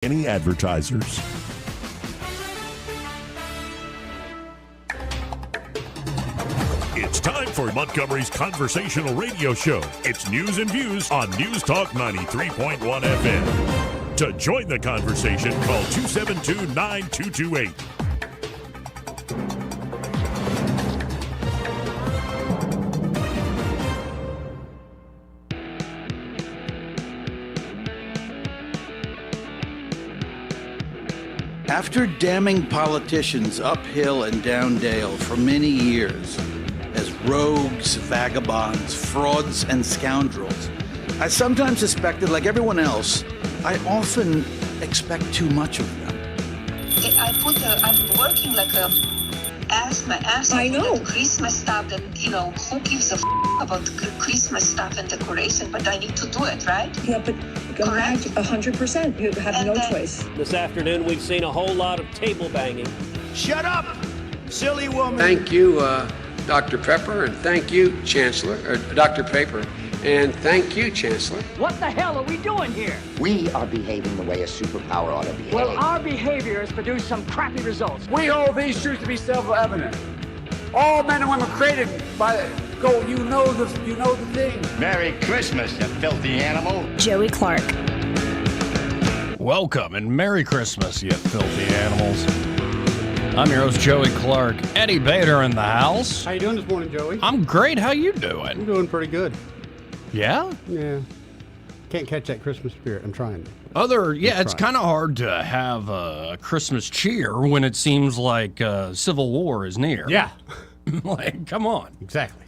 any advertisers. It's time for Montgomery's conversational radio show. It's News and Views on News Talk 93.1 FM. To join the conversation, call 272-9228. After damning politicians uphill and down dale for many years as rogues, vagabonds, frauds, and scoundrels, I sometimes suspected, like everyone else, I often expect too much of them. I'm working like a my ass I know. With Christmas stuff and, who gives a about Christmas stuff and decoration, but I need to do it, right? Yeah, but correct. 100%. You have no choice. This afternoon, we've seen a whole lot of table banging. Shut up, silly woman. Thank you, Dr. Pepper, and thank you, Chancellor, or Dr. Paper, and thank you, Chancellor. What the hell are we doing here? We are behaving the way a superpower ought to behave. Well, our behavior has produced some crappy results. We hold these truths to be self-evident. All men and women created by go. You know the thing. Merry Christmas, you filthy animal. Joey Clark. Welcome and Merry Christmas, you filthy animals. I'm your host, Joey Clark. Eddie Bader in the house. How you doing this morning, Joey? I'm great. How you doing? I'm doing pretty good. Yeah? Yeah. Can't catch that Christmas spirit. I'm trying. It's kind of hard to have a Christmas cheer when it seems like Civil War is near. Yeah. Like, come on. Exactly.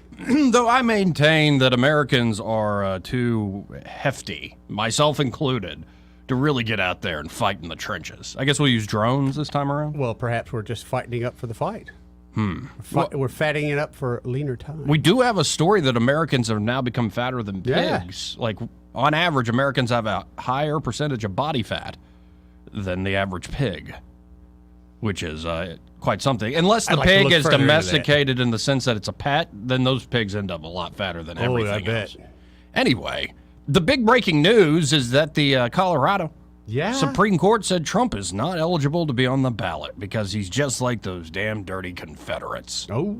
Though I maintain that Americans are too hefty, myself included, to really get out there and fight in the trenches. I guess we'll use drones this time around? Well, perhaps we're just fattening up for the fight. We're fattening it up for leaner time. We do have a story that Americans have now become fatter than pigs. Yeah. Like, on average, Americans have a higher percentage of body fat than the average pig, which is quite something. Unless the pig is domesticated in the sense that it's a pet, then those pigs end up a lot fatter than everything else. Anyway, the big breaking news is that the Colorado Supreme Court said Trump is not eligible to be on the ballot because he's just like those damn dirty Confederates. Oh.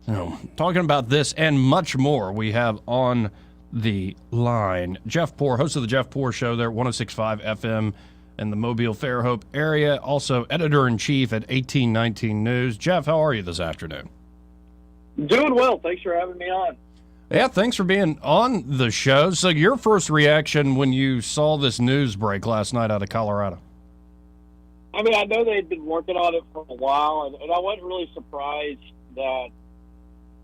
So, talking about this and much more, we have on the line Jeff Poor, host of the Jeff Poor Show there at 106.5 FM in the Mobile Fairhope area, also editor-in-chief at 1819 News. Jeff, how are you this afternoon? Doing well. Thanks for having me on. Yeah, thanks for being on the show. So your first reaction when you saw this news break last night out of Colorado? I mean, I know they'd been working on it for a while, and I wasn't really surprised that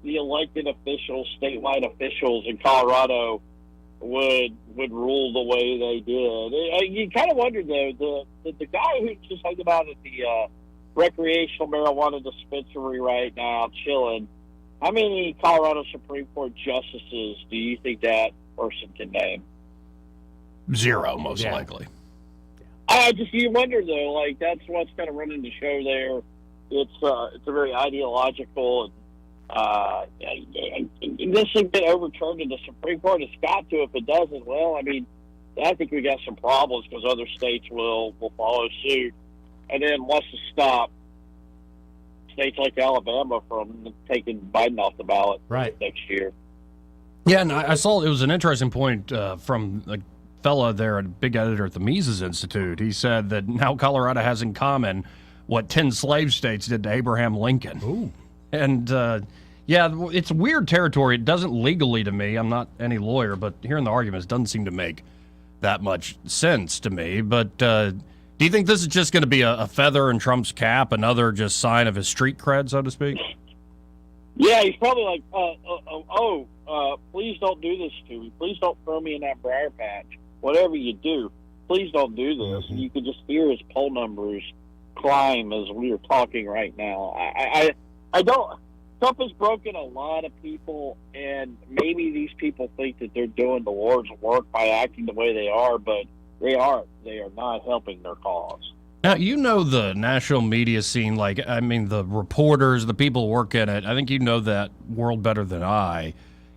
the elected officials, statewide officials in Colorado would rule the way they did. You kind of wonder, though, the guy who's just hanging out at the recreational marijuana dispensary right now, chilling, how many Colorado Supreme Court justices do you think that person can name? Zero, most likely. You wonder, though, like, that's what's kind of running the show there. It's a very ideological, and this will get overturned in the Supreme Court. It's got to. If it doesn't, well, I mean, I think we got some problems because other states will follow suit. And then what's to stop states like Alabama from taking Biden off the ballot next year? Yeah, and I saw it was an interesting point from a fella there, a big editor at the Mises Institute. He said that now Colorado has in common what 10 slave states did to Abraham Lincoln. Ooh. And, it's weird territory. It doesn't legally to me. I'm not any lawyer, but hearing the arguments doesn't seem to make that much sense to me. But do you think this is just going to be a feather in Trump's cap, another just sign of his street cred, so to speak? Yeah, he's probably like, please don't do this to me. Please don't throw me in that briar patch. Whatever you do, please don't do this. And you can just hear his poll numbers climb as we are talking right now. I don't. Trump has broken a lot of people, and maybe these people think that they're doing the Lord's work by acting the way they are, but they aren't. They are not helping their cause. Now, you know the national media scene, the reporters, the people who work in it. I think you know that world better than I.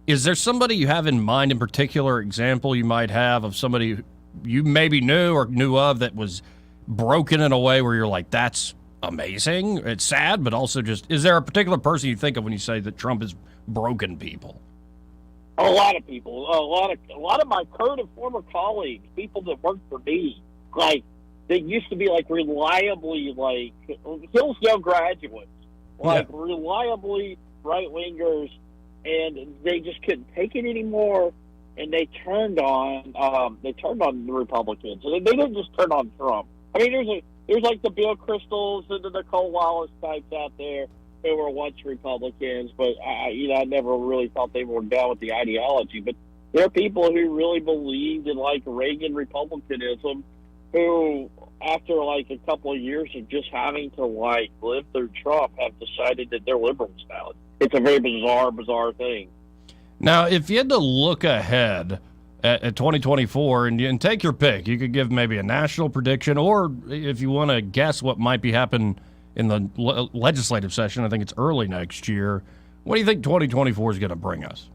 Is there somebody you have in mind in particular, example you might have of somebody you maybe knew of that was broken in a way where you're like, that's amazing? It's sad, but also just, is there a particular person you think of when you say that Trump has broken people? A lot of people, a lot of my current and former colleagues, people that work for me, like they used to be like reliably like Hillsdale graduates, like reliably right wingers, and they just couldn't take it anymore, and they turned on the Republicans, and they didn't just turn on Trump. I mean, there's like the Bill Kristols and the Nicole Wallace types out there who were once Republicans, but I never really thought they were down with the ideology. But there are people who really believed in like Reagan Republicanism, who after like a couple of years of just having to like live through Trump have decided that they're liberals now. It's a very bizarre thing. Now, if you had to look ahead at 2024 and take your pick, you could give maybe a national prediction, or if you want to guess what might be happening in the legislative session, I think it's early next year. What do you think 2024 is going to bring us?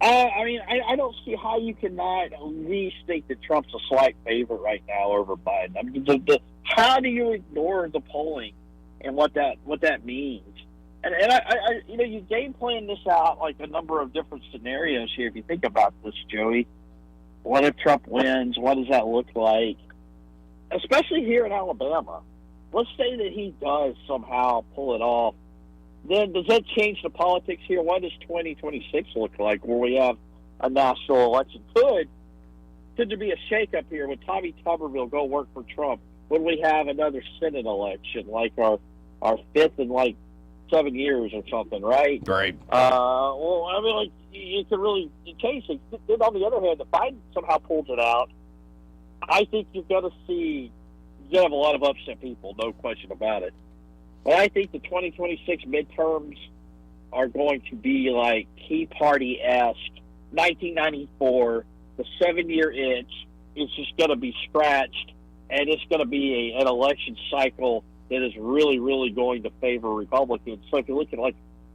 I mean, I don't see how you cannot at least think that Trump's a slight favorite right now over Biden. I mean, how do you ignore the polling and what that means? And I you game plan this out like a number of different scenarios here. If you think about this, Joey, what if Trump wins? What does that look like? Especially here in Alabama. Let's say that he does somehow pull it off. Then does that change the politics here? What does 2026 look like where we have a national election? Could there be a shakeup here? Would Tommy Tuberville go work for Trump? Would we have another Senate election, like our fifth in like 7 years or something, right? Right. Well, I mean, like, you could really change things. Then on the other hand, if Biden somehow pulls it out, I think you're going to have a lot of upset people, no question about it. But I think the 2026 midterms are going to be like Tea Party-esque. 1994, the 7-year itch is just going to be scratched, and it's going to be an election cycle that is really, really going to favor Republicans. So if you look at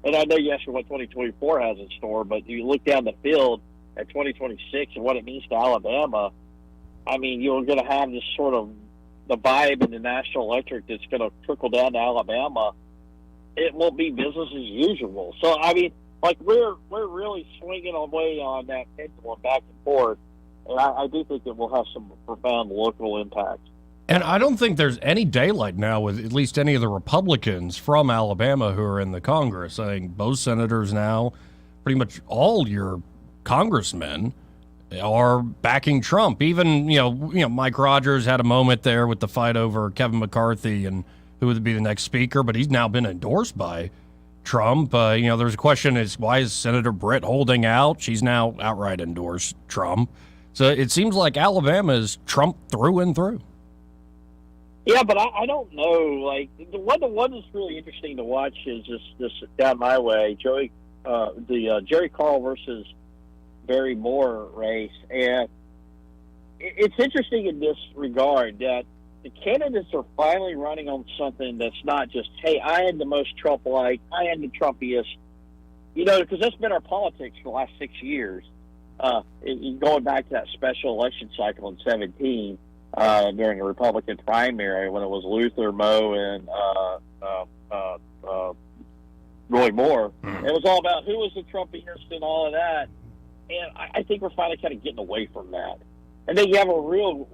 and I know you asked me what 2024 has in store, but you look down the field at 2026 and what it means to Alabama, I mean, you're going to have this sort of the vibe in the national electorate that's going to trickle down to Alabama. It won't be business as usual. So, I mean, like we're really swinging away on that pendulum back and forth, and I do think it will have some profound local impacts. And I don't think there's any daylight now with at least any of the Republicans from Alabama who are in the Congress. I think both senators now, pretty much all your congressmen are backing Trump. Even, you know, Mike Rogers had a moment there with the fight over Kevin McCarthy and who would be the next speaker, but he's now been endorsed by Trump. There's a question is, why is Senator Britt holding out? She's now outright endorsed Trump. So it seems like Alabama is Trump through and through. Yeah, but I don't know. Like the one that's really interesting to watch is this down my way, Joey, the Jerry Carl versus Barry Moore race, and it's interesting in this regard that the candidates are finally running on something that's not just, hey, I am the most Trump-like, I am the Trumpiest, because that's been our politics for the last 6 years. Going back to that special election cycle in 2017. During a Republican primary when it was Luther, Moe, and Roy Moore. It was all about who was the Trumpiest and all of that. And I think we're finally kind of getting away from that. And then you have a real,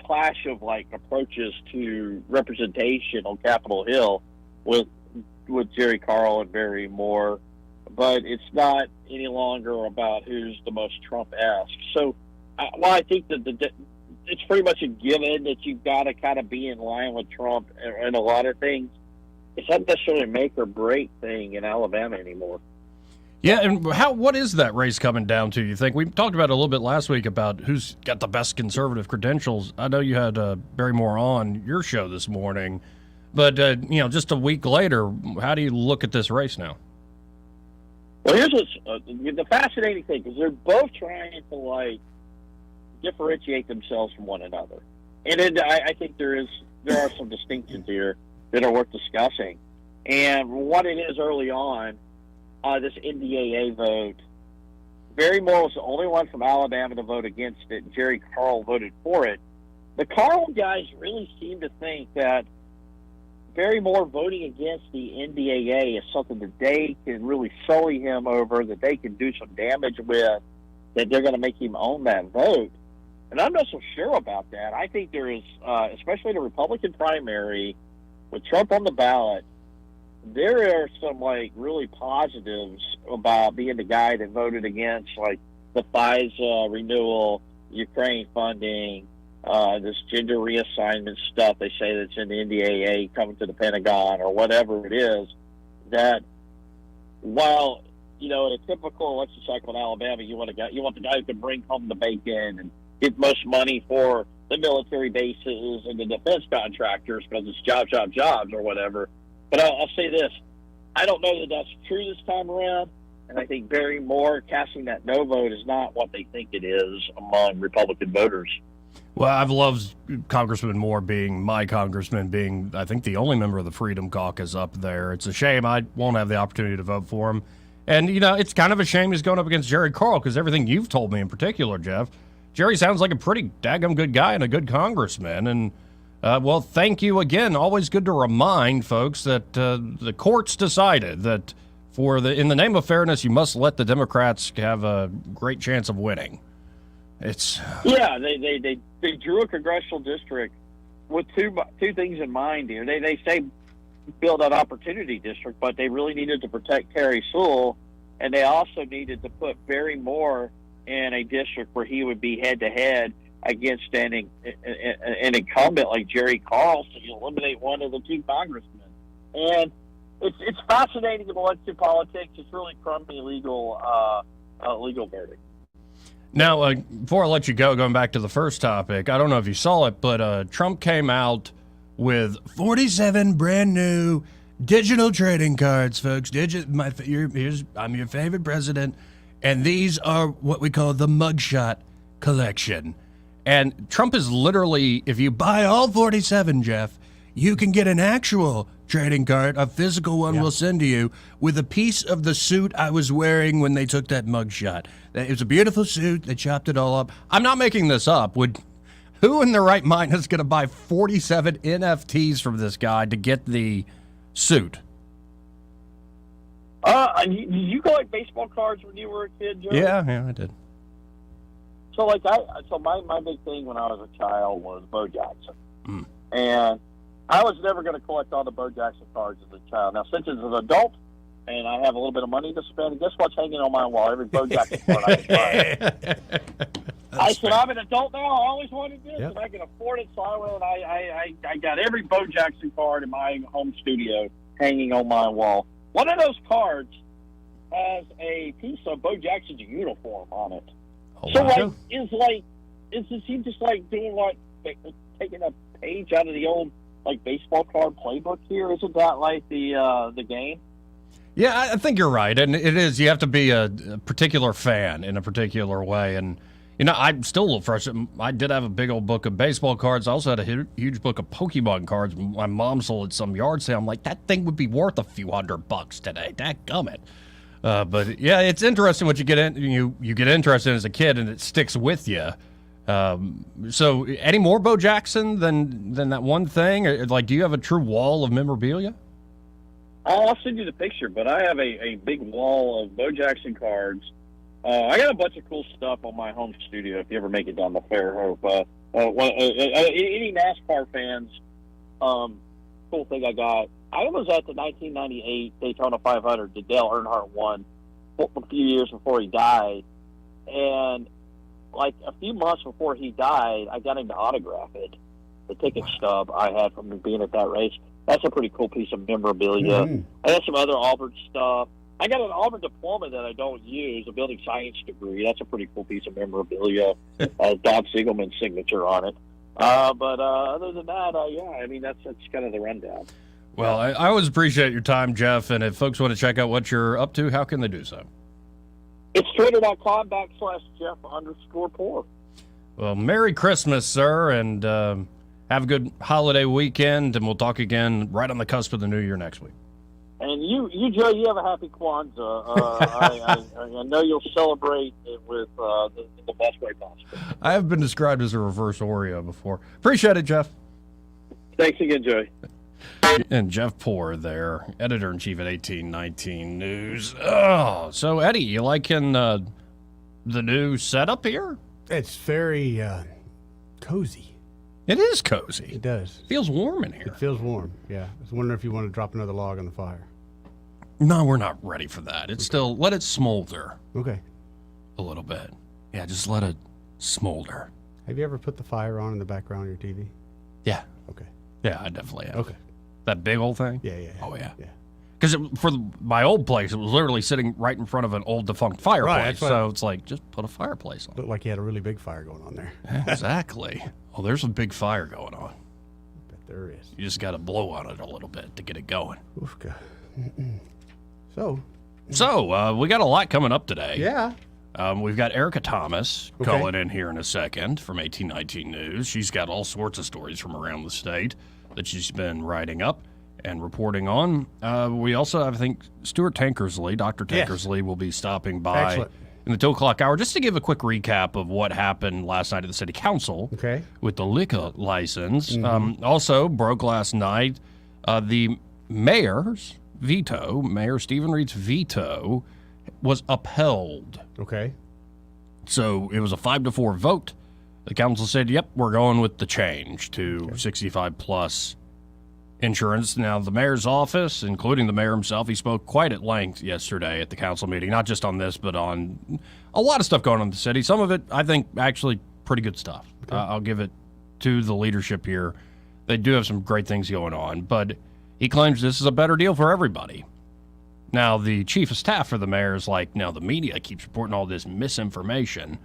clash of, approaches to representation on Capitol Hill with Jerry Carl and Barry Moore. But it's not any longer about who's the most Trump-esque. So, I think that it's pretty much a given that you've got to kind of be in line with Trump in a lot of things. It's not necessarily a make or break thing in Alabama anymore. Yeah, and what is that race coming down to, you think? We talked about it a little bit last week about who's got the best conservative credentials. I know you had Barry Moore on your show this morning, but, just a week later, how do you look at this race now? Well, here's what's the fascinating thing, because they're both trying to, differentiate themselves from one another. And I think there are some distinctions here that are worth discussing. And what it is early on, this NDAA vote Barry Moore was the only one from Alabama to vote against it, and Jerry Carl voted for it. The Carl guys really seem to think that Barry Moore voting against the NDAA is something that they can really sully him over, that they can do some damage with, that they're going to make him own that vote. And I'm not so sure about that. I think there is, especially the Republican primary, with Trump on the ballot, there are some, like, really positives about being the guy that voted against, like, the FISA renewal, Ukraine funding, this gender reassignment stuff they say that's in the NDAA coming to the Pentagon or whatever it is, that while, you know, in a typical election cycle in Alabama, you want the guy who can bring home the bacon and get most money for the military bases and the defense contractors because it's jobs or whatever. But I'll say this. I don't know that that's true this time around, and I think Barry Moore casting that no vote is not what they think it is among Republican voters. Well, I've loved Congressman Moore being my congressman, being, I think, the only member of the Freedom Caucus up there. It's a shame I won't have the opportunity to vote for him. And, you know, it's kind of a shame he's going up against Jerry Carl because everything you've told me in particular, Jeff, Jerry sounds like a pretty daggum good guy and a good congressman. And, well, thank you again. Always good to remind folks that the courts decided that in the name of fairness, you must let the Democrats have a great chance of winning. Yeah, they drew a congressional district with two things in mind here. They say build an opportunity district, but they really needed to protect Terry Sewell, and they also needed to put Barry Moore in a district where he would be head-to-head against an incumbent like Jerry Carl, so you eliminate one of the two congressmen. And it's fascinating in election politics. It's really crummy legal verdict. Now, before I let you go, going back to the first topic, I don't know if you saw it, but Trump came out with 47 brand new digital trading cards, folks. I'm your favorite president, and these are what we call the mugshot collection. And Trump is literally, if you buy all 47, Jeff, you can get an actual trading card, a physical one we'll send to you, with a piece of the suit I was wearing when they took that mugshot. It was a beautiful suit. They chopped it all up. I'm not making this up. Who in their right mind is going to buy 47 NFTs from this guy to get the suit? Did you collect baseball cards when you were a kid, Joe? Yeah, I did. So, my big thing when I was a child was Bo Jackson. And I was never going to collect all the Bo Jackson cards as a child. Now, since as an adult and I have a little bit of money to spend, guess what's hanging on my wall? Every Bo Jackson card I can buy. I said, I'm an adult now. I always wanted this, and I can afford it. So I got every Bo Jackson card in my home studio hanging on my wall. One of those cards has a piece of Bo Jackson's uniform on it. So, is he just like doing taking a page out of the old baseball card playbook here? Isn't that like the game? Yeah, I think you're right, and it is. You have to be a particular fan in a particular way, and I'm still a little frustrated. I did have a big old book of baseball cards. I also had a huge book of Pokemon cards. My mom sold at some yard sale. I'm like, that thing would be worth a few $100 today. Dadgummit. But yeah, it's interesting what you get in. You get interested as a kid, and it sticks with you. So, any more Bo Jackson than that one thing? Or, do you have a true wall of memorabilia? I'll send you the picture, but I have a big wall of Bo Jackson cards. I got a bunch of cool stuff on my home studio. If you ever make it down to Fairhope, any NASCAR fans, cool thing I got. I was at the 1998 Daytona 500 that Dale Earnhardt won a few years before he died, and a few months before he died, I got him to autograph it. The ticket stub I had from being at that race. That's a pretty cool piece of memorabilia. I got some other Auburn stuff. I got an Auburn diploma that I don't use, a building science degree. That's a pretty cool piece of memorabilia. Don Siegelman's signature on it. But other than that, that's kind of the rundown. Well, I always appreciate your time, Jeff. And if folks want to check out what you're up to, how can they do so? It's Twitter.com/Jeff_Poor. Well, Merry Christmas, sir, and have a good holiday weekend, and we'll talk again right on the cusp of the new year next week. And And you, Joe, you have a happy Kwanzaa. I know you'll celebrate it with the best way possible. I have been described as a reverse Oreo before. Appreciate it, Jeff. Thanks again, Joey. And Jeff Poor there, editor-in-chief at 1819 News. Oh, so Eddie, you liking the new setup here? It's very cozy. It is cozy. It does. Feels warm in here. It feels warm, yeah. I was wondering if you want to drop another log on the fire. No, we're not ready for that. It's still, let it smolder. Okay. A little bit. Yeah, just let it smolder. Have you ever put the fire on in the background of your TV? Yeah. Okay. Yeah, I definitely have. Okay. That big old thing? Yeah. Oh, yeah. Yeah. Because my old place, it was literally sitting right in front of an old defunct fireplace. So it's like, just put a fireplace on. Looked like you had a really big fire going on there. Exactly. Oh, there's a big fire going on. Bet there is. You just got to blow on it a little bit to get it going. Oof, God. So we got a lot coming up today. Yeah. We've got Erica Thomas calling in here in a second from 1819 News. She's got all sorts of stories from around the state that she's been writing up and reporting on. We also have, I think, Stuart Tankersley, Dr. Tankersley, will be stopping by in the 2 o'clock hour just to give a quick recap of what happened last night at the city council with the liquor license. Also broke last night the mayor's veto, Mayor Stephen Reed's veto, was upheld. Okay. So it was a 5-4 vote. The council said, yep, we're going with the change to 65 plus insurance. Now, the mayor's office, including the mayor himself, he spoke quite at length yesterday at the council meeting, not just on this, but on a lot of stuff going on in the city. Some of it, I think, actually pretty good stuff. Okay. I'll give it to the leadership here. They do have some great things going on, but he claims this is a better deal for everybody. Now, the chief of staff for the mayor is like, now the media keeps reporting all this misinformation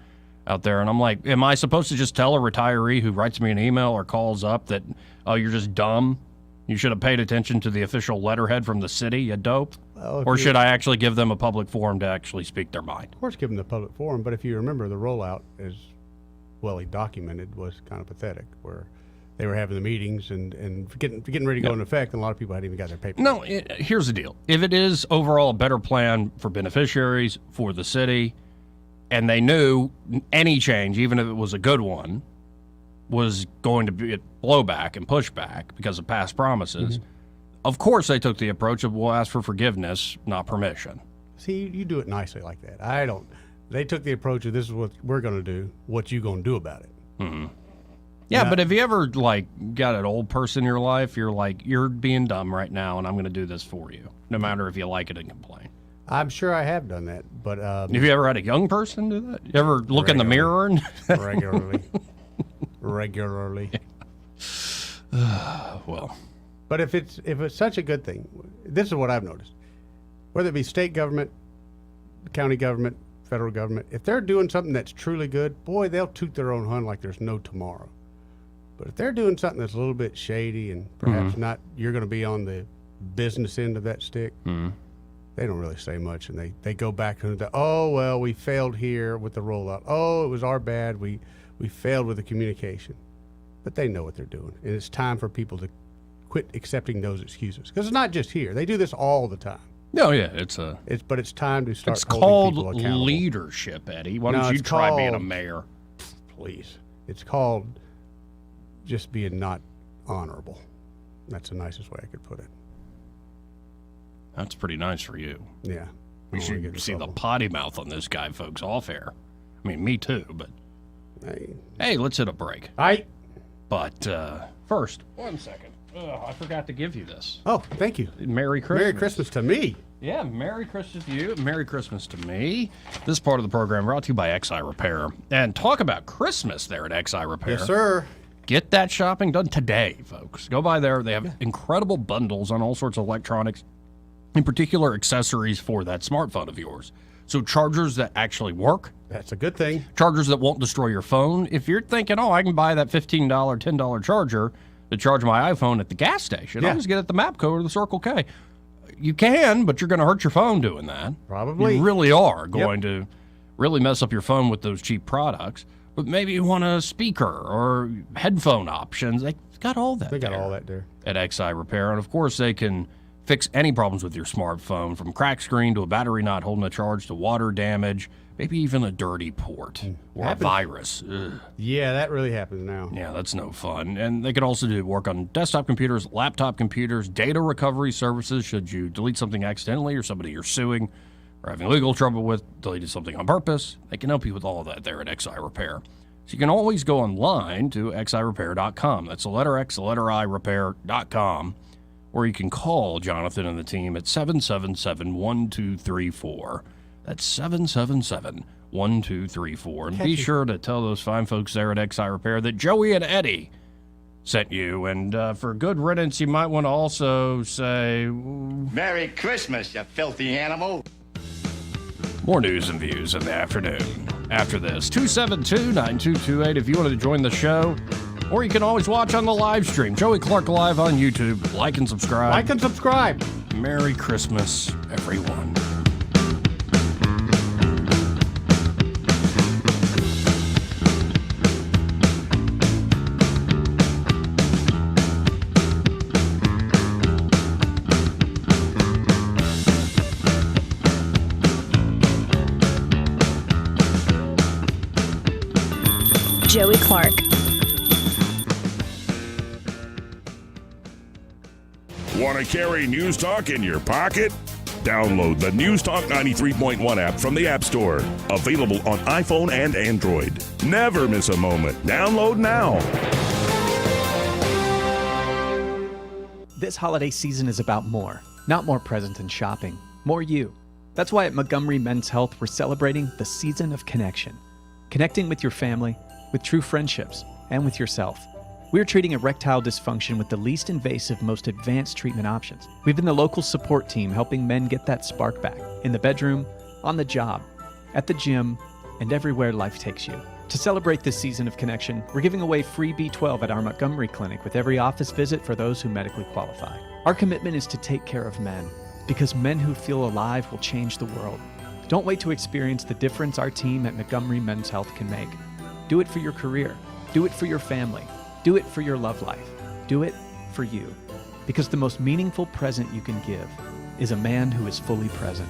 out there. And I'm like, am I supposed to just tell a retiree who writes me an email or calls up that, oh, you're just dumb? You should have paid attention to the official letterhead from the city, you dope? Well, or should I actually give them a public forum to actually speak their mind? Of course, give them the public forum. But if you remember, the rollout, as well he documented, was kind of pathetic, where they were having the meetings and getting ready to go into effect, and a lot of people hadn't even got their paperwork. No, here's the deal. If it is overall a better plan for beneficiaries, for the city, and they knew any change, even if it was a good one, was going to be blowback and pushback because of past promises, of course they took the approach of, we'll ask for forgiveness, not permission. See, you do it nicely like that. I don't. They took the approach of, this is what we're going to do, what you going to do about it. Yeah, but if you ever, like, got an old person in your life, you're like, you're being dumb right now, and I'm going to do this for you, no matter if you like it and complain. I'm sure I have done that, but... have you ever had a young person do that? You ever look in the mirror? And Regularly. Well. But if it's such a good thing, this is what I've noticed. Whether it be state government, county government, federal government, if they're doing something that's truly good, boy, they'll toot their own horn like there's no tomorrow. But if they're doing something that's a little bit shady and perhaps not, you're going to be on the business end of that stick, they don't really say much. And they go back to the, oh, well, we failed here with the rollout. Oh, it was our bad. We failed with the communication. But they know what they're doing. And it's time for people to quit accepting those excuses. Because it's not just here. They do this all the time. No, yeah, but it's time to start. It's called leadership, Eddie. Why don't you try being a mayor? Please. It's called just being not honorable. That's the nicest way I could put it. That's pretty nice for you. Yeah. We should see the potty mouth on this guy, folks, off air. I mean, me too, but hey, let's hit a break. All right. But first, 1 second. I forgot to give you this. Oh, thank you. Merry Christmas. Merry Christmas to me. Yeah, Merry Christmas to you. Merry Christmas to me. This part of the program brought to you by XI Repair. And talk about Christmas there at XI Repair. Yes, sir. Get that shopping done today, folks. Go by there. They have incredible bundles on all sorts of electronics, in particular accessories for that smartphone of yours. So chargers that actually work. That's a good thing. Chargers that won't destroy your phone. If you're thinking, oh, I can buy that $15, $10 charger to charge my iPhone at the gas station. I'll just get it at the MAPCO or the Circle K. You can, but you're going to hurt your phone doing that. Probably. You really are going to really mess up your phone with those cheap products. But maybe you want a speaker or headphone options. They got all that. They got all that there. At XI Repair. And, of course, they can Fix any problems with your smartphone, from cracked screen to a battery not holding a charge to water damage, maybe even a dirty port or a virus. Ugh. Yeah, that really happens now. Yeah, that's no fun. And they can also do work on desktop computers, laptop computers, data recovery services should you delete something accidentally or somebody you're suing or having legal trouble with, deleted something on purpose. They can help you with all of that there at XI Repair. So you can always go online to xirepair.com. That's the letter X, the letter I, repair.com. Or you can call Jonathan and the team at 777-1234. That's 777-1234. And be sure to tell those fine folks there at XI Repair that Joey and Eddie sent you. And for good riddance, you might want to also say... Merry Christmas, you filthy animal. More news and views in the afternoon. After this, 272-9228 if you want to join the show. Or you can always watch on the live stream. Joey Clark Live on YouTube. Like and subscribe. Like and subscribe. Merry Christmas, everyone. Joey Clark. Want to carry News Talk in your pocket? Download the News Talk 93.1 app from the App Store. Available on iPhone and Android. Never miss a moment. Download now. This holiday season is about more. Not more presents and shopping. More you. That's why at Montgomery Men's Health, we're celebrating the season of connection. Connecting with your family, with true friendships, and with yourself. We're treating erectile dysfunction with the least invasive, most advanced treatment options. We've been the local support team helping men get that spark back. In the bedroom, on the job, at the gym, and everywhere life takes you. To celebrate this season of connection, we're giving away free B12 at our Montgomery clinic with every office visit for those who medically qualify. Our commitment is to take care of men, because men who feel alive will change the world. Don't wait to experience the difference our team at Montgomery Men's Health can make. Do it for your career. Do it for your family. Do it for your love life. Do it for you. Because the most meaningful present you can give is a man who is fully present.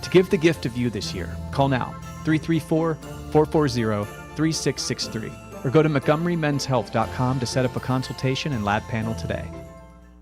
To give the gift of you this year, call now, 334-440-3663, or go to MontgomeryMen'sHealth.com to set up a consultation and lab panel today.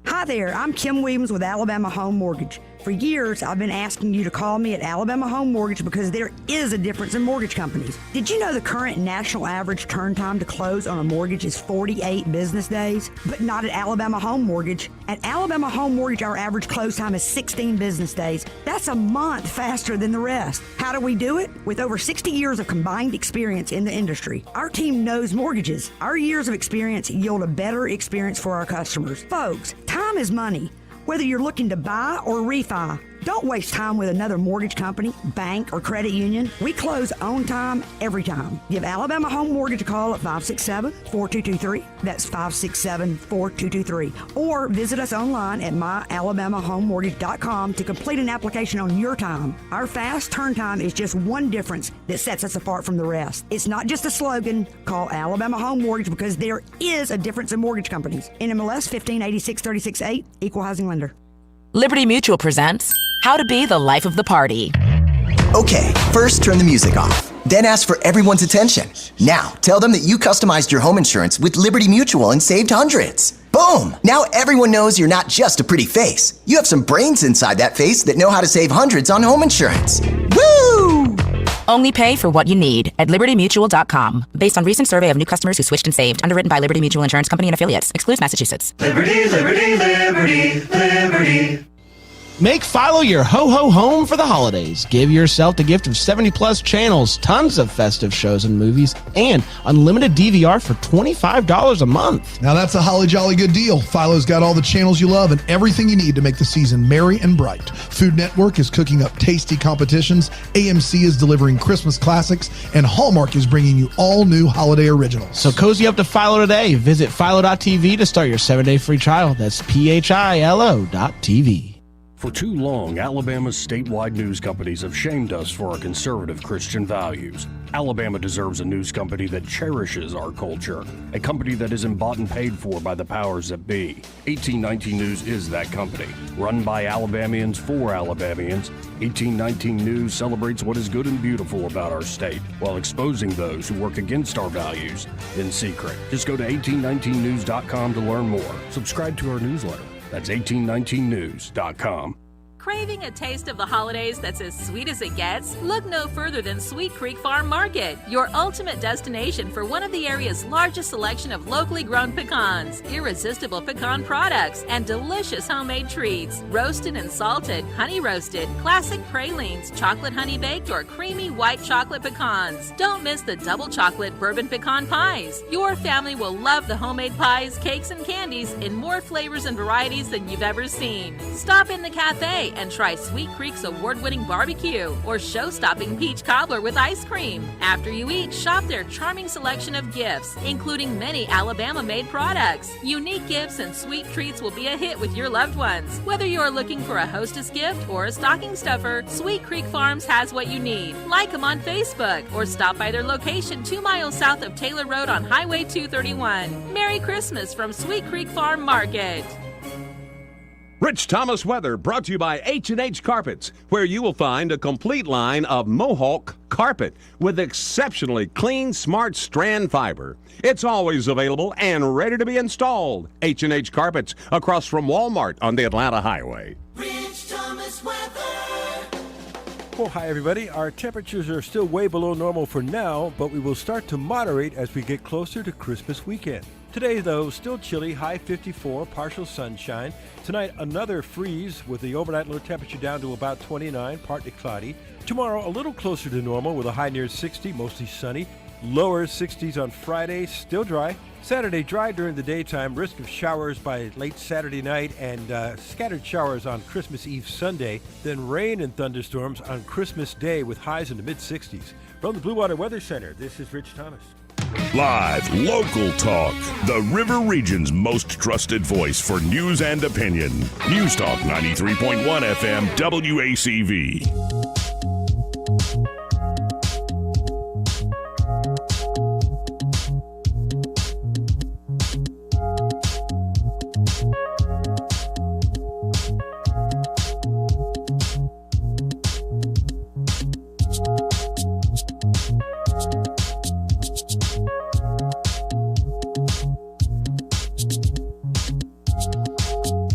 Hi there, I'm Kim Williams with Alabama Home Mortgage. For years, I've been asking you to call me at Alabama Home Mortgage because there is a difference in mortgage companies. Did you know the current national average turn time to close on a mortgage is 48 business days? But not at Alabama Home Mortgage. At Alabama Home Mortgage, our average close time is 16 business days. That's a month faster than the rest. How do we do it? With over 60 years of combined experience in the industry. Our team knows mortgages. Our years of experience yield a better experience for our customers. Folks, time is money. Whether you're looking to buy or refi, don't waste time with another mortgage company, bank, or credit union. We close on time, every time. Give Alabama Home Mortgage a call at 567-4223. That's 567-4223. Or visit us online at myalabamahomemortgage.com to complete an application on your time. Our fast turn time is just one difference that sets us apart from the rest. It's not just a slogan. Call Alabama Home Mortgage because there is a difference in mortgage companies. NMLS 1586-36-8, Equal Housing Lender. Liberty Mutual presents How to Be the Life of the Party. Okay, first turn the music off. Then ask for everyone's attention. Now, tell them that you customized your home insurance with Liberty Mutual and saved hundreds. Boom! Now everyone knows you're not just a pretty face. You have some brains inside that face that know how to save hundreds on home insurance. Woo! Only pay for what you need at LibertyMutual.com. Based on recent survey of new customers who switched and saved. Underwritten by Liberty Mutual Insurance Company and affiliates. Excludes Massachusetts. Liberty, liberty, liberty, liberty. Make Philo your ho-ho home for the holidays. Give yourself the gift of 70-plus channels, tons of festive shows and movies, and unlimited DVR for $25 a month. Now that's a holly jolly good deal. Philo's got all the channels you love and everything you need to make the season merry and bright. Food Network is cooking up tasty competitions, AMC is delivering Christmas classics, and Hallmark is bringing you all new holiday originals. So cozy up to Philo today. Visit philo.tv to start your 7-day free trial. That's PHILO.tv. For too long, Alabama's statewide news companies have shamed us for our conservative Christian values. Alabama deserves a news company that cherishes our culture, a company that isn't bought and paid for by the powers that be. 1819 News is that company. Run by Alabamians for Alabamians, 1819 News celebrates what is good and beautiful about our state, while exposing those who work against our values in secret. Just go to 1819news.com to learn more. Subscribe to our newsletter. That's 1819news.com. Craving a taste of the holidays that's as sweet as it gets? Look no further than Sweet Creek Farm Market, your ultimate destination for one of the area's largest selection of locally grown pecans, irresistible pecan products, and delicious homemade treats. Roasted and salted, honey roasted, classic pralines, chocolate honey baked, or creamy white chocolate pecans. Don't miss the double chocolate bourbon pecan pies. Your family will love the homemade pies, cakes, and candies in more flavors and varieties than you've ever seen. Stop in the cafe and try Sweet Creek's award-winning barbecue or show-stopping peach cobbler with ice cream. After you eat, shop their charming selection of gifts, including many Alabama-made products. Unique gifts and sweet treats will be a hit with your loved ones. Whether you're looking for a hostess gift or a stocking stuffer, Sweet Creek Farms has what you need. Like them on Facebook or stop by their location 2 miles south of Taylor Road on Highway 231. Merry Christmas from Sweet Creek Farm Market. Rich Thomas weather brought to you by H&H Carpets, where you will find a complete line of Mohawk carpet with exceptionally clean, smart strand fiber. It's always available and ready to be installed. H&H Carpets, across from Walmart on the Atlanta Highway. Rich Thomas weather. Well, hi, everybody. Our temperatures are still way below normal for now, but we will start to moderate as we get closer to Christmas weekend. Today, though, still chilly, high 54, partial sunshine. Tonight, another freeze with the overnight low temperature down to about 29, partly cloudy. Tomorrow, a little closer to normal with a high near 60, mostly sunny. Lower 60s on Friday, still dry. Saturday, dry during the daytime, risk of showers by late Saturday night and scattered showers on Christmas Eve Sunday. Then rain and thunderstorms on Christmas Day with highs in the mid-60s. From the Blue Water Weather Center, this is Rich Thomas. Live, local talk. The River Region's most trusted voice for news and opinion. News Talk 93.1 FM WACV.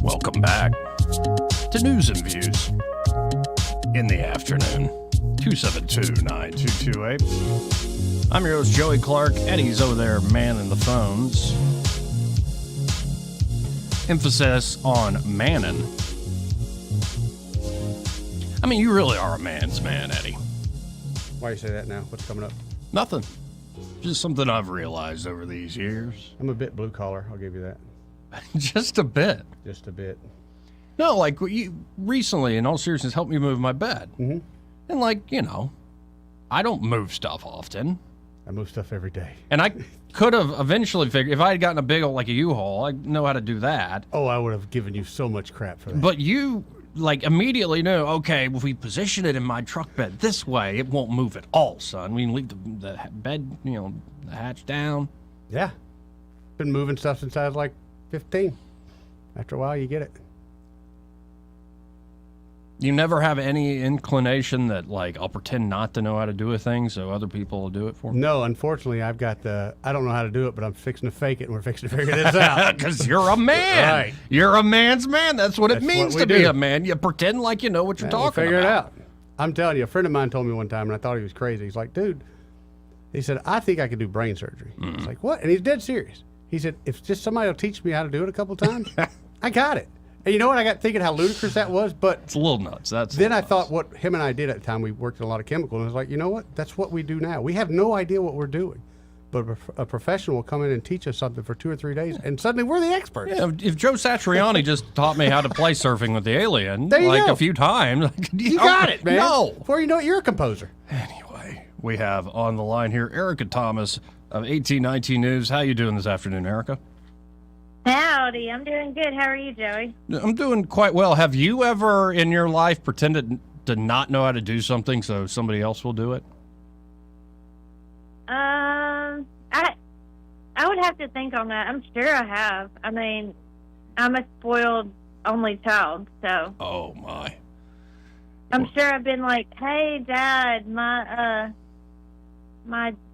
Welcome back to News and Views in the afternoon. 272-9228. I'm your host, Joey Clark. Eddie's over there manning the phones. Emphasis on manning. I mean, you really are a man's man, Eddie. Why do you say that now? What's coming up? Nothing. Just something I've realized over these years. I'm a bit blue collar. I'll give you that. Just a bit. Just a bit. No, like you recently, in all seriousness, helped me move my bed. Mm-hmm. And like, you know, I don't move stuff often. I move stuff every day. And I could have eventually figured, if I had gotten a big old, like a U-Haul, I know how to do that. Oh, I would have given you so much crap for that. But you, like, immediately knew, okay, if we position it in my truck bed this way, it won't move at all, son. We can leave the bed, you know, the hatch down. Yeah. Been moving stuff since I was like 15. After a while, you get it. You never have any inclination that, like, I'll pretend not to know how to do a thing so other people will do it for me? No, unfortunately, I've got I don't know how to do it, but I'm fixing to fake it, and we're fixing to figure this out. Because you're a man. Right. You're a man's man. That's what it means to be a man. You pretend like you know what you're talking figure about. Figure it out. I'm telling you, a friend of mine told me one time, and I thought he was crazy. He's like, dude, he said, I think I could do brain surgery. I was like, what? And he's dead serious. He said, if just somebody will teach me how to do it a couple times, I got it. And you know what? I got thinking how ludicrous that was, but it's a little nuts. Then I thought what him and I did at the time, we worked in a lot of chemicals, and I was like, you know what? That's what we do now. We have no idea what we're doing. But a professional will come in and teach us something for 2 or 3 days, and suddenly we're the experts. Yeah, if Joe Satriani just taught me how to play surfing with the alien, there you like go. A few times. You got it, man. No. Before you know it, you're a composer. Anyway, we have on the line here Erica Thomas of 1819 News. How you doing this afternoon, Erica? Howdy, I'm doing good. How are you, Joey? I'm doing quite well. Have you ever in your life pretended to not know how to do something so somebody else will do it? I would have to think on that. I'm sure I have. I mean, I'm a spoiled only child, so. Oh my. I'm sure I've been like, hey, Dad, my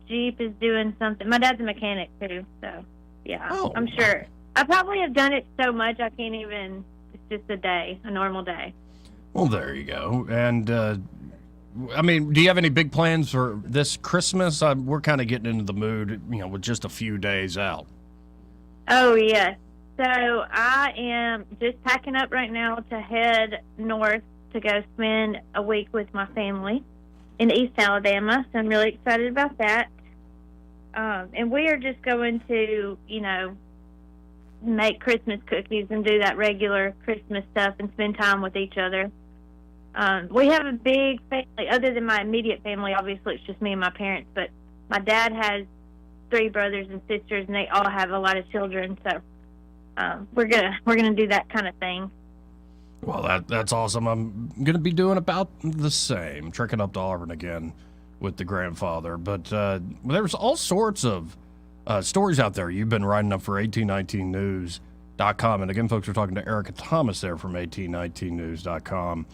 Jeep is doing something. My dad's a mechanic too, so yeah. Oh, I'm sure. I probably have done it so much I can't even. It's just a normal day. Well, there you go. And I mean, do you have any big plans for this Christmas? We're kind of getting into the mood, with just a few days out. Oh yes. So I am just packing up right now to head north to go spend a week with my family in East Alabama. So I'm really excited about that. And we are just going to, make Christmas cookies and do that regular Christmas stuff and spend time with each other. We have a big family. Other than my immediate family, obviously it's just me and my parents, but my dad has 3 brothers and sisters, and they all have a lot of children, so we're gonna do that kind of thing. Well, that's awesome. I'm gonna be doing about the same, trekking up to Auburn again with the grandfather. But there's all sorts of stories out there you've been writing up for 1819news.com. And again, folks, we're talking to Erica Thomas there from 1819news.com.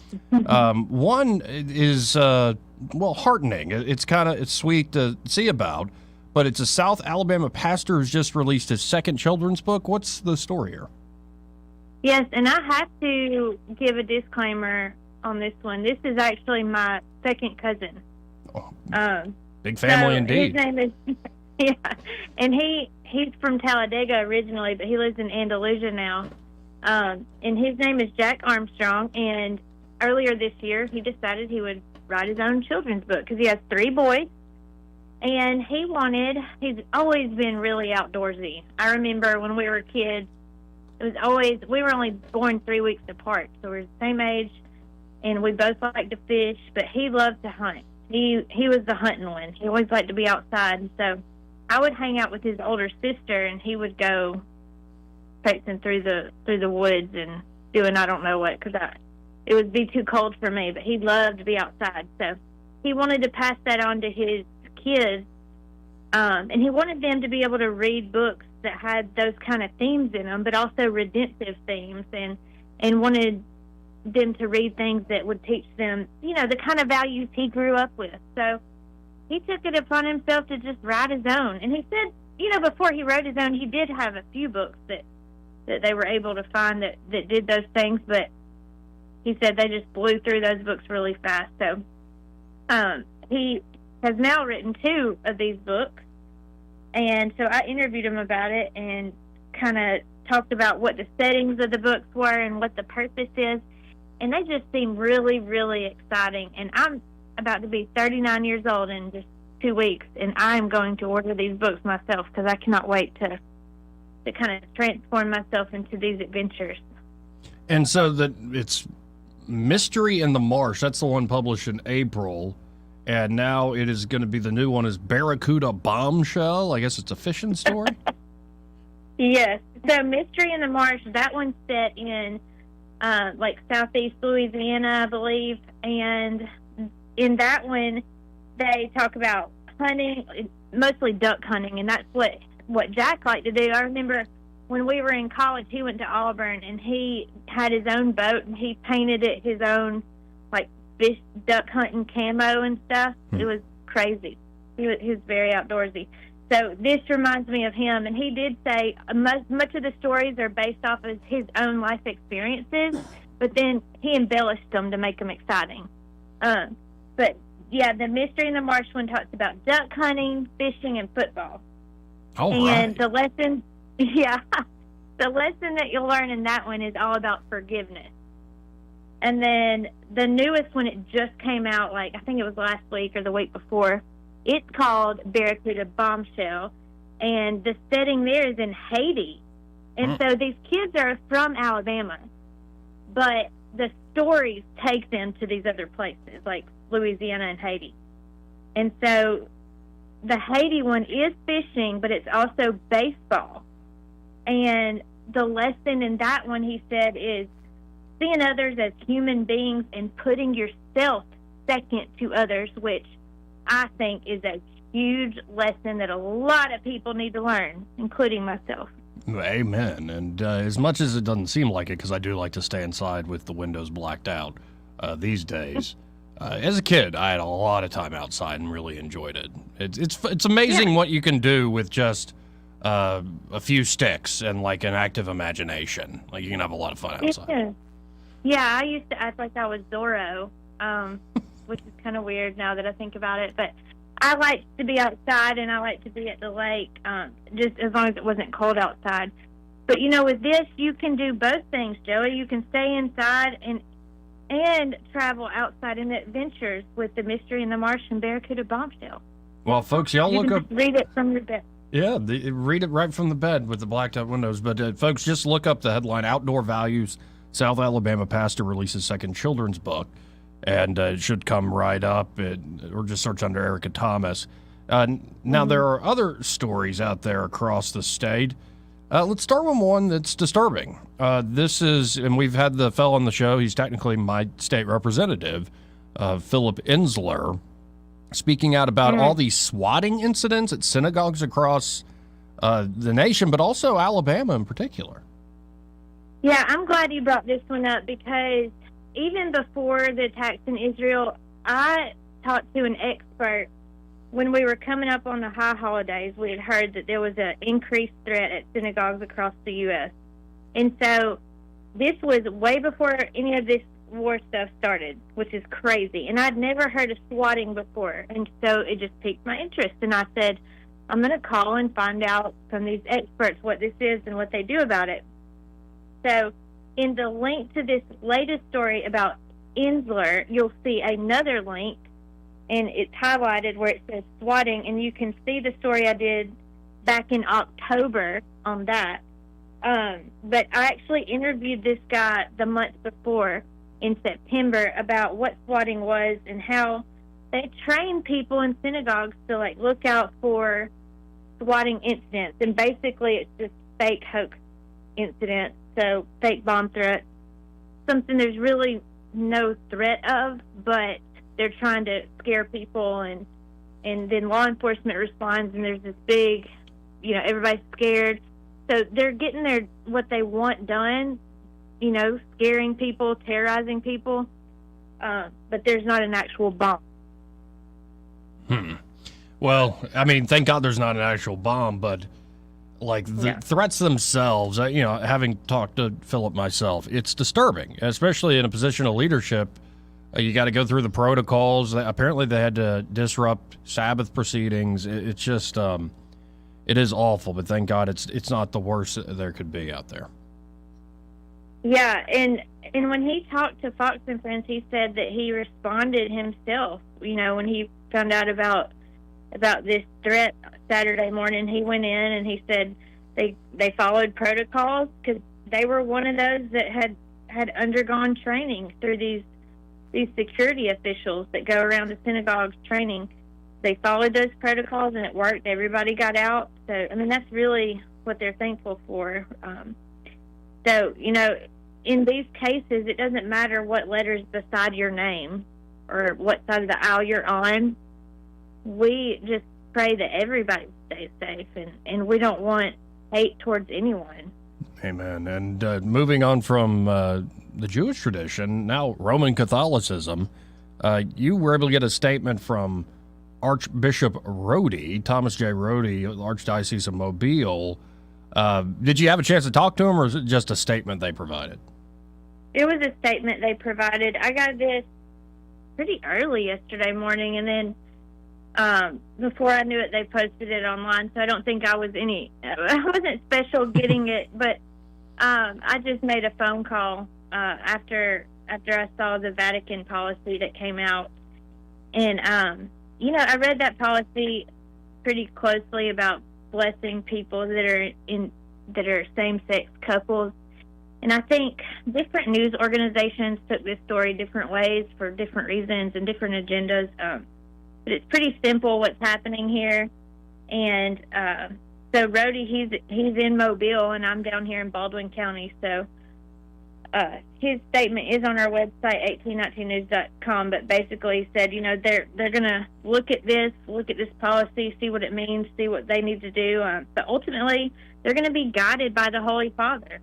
One is heartening. It's sweet to see about, but it's a South Alabama pastor who's just released his second children's book. What's the story here? Yes, and I have to give a disclaimer on this one. This is actually my second cousin. Big family indeed. His name is and he's from Talladega originally, but he lives in Andalusia now. And his name is Jack Armstrong. And earlier this year, he decided he would write his own children's book because he has 3 boys. And he's always been really outdoorsy. I remember when we were kids, we were only born 3 weeks apart, so we're the same age, and we both liked to fish, but he loved to hunt. He was the hunting one. He always liked to be outside, and so I would hang out with his older sister, and he would go traipsing through the woods and doing I don't know what, because it would be too cold for me, but he loved to be outside, so he wanted to pass that on to his kids, and he wanted them to be able to read books that had those kind of themes in them, but also redemptive themes, and wanted them to read things that would teach them, the kind of values he grew up with. So he took it upon himself to just write his own. And he said, before he wrote his own, he did have a few books that they were able to find that did those things, but he said they just blew through those books really fast. So he has now written 2 of these books. And so I interviewed him about it and kind of talked about what the settings of the books were and what the purpose is. And they just seem really, really exciting. And I'm about to be 39 years old in just 2 weeks, and I'm going to order these books myself because I cannot wait to kind of transform myself into these adventures. And so it's Mystery in the Marsh. That's the one published in April. And now it is going to be, the new one is Barracuda Bombshell. I guess it's a fishing story? Yes. So Mystery in the Marsh, that one's set in southeast Louisiana, I believe. And in that one, they talk about hunting, mostly duck hunting. And that's what Jack liked to do. I remember when we were in college, he went to Auburn, and he had his own boat, and he painted it his own, fish, duck hunting camo and stuff. It was crazy. He was very outdoorsy. So this reminds me of him, and he did say much of the stories are based off of his own life experiences, but then he embellished them to make them exciting. But yeah, the Mystery in the Marsh one talks about duck hunting, fishing, and football. And the lesson that you'll learn in that one is all about forgiveness. And then the newest one, it just came out, I think it was last week or the week before. It's called Barracuda Bombshell, and the setting there is in Haiti. And so these kids are from Alabama, but the stories take them to these other places, like Louisiana and Haiti. And so the Haiti one is fishing, but it's also baseball. And the lesson in that one, he said, is seeing others as human beings and putting yourself second to others, which I think is a huge lesson that a lot of people need to learn, including myself. Amen. And as much as it doesn't seem like it, because I do like to stay inside with the windows blacked out these days, as a kid, I had a lot of time outside and really enjoyed it. It's amazing what you can do with just a few sticks and like an active imagination. Like you can have a lot of fun outside. Yeah, I used to act like I was Zorro, which is kind of weird now that I think about it. But I like to be outside and I like to be at the lake, just as long as it wasn't cold outside. But with this, you can do both things, Joey. You can stay inside and travel outside in adventures with The Mystery in the Martian Barracuda Bombshell. Well, folks, y'all look up. Read it from your bed. Yeah, read it right from the bed with the blacked out windows. But folks, just look up the headline: Outdoor Values. South Alabama pastor releases second children's book, and it should come right up. Or just search under Erica Thomas. Now there are other stories out there across the state. Let's start with one that's disturbing. This is, and we've had the fellow on the show, he's technically my state representative, Philip Insler, speaking out about all these swatting incidents at synagogues across the nation, but also Alabama in particular. Yeah, I'm glad you brought this one up because even before the attacks in Israel, I talked to an expert. When we were coming up on the high holidays, we had heard that there was an increased threat at synagogues across the U.S. And so this was way before any of this war stuff started, which is crazy. And I'd never heard of swatting before. And so it just piqued my interest. And I said, I'm going to call and find out from these experts what this is and what they do about it. So in the link to this latest story about Insler, you'll see another link. And it's highlighted where it says swatting, and you can see the story I did back in October on that. But I actually interviewed this guy the month before in September about what swatting was and how they train people in synagogues to look out for swatting incidents. And basically it's just fake hoax incidents, so fake bomb threats, something there's really no threat of, but they're trying to scare people, and then law enforcement responds, and there's this big, everybody's scared. So they're getting what they want done, scaring people, terrorizing people, but there's not an actual bomb. Well, I mean, thank God there's not an actual bomb, but the threats themselves, having talked to Philip myself, it's disturbing, especially in a position of leadership. You got to go through the protocols. Apparently, they had to disrupt Sabbath proceedings. It's just, it is awful. But thank God, it's not the worst there could be out there. Yeah, and when he talked to Fox and Friends, he said that he responded himself. When he found out about this threat Saturday morning, he went in and he said they followed protocols because they were one of those that had undergone training through these security officials that go around the synagogues training. They followed those protocols and it worked. Everybody got out. So, that's really what they're thankful for. So, in these cases, it doesn't matter what letter's beside your name or what side of the aisle you're on. We just pray that everybody stays safe and we don't want hate towards anyone. Amen. And moving on from the Jewish tradition, now Roman Catholicism, you were able to get a statement from Archbishop Rhodey, Thomas J. Rhodey, Archdiocese of Mobile. Did you have a chance to talk to him, or is it just a statement they provided? It was a statement they provided. I got this pretty early yesterday morning, and then before I knew it, they posted it online, so I don't think I wasn't special getting it, but I just made a phone call after I saw the Vatican policy that came out. And, I read that policy pretty closely about blessing people that are same-sex couples. And I think different news organizations took this story different ways for different reasons and different agendas. But it's pretty simple what's happening here. And so Rhodey, he's in Mobile, and I'm down here in Baldwin County. So his statement is on our website, 1819news.com. But basically, he said, they're gonna look at this policy, see what it means, see what they need to do. But ultimately, they're going to be guided by the Holy Father.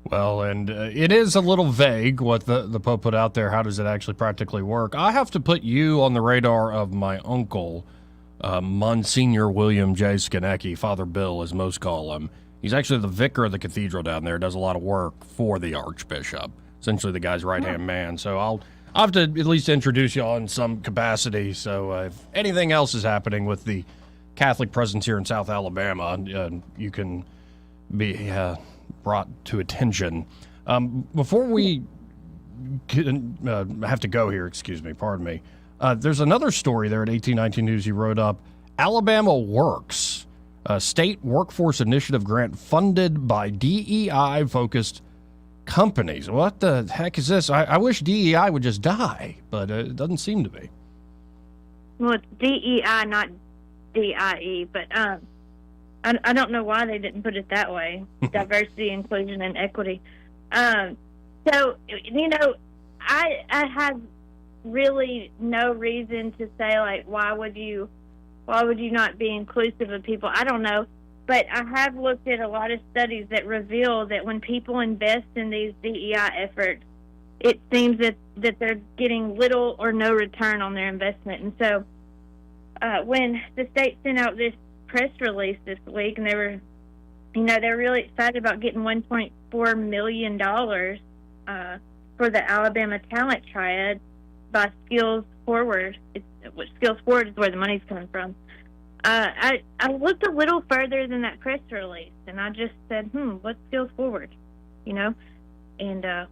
Well, and it is a little vague what the Pope put out there. How does it actually practically work? I have to put you on the radar of my uncle, Monsignor William J. Skonecki, Father Bill, as most call him. He's actually the vicar of the cathedral down there, does a lot of work for the Archbishop, essentially the guy's right-hand man. So I'll have to at least introduce you all in some capacity. So if anything else is happening with the Catholic presence here in South Alabama, you can be brought to attention. Before we have to go here, pardon me, there's another story there at 1819 News you wrote up. Alabama Works, a state workforce initiative grant funded by DEI-focused companies. What the heck is this? I wish DEI would just die, but it doesn't seem to be. Well, it's DEI, not DIE, but I don't know why they didn't put it that way. Diversity, inclusion, and equity. So, I have really no reason to say, like, why would you not be inclusive of people? I don't know. But I have looked at a lot of studies that reveal that when people invest in these DEI efforts, it seems that they're getting little or no return on their investment. And so when the state sent out this press release this week, and they were really excited about getting $1.4 million for the Alabama Talent Triad by Skills Forward. Skills Forward is where the money's coming from. I looked a little further than that press release, and I just said, what's Skills Forward? And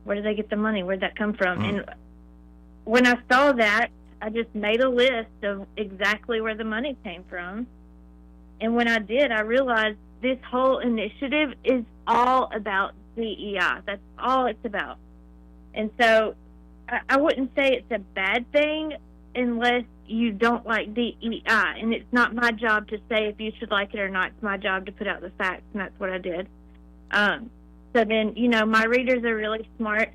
where did they get the money? Where'd that come from? And when I saw that, I just made a list of exactly where the money came from. And when I did, I realized this whole initiative is all about DEI. That's all it's about. And so I wouldn't say it's a bad thing unless you don't like DEI. And it's not my job to say if you should like it or not. It's my job to put out the facts, and that's what I did. So then, my readers are really smart,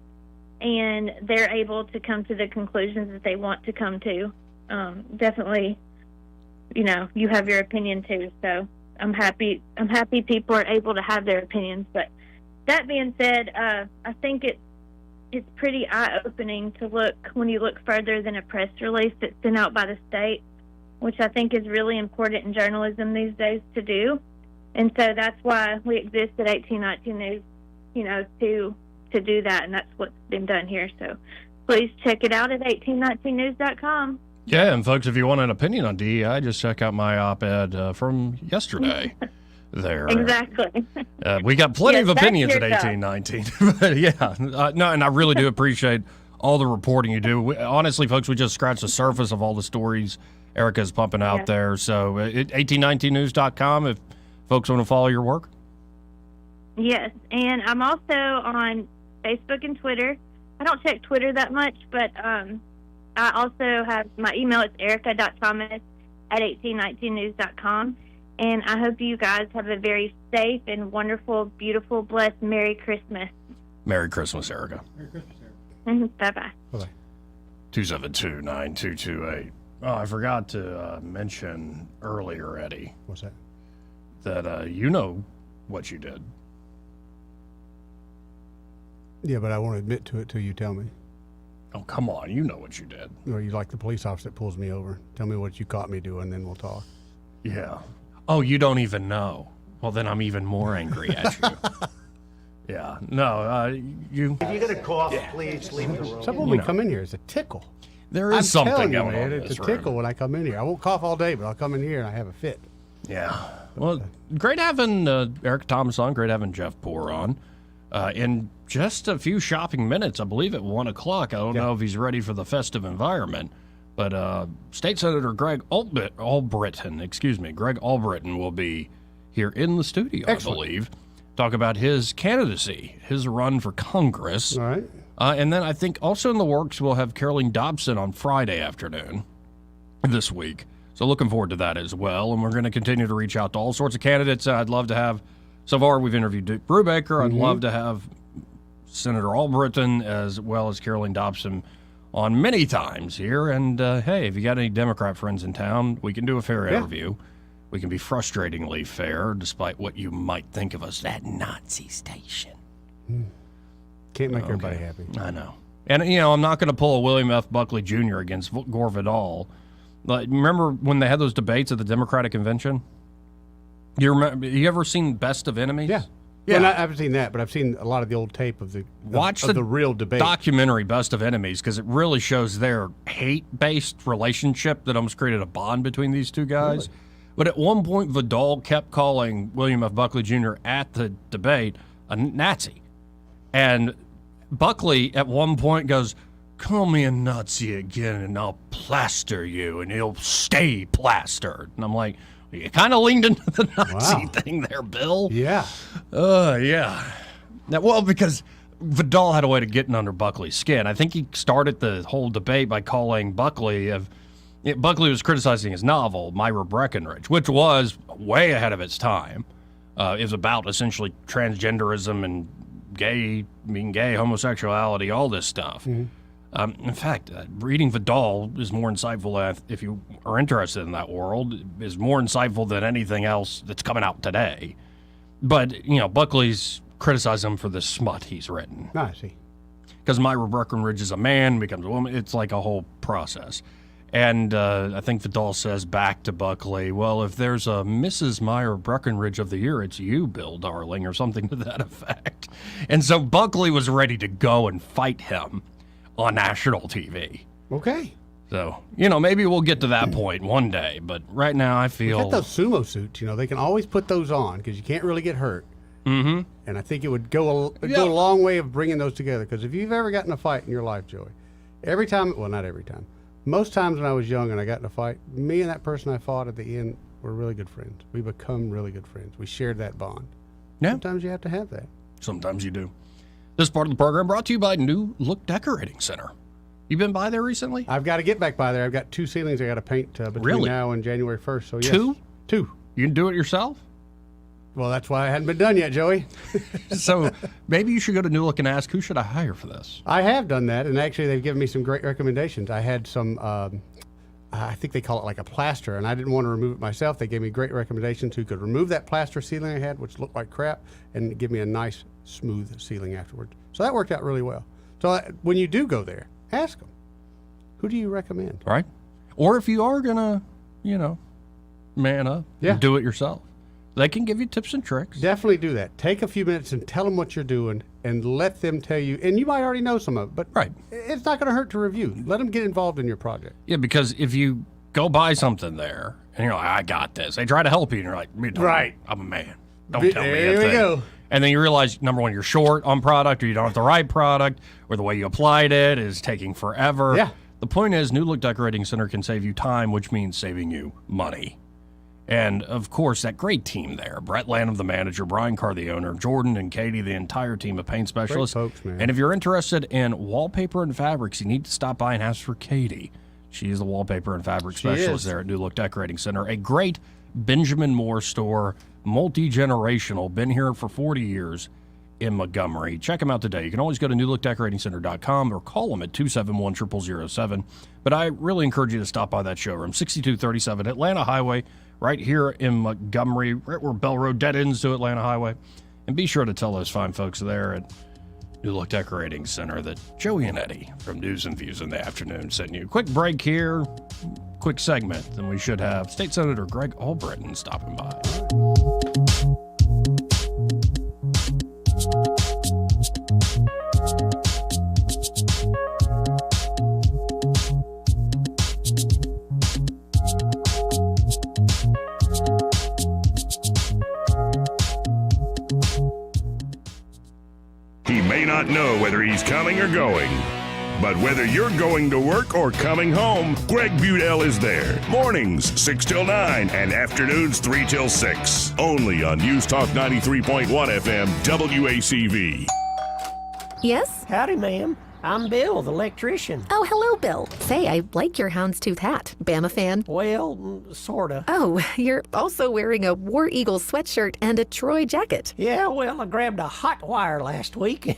and they're able to come to the conclusions that they want to come to. Definitely, you have your opinion too. So I'm happy people are able to have their opinions. But that being said, I think it's pretty eye-opening to look when you look further than a press release that's sent out by the state, which I think is really important in journalism these days to do. And so that's why we exist at 1819 News, to do that, and that's what's been done here. So please check it out at 1819news.com. Yeah, and folks, if you want an opinion on DEI, just check out my op-ed from yesterday. There. Exactly. We got plenty of opinions at 1819. But yeah, no, and I really do appreciate all the reporting you do. Honestly, folks, we just scratched the surface of all the stories Erica's pumping out there. So 1819news.com if folks want to follow your work. Yes, and I'm also on Facebook and Twitter. I don't check Twitter that much, but I also have my email. It's erica.thomas@1819news.com. And I hope you guys have a very safe and wonderful, beautiful, blessed Merry Christmas. Merry Christmas, Erica. Merry Christmas, Erica. Bye-bye. Bye-bye. 272-9228. Oh, I forgot to mention earlier, Eddie. What's that? That you know what you did. Yeah, but I won't admit to it till you tell me. Oh, come on. You know what you did. Or you like the police officer that pulls me over. Tell me what you caught me doing, then we'll talk. Yeah. Oh, you don't even know. Well, then I'm even more angry at you. Yeah. No, you... If you get a cough, please leave the room. Something when we come in here is a tickle. There is something going on in It's this a tickle when I come in here. I won't cough all day, but I'll come in here and I have a fit. Yeah. Well, great having Eric Thomas on. Great having Jeff Poor on. In just a few shopping minutes, I believe at 1 o'clock. I don't know if he's ready for the festive environment, but State Senator Greg Albritton will be here in the studio, Excellent. I believe. Talk about his candidacy, his run for Congress. All right. And then I think also in the works we'll have Caroline Dobson on Friday afternoon this week. So looking forward to that as well. And we're going to continue to reach out to all sorts of candidates. I'd love to have, so far we've interviewed Duke Brubaker. I'd love to have Senator Albritton as well as Caroline Dobson on many times here. And hey, if you got any Democrat friends in town, we can do a fair interview. We can be frustratingly fair, despite what you might think of us, that Nazi station. Can't make everybody happy. I know. And, I'm not going to pull a William F. Buckley Jr. against Gore Vidal. Like, remember when they had those debates at the Democratic Convention? You ever seen Best of Enemies? Yeah. Well, I haven't seen that, but I've seen a lot of the old tape of the real debate. Documentary Best of Enemies, because it really shows their hate-based relationship that almost created a bond between these two guys. Really? But at one point, Vidal kept calling William F. Buckley Jr. at the debate a Nazi. And Buckley at one point goes, "Call me a Nazi again and I'll plaster you," and he'll stay plastered. And I'm like, you kind of leaned into the Nazi thing there, Bill. Yeah. Yeah. Now, because Vidal had a way of getting under Buckley's skin. I think he started the whole debate by calling Buckley Buckley was criticizing his novel, Myra Breckinridge, which was way ahead of its time. It was about essentially transgenderism and being gay, homosexuality, all this stuff. In fact, reading Vidal is more insightful, if you are interested in that world, is more insightful than anything else that's coming out today. But, Buckley's criticized him for the smut he's written. I see. Because Myra Breckinridge is a man, becomes a woman. It's like a whole process. And I think Vidal says back to Buckley, well, if there's a Mrs. Myra Breckinridge of the year, it's you, Bill, darling, or something to that effect. And so Buckley was ready to go and fight him on national TV. Okay. So, maybe we'll get to that point one day. But right now I feel... Look at those sumo suits. They can always put those on because you can't really get hurt. Mm-hmm. And I think it would go a long way of bringing those together. Because if you've ever gotten in a fight in your life, Joey, every time... Well, not every time. Most times when I was young and I got in a fight, me and that person I fought at the end were really good friends. We become really good friends. We shared that bond. Yeah. Sometimes you have to have that. Sometimes you do. This part of the program brought to you by New Look Decorating Center. You been by there recently? I've got to get back by there. I've got 2 ceilings I got to paint between now and January 1st. So yes. 2? 2. You can do it yourself? Well, that's why I hadn't been done yet, Joey. So maybe you should go to New Look and ask, who should I hire for this? I have done that, and actually they've given me some great recommendations. I had some, I think they call it like a plaster, and I didn't want to remove it myself. They gave me great recommendations who could remove that plaster ceiling I had, which looked like crap, and give me a nice, smooth ceiling afterwards. So that worked out really well. So when you do go there, ask them, who do you recommend? Right. Or if you are going to, man up and do it yourself. They can give you tips and tricks. Definitely do that. Take a few minutes and tell them what you're doing and let them tell you. And you might already know some of it, but it's not going to hurt to review. Let them get involved in your project. Yeah, because if you go buy something there and you're like, I got this. They try to help you and you're like, I'm a man. Don't tell me that thing. There we go. And then you realize, number one, you're short on product or you don't have the right product or the way you applied it is taking forever. Yeah. The point is, New Look Decorating Center can save you time, which means saving you money. And, of course, that great team there. Brett Lanham, the manager, Brian Carr, the owner, Jordan and Katie, the entire team of paint specialists. Great folks, man. And if you're interested in wallpaper and fabrics, you need to stop by and ask for Katie. She is the wallpaper and fabric specialist there at New Look Decorating Center. A great Benjamin Moore store, multi-generational, been here for 40 years in Montgomery. Check them out today. You can always go to newlookdecoratingcenter.com or call them at 271-0007. But I really encourage you to stop by that showroom, 6237 Atlanta Highway, right here in Montgomery, right where Bell Road dead ends to Atlanta Highway. And be sure to tell those fine folks there at New Look Decorating Center that Joey and Eddie from News and Views in the Afternoon sent you. Quick break here, quick segment, then we should have State Senator Greg Albritton stopping by. He may not know whether he's coming or going, but whether you're going to work or coming home, Greg Budell is there. Mornings, 6 till 9, and afternoons, 3 till 6. Only on News Talk 93.1 FM, WACV. Yes? Howdy, ma'am. I'm Bill, the electrician. Oh, hello, Bill. Say, I like your houndstooth hat. Bama fan? Well, sorta. Oh, you're also wearing a War Eagle sweatshirt and a Troy jacket. Yeah, well, I grabbed a hot wire last week.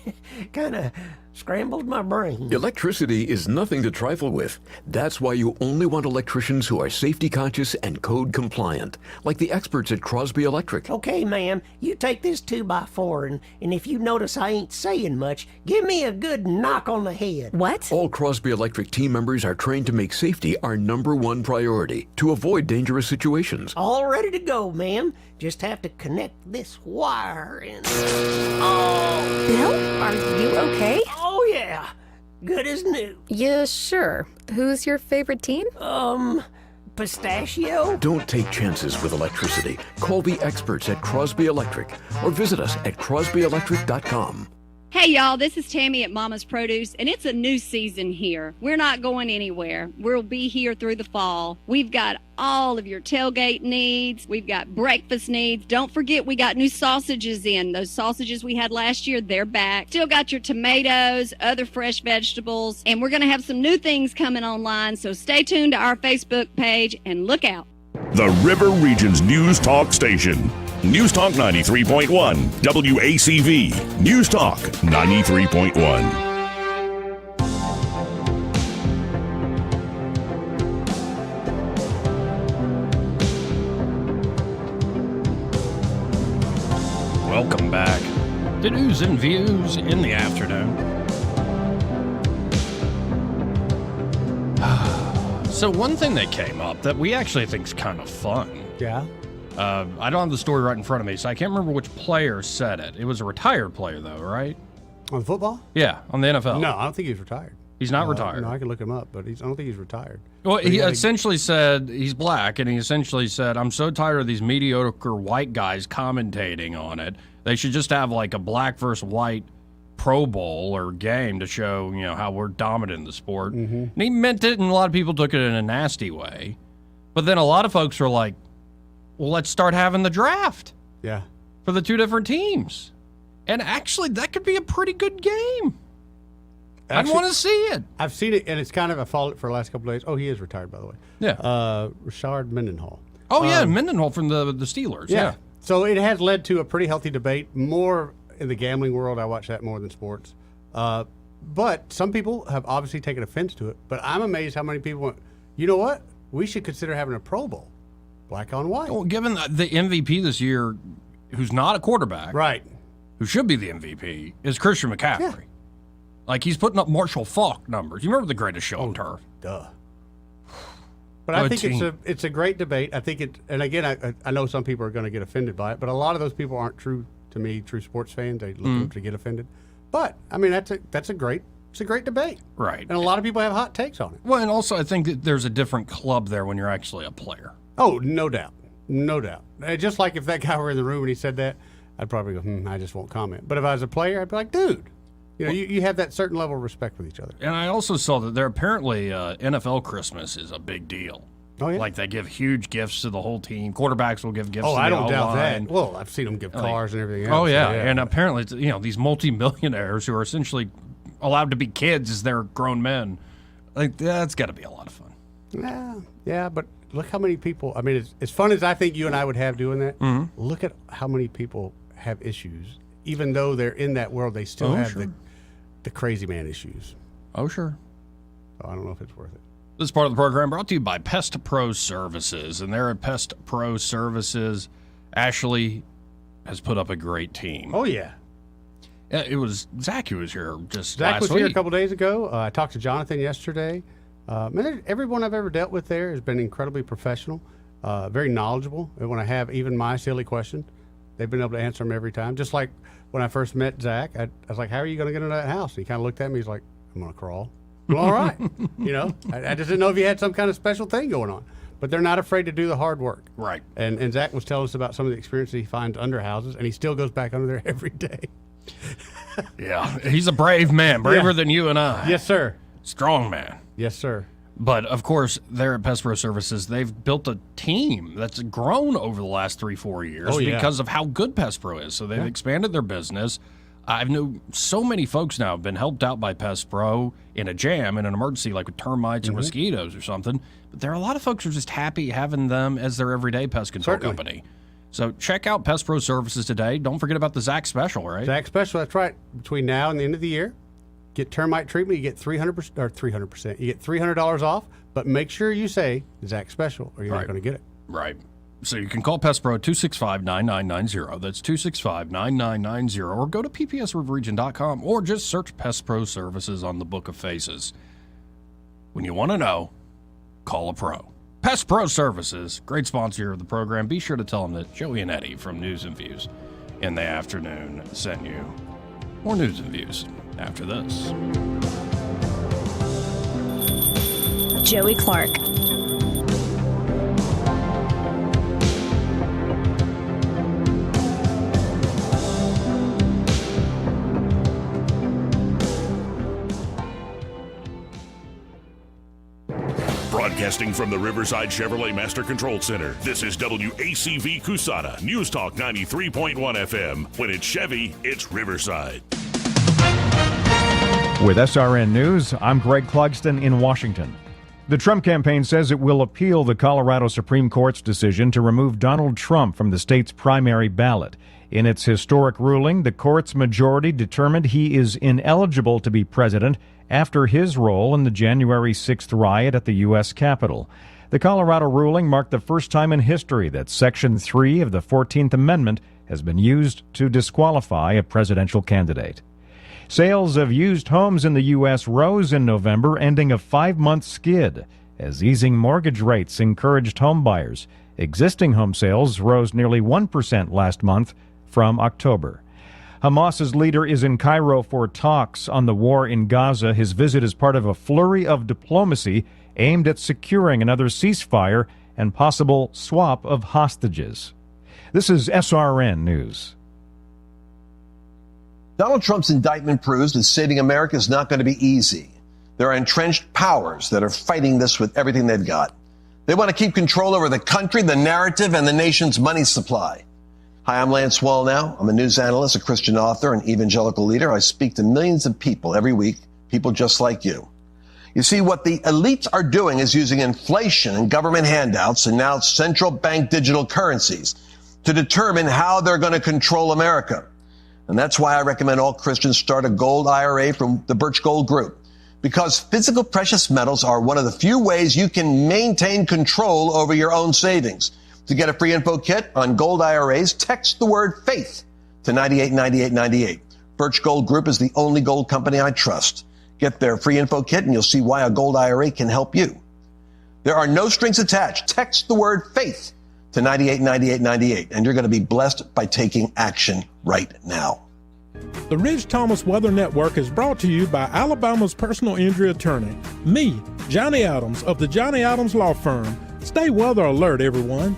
Kinda scrambled my brain. Electricity is nothing to trifle with. That's why you only want electricians who are safety conscious and code compliant, like the experts at Crosby Electric. Okay, man, you take this 2x4, and if you notice I ain't saying much, give me a good knock on the head. What? All Crosby Electric team members are trained to make safety our #1 priority to avoid dangerous situations. All ready to go, man. Just have to connect this wire and... Oh! Bill, are you okay? Oh, yeah. Good as new. Yeah, sure. Who's your favorite team? Pistachio? Don't take chances with electricity. Call the experts at Crosby Electric or visit us at crosbyelectric.com. Hey y'all, this is Tammy at Mama's Produce, and it's a new season here. We're not going anywhere. We'll be here through the fall. We've got all of your tailgate needs. We've got breakfast needs. Don't forget we got new sausages in. Those sausages we had last year, they're back. Still got your tomatoes, other fresh vegetables, and we're going to have some new things coming online, so stay tuned to our Facebook page and look out. The River Region's News Talk Station. News Talk 93.1, WACV. News Talk 93.1. Welcome back to News and Views in the afternoon. So one thing that came up that we actually think is kind of fun. Yeah. I don't have the story right in front of me, so I can't remember which player said it. It was a retired player, though, right? On football? Yeah, on the NFL. No, I don't think he's retired. He's not retired. No, I can look him up, but I don't think he's retired. Well, he essentially said, he's black, and he essentially said, I'm so tired of these mediocre white guys commentating on it. They should just have like a black versus white Pro Bowl or game to show, how we're dominant in the sport. Mm-hmm. And he meant it, and a lot of people took it in a nasty way. But then a lot of folks were like, well, let's start having the draft. Yeah. For the two different teams. And actually, that could be a pretty good game. I'd want to see it. I've seen it, and it's kind of, I followed it for the last couple of days. Oh, he is retired, by the way. Yeah. Richard Mendenhall. Oh, yeah, Mendenhall from the Steelers. Yeah. So it has led to a pretty healthy debate, more in the gambling world. I watch that more than sports. But some people have obviously taken offense to it. But I'm amazed how many people went, you know what? We should consider having a Pro Bowl. Black on white. Well, given the MVP this year, who's not a quarterback, right? Who should be the MVP is Christian McCaffrey. Yeah. Like he's putting up Marshall Faulk numbers. You remember the Greatest Show on Turf? Duh. But I think it's a great debate. I think and again, I know some people are going to get offended by it, but a lot of those people aren't true sports fans. They look to get offended. But I mean, that's a great debate. Right. And a lot of people have hot takes on it. Well, and also I think that there's a different club there when you're actually a player. Oh, no doubt. No doubt. Just like if that guy were in the room and he said that, I'd probably go, I just won't comment. But if I was a player, I'd be like, dude, you have that certain level of respect with each other. And I also saw that there apparently NFL Christmas is a big deal. Oh, yeah? Like they give huge gifts to the whole team. Quarterbacks will give gifts to the I don't O-line. doubt that. Well, I've seen them give cars and everything else. Oh, yeah. And apparently, these multimillionaires who are essentially allowed to be kids as they're grown men, like that's got to be a lot of fun. Yeah, but look how many people. I mean, as fun as I think you and I would have doing that. Mm-hmm. Look at how many people have issues, even though they're in that world. They still have the crazy man issues. Oh, sure. So I don't know if it's worth it. This part of the program brought to you by Pest Pro Services, and they're at Pest Pro Services. Ashley has put up a great team. Oh yeah. It was Zach who was here just Zach last was week. here a couple days ago. I talked to Jonathan yesterday. Everyone I've ever dealt with there has been incredibly professional, very knowledgeable. And when I have even my silly question, they've been able to answer them every time. Just like when I first met Zach, I was like, how are you going to get into that house? And he kind of looked at me. He's like, I'm going to crawl. Well, all right. I just didn't know if you had some kind of special thing going on. But they're not afraid to do the hard work. Right. And Zach was telling us about some of the experiences he finds under houses, and he still goes back under there every day. Yeah, he's a brave man, braver than you and I. Yes, sir. Strong man. Yes, sir. But, of course, they're at Pest Pro Services. They've built a team that's grown over the last 3-4 years because of how good Pest Pro is. So they've expanded their business. I know so many folks now have been helped out by Pest Pro in a jam, in an emergency, like with termites or mosquitoes or something. But there are a lot of folks who are just happy having them as their everyday pest control company. So check out Pest Pro services today. Don't forget about the Zach Special, right? Zach Special, that's right. Between now and the end of the year, get termite treatment, you get 300%, or 300%. You get $300 off, but make sure you say Zach Special or you're not going to get it. Right. So you can call Pest Pro 265-9990. That's 265-9990. Or go to ppsriverregion.com or just search Pest Pro Services on the Book of Faces. When you want to know, call a pro. Pest Pro Services, great sponsor of the program. Be sure to tell them that Joey and Eddie from News and Views in the afternoon sent you. More News and Views after this. Joey Clark. Broadcasting from the Riverside Chevrolet Master Control Center, this is WACV Cusana, News Talk 93.1 FM. When it's Chevy, it's Riverside. With SRN News, I'm Greg Clugston in Washington. The Trump campaign says it will appeal the Colorado Supreme Court's decision to remove Donald Trump from the state's primary ballot. In its historic ruling, the court's majority determined he is ineligible to be president after his role in the January 6th riot at the U.S. Capitol. The Colorado ruling marked the first time in history that Section 3 of the 14th Amendment has been used to disqualify a presidential candidate. Sales of used homes in the U.S. rose in November, ending a 5-month skid as easing mortgage rates encouraged home buyers. Existing home sales rose nearly 1% last month from October. Hamas's leader is in Cairo for talks on the war in Gaza. His visit is part of a flurry of diplomacy aimed at securing another ceasefire and possible swap of hostages. This is SRN News. Donald Trump's indictment proves that saving America is not going to be easy. There are entrenched powers that are fighting this with everything they've got. They want to keep control over the country, the narrative, and the nation's money supply. Hi, I'm Lance Wallnau. I'm a news analyst, a Christian author, an evangelical leader. I speak to millions of people every week, people just like you. You see, what the elites are doing is using inflation and government handouts and now central bank digital currencies to determine how they're going to control America. And that's why I recommend all Christians start a gold IRA from the Birch Gold Group, because physical precious metals are one of the few ways you can maintain control over your own savings. To get a free info kit on gold IRAs, text the word faith to 989898. Birch Gold Group is the only gold company I trust. Get their free info kit and you'll see why a gold IRA can help you. There are no strings attached. Text the word faith to 989898 and you're going to be blessed by taking action right now. The Ridge Thomas Weather Network is brought to you by Alabama's personal injury attorney, me, Johnny Adams of the Johnny Adams Law Firm. Stay weather alert, everyone.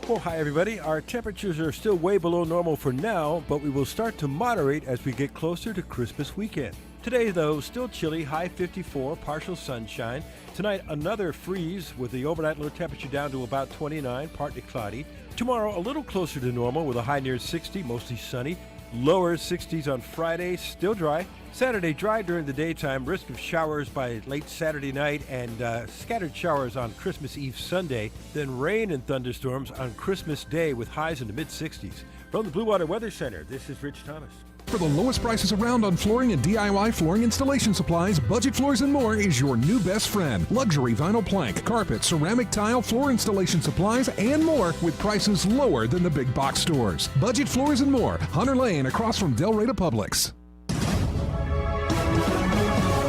Well, hi, everybody. Our temperatures are still way below normal for now, but we will start to moderate as we get closer to Christmas weekend. Today, though, still chilly, high 54, partial sunshine. Tonight, another freeze with the overnight low temperature down to about 29, partly cloudy. Tomorrow, a little closer to normal with a high near 60, mostly sunny. Lower 60s on Friday, still dry. Saturday, dry during the daytime, risk of showers by late Saturday night and scattered showers on Christmas Eve Sunday. Then rain and thunderstorms on Christmas Day with highs in the mid-60s. From the Blue Water Weather Center, this is Rich Thomas. For the lowest prices around on flooring and DIY flooring installation supplies, Budget Floors & More is your new best friend. Luxury vinyl plank, carpet, ceramic tile, floor installation supplies, and more with prices lower than the big box stores. Budget Floors & More, Hunter Lane across from Del Rey Publix.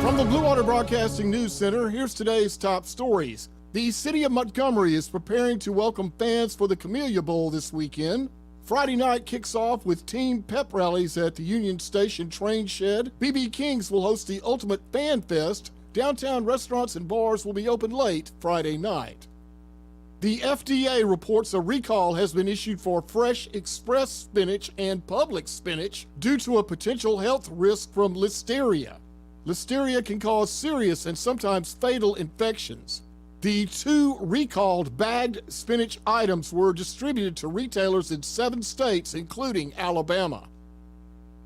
From the Blue Water Broadcasting News Center, here's today's top stories. The city of Montgomery is preparing to welcome fans for the Camellia Bowl this weekend. Friday night kicks off with team pep rallies at the Union Station train shed. B.B. King's will host the Ultimate Fan Fest. Downtown restaurants and bars will be open late Friday night. The FDA reports a recall has been issued for Fresh Express spinach and Publix spinach due to a potential health risk from Listeria. Listeria can cause serious and sometimes fatal infections. The 2 recalled bagged spinach items were distributed to retailers in 7 states, including Alabama.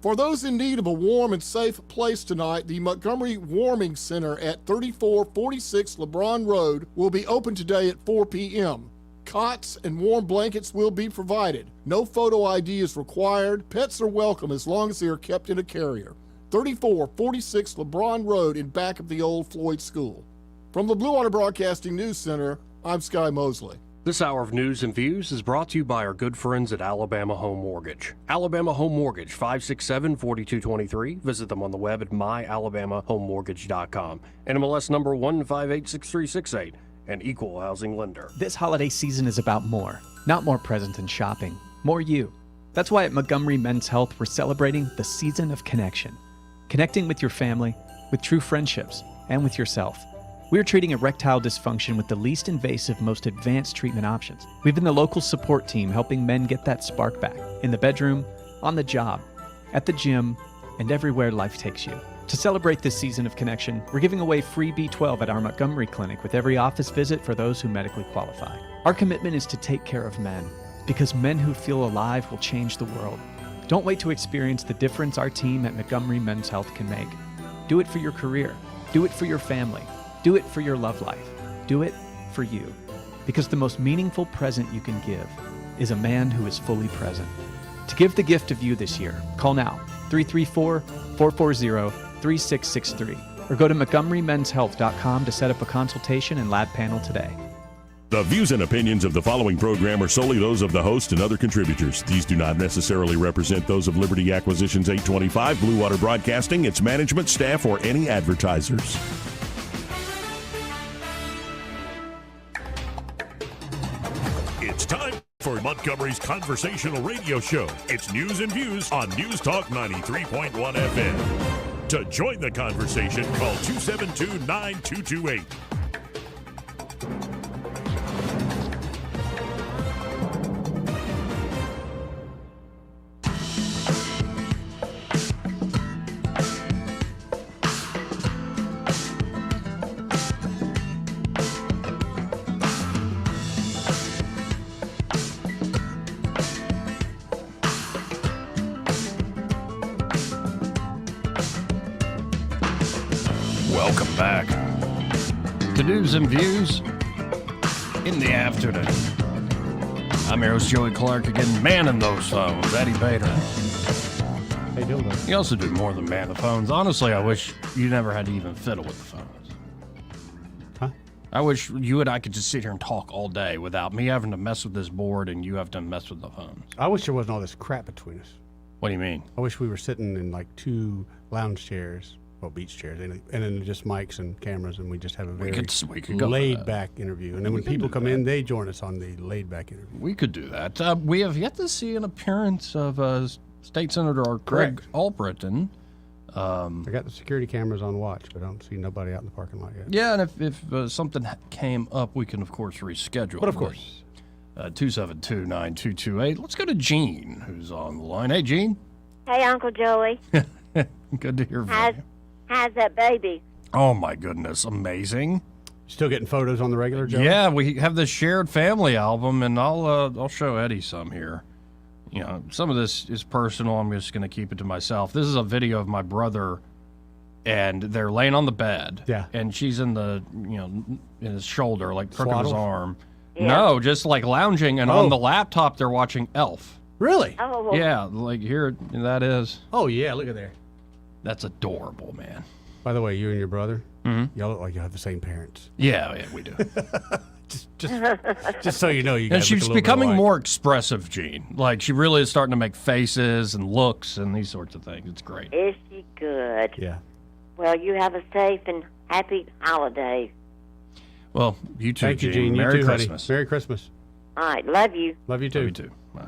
For those in need of a warm and safe place tonight, the Montgomery Warming Center at 3446 LeBron Road will be open today at 4 p.m. Cots and warm blankets will be provided. No photo ID is required. Pets are welcome as long as they are kept in a carrier. 3446 LeBron Road in back of the old Floyd School. From the Blue Water Broadcasting News Center, I'm Sky Mosley. This hour of News and Views is brought to you by our good friends at Alabama Home Mortgage. Alabama Home Mortgage, 567-4223. Visit them on the web at myalabamahomemortgage.com. NMLS number 1586368, an equal housing lender. This holiday season is about more. Not more presents and shopping, more you. That's why at Montgomery Men's Health, we're celebrating the season of connection. Connecting with your family, with true friendships, and with yourself. We're treating erectile dysfunction with the least invasive, most advanced treatment options. We've been the local support team helping men get that spark back, in the bedroom, on the job, at the gym, and everywhere life takes you. To celebrate this season of connection, we're giving away free B12 at our Montgomery clinic with every office visit for those who medically qualify. Our commitment is to take care of men, because men who feel alive will change the world. Don't wait to experience the difference our team at Montgomery Men's Health can make. Do it for your career. Do it for your family. Do it for your love life. Do it for you. Because the most meaningful present you can give is a man who is fully present. To give the gift of you this year, call now, 334-440-3663, or go to montgomerymenshealth.com to set up a consultation and lab panel today. The views and opinions of the following program are solely those of the host and other contributors. These do not necessarily represent those of Liberty Acquisitions 825, Blue Water Broadcasting, its management, staff, or any advertisers. It's time for Montgomery's conversational radio show. It's News and Views on News Talk 93.1 FM. To join the conversation, call 272-9228. Welcome back to News and Views in the afternoon. I'm your host, Joey Clark, again, manning those phones. Eddie Bader. How you doing, buddy? You also do more than man the phones. Honestly, I wish you never had to even fiddle with the phones. Huh? I wish you and I could just sit here and talk all day without me having to mess with this board and you have to mess with the phones. I wish there wasn't all this crap between us. What do you mean? I wish we were sitting in like 2 lounge chairs. Well, beach chairs, and then just mics and cameras, and we just have a very laid-back interview. And then when people come in, they join us on the laid-back interview. We could do that. We have yet to see an appearance of State Senator Greg Albritton. I got the security cameras on watch, but I don't see nobody out in the parking lot yet. Yeah, and if something came up, we can, of course, reschedule. But of course. 272-9228. Let's go to Gene, who's on the line. Hey, Gene. Hey, Uncle Joey. Good to hear from you. How's that baby? Oh, my goodness. Amazing. Still getting photos on the regular, Joe? Yeah, we have this shared family album, and I'll show Eddie some here. You know, some of this is personal. I'm just going to keep it to myself. This is a video of my brother, and they're laying on the bed. Yeah. And she's in in his shoulder, like crook of his arm. Yeah. No, just like lounging, and on the laptop they're watching Elf. Really? Oh. Yeah, like here, that is. Oh, yeah, look at there. That's adorable, man. By the way, you and your brother, Mm-hmm. y'all look like you have the same parents. Yeah, we do. just so you know, you guys. And she's look a little bit becoming alike. more expressive, Gene. Like she really is starting to make faces and looks and these sorts of things. It's great. Is she good? Yeah. Well, you have a safe and happy holiday. Well, you too, Thank you, Gene. Gene. Merry you too, Christmas. Honey. Merry Christmas. All right, love you. Love you too. Love you too. Bye.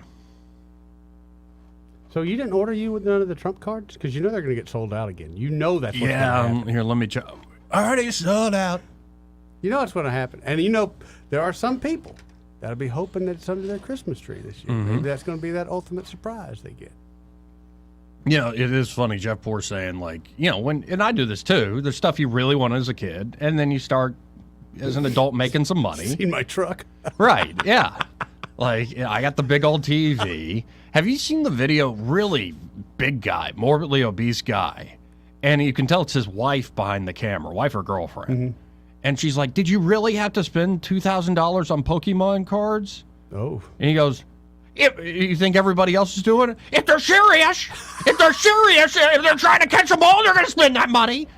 So you didn't order you with none of the Trump cards? Because you know they're going to get sold out again. You know that's what's going to happen. Here, let me check. Already sold out. You know what's going to happen. And you know, there are some people that'll be hoping that it's under their Christmas tree this year. Mm-hmm. Maybe that's going to be that ultimate surprise they get. You know, it is funny, Jeff Poor saying, like, you know, and I do this too, there's stuff you really want as a kid, and then you start as an adult making some money. Seen my truck. Right, yeah. Like, I got the big old TV. Have you seen the video? Really big guy, morbidly obese guy. And you can tell it's his wife behind the camera, wife or girlfriend. Mm-hmm. And she's like, did you really have to spend $2,000 on Pokemon cards? Oh. And he goes, you think everybody else is doing it? If they're serious, if they're trying to catch them all, they're going to spend that money.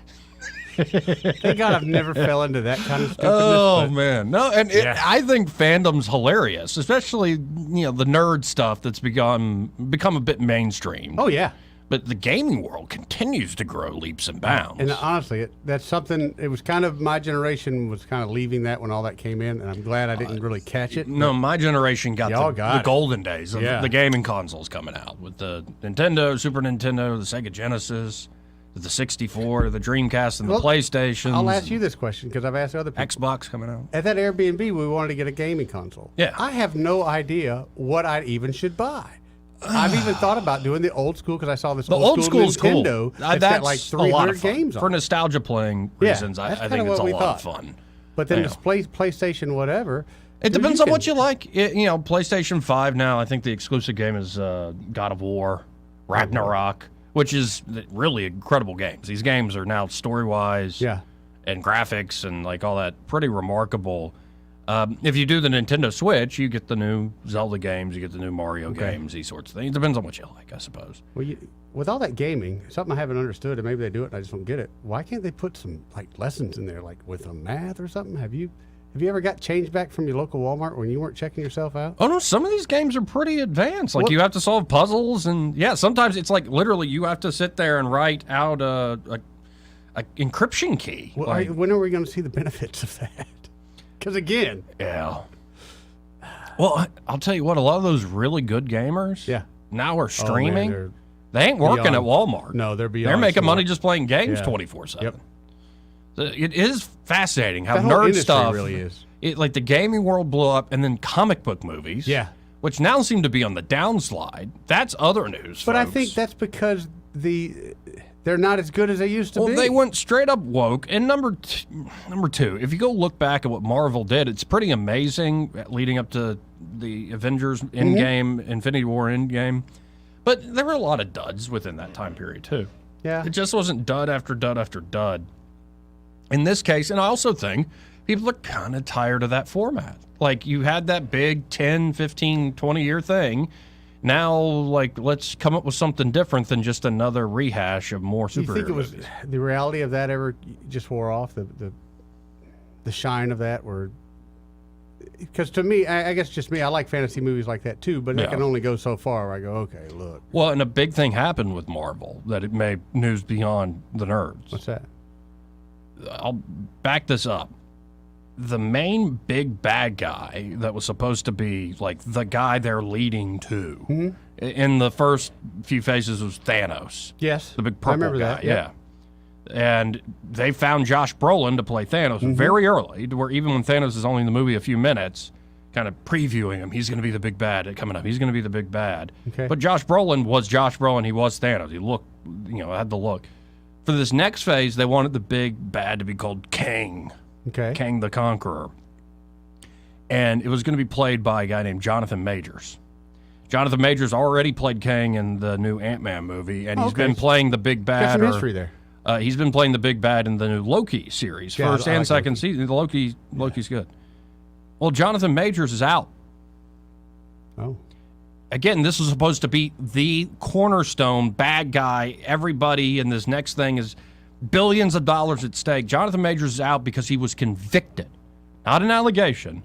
Thank God I've never fell into that kind of stupidness. Oh, man. No, and I think fandom's hilarious, especially, the nerd stuff that's become a bit mainstream. Oh, yeah. But the gaming world continues to grow leaps and bounds. And honestly, that's something, it was kind of, my generation was kind of leaving that when all that came in, and I'm glad I didn't really catch it. No, my generation got the it. golden days of the gaming consoles coming out with the Nintendo, Super Nintendo, the Sega Genesis, the 64, the Dreamcast, and the PlayStation. I'll ask you this question because I've asked other people. Xbox coming out. At that Airbnb, we wanted to get a gaming console. Yeah. I have no idea what I even should buy. I've even thought about doing the old school because I saw this old school Nintendo. Cool. That's got like 300 a lot of fun. games on For it. nostalgia playing reasons, I think it's a lot of fun. But then this PlayStation whatever. It depends on what you like. PlayStation 5 now, I think the exclusive game is God of War, Ragnarok, which is really incredible games. These games are now story-wise and graphics and like all that pretty remarkable. If you do the Nintendo Switch, you get the new Zelda games, you get the new Mario games, these sorts of things. It depends on what you like, I suppose. Well, with all that gaming, something I haven't understood, and maybe they do it and I just don't get it. Why can't they put some like lessons in there, like with a math or something? Have you ever got change back from your local Walmart when you weren't checking yourself out? Oh, no, some of these games are pretty advanced. Like, you have to solve puzzles, and, sometimes it's like literally you have to sit there and write out a encryption key. Well, when are we going to see the benefits of that? Because, again... Yeah. Well, I'll tell you what, a lot of those really good gamers now are streaming. Oh, man, they ain't working at Walmart. No, they're beyond. They're making smart. money just playing games 24/7. Yep. It is fascinating how That whole nerd industry stuff really is. Like the gaming world blew up, and then comic book movies, which now seem to be on the downslide. That's other news. But I folks. think that's because they're not as good as they used to be. Well, they went straight up woke. And number two, if you go look back at what Marvel did, it's pretty amazing leading up to the Avengers Endgame, Infinity War Endgame. But there were a lot of duds within that time period too. Yeah. It just wasn't dud after dud after dud. In this case, and I also think people are kind of tired of that format. Like, you had that big 10, 15, 20-year thing. Now, like, let's come up with something different than just another rehash of more superhero Do you think it was movies. the reality of that ever just wore off? The shine of that were... Because to me, I guess just me, I like fantasy movies like that too, but it can only go so far where I go, okay, look. Well, and a big thing happened with Marvel that it made news beyond the nerds. What's that? I'll back this up. The main big bad guy that was supposed to be like the guy they're leading to in the first few phases was Thanos. Yes. The big I purple remember guy. that, yep. And they found Josh Brolin to play Thanos very early, to where even when Thanos is only in the movie a few minutes, kind of previewing him, he's going to be the big bad coming up. He's going to be the big bad. Okay. But Josh Brolin was Josh Brolin. He was Thanos. He looked, had the look. For this next phase, they wanted the big bad to be called Kang. Okay. Kang the Conqueror. And it was going to be played by a guy named Jonathan Majors. Jonathan Majors already played Kang in the new Ant-Man movie, and he's been playing the big bad. Got some history there. He's been playing the big bad in the new Loki series, first and second season. The Loki's good. Well, Jonathan Majors is out. Oh. Again, this was supposed to be the cornerstone bad guy. Everybody in this next thing is billions of dollars at stake. Jonathan Majors is out because he was convicted. Not an allegation.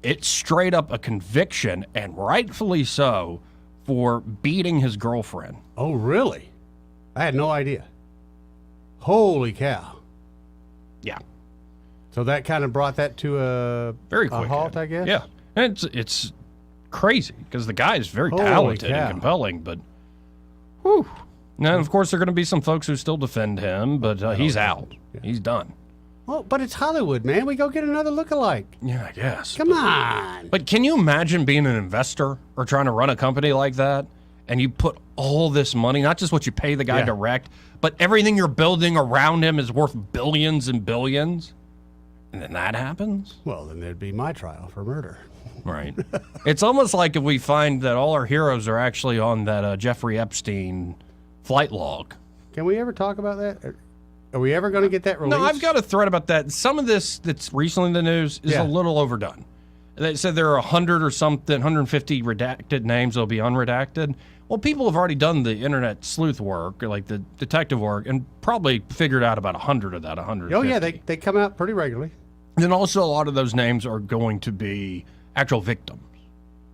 It's straight up a conviction, and rightfully so, for beating his girlfriend. Oh, really? I had no idea. Holy cow. Yeah. So that kind of brought that to a very quick halt, I guess? Yeah. And it's crazy because the guy is very Holy talented cow. and compelling, but whew. Now, of course, there are going to be some folks who still defend him, but he's out. Yeah. He's done. Well, but it's Hollywood, man. We go get another lookalike. Yeah, I guess. Come on. But can you imagine being an investor or trying to run a company like that, and you put all this money, not just what you pay the guy direct, but everything you're building around him is worth billions and billions? And then that happens? Well, then there'd be my trial for murder. Right. It's almost like if we find that all our heroes are actually on that Jeffrey Epstein flight log. Can we ever talk about that? Are we ever going to get that released? No, I've got a thread about that. Some of this that's recently in the news is a little overdone. They said there are 100 or something, 150 redacted names that'll be unredacted. Well, people have already done the internet sleuth work, or like the detective work, and probably figured out about 100 of that, 150. Oh, yeah, they come out pretty regularly. Then also a lot of those names are going to be actual victims.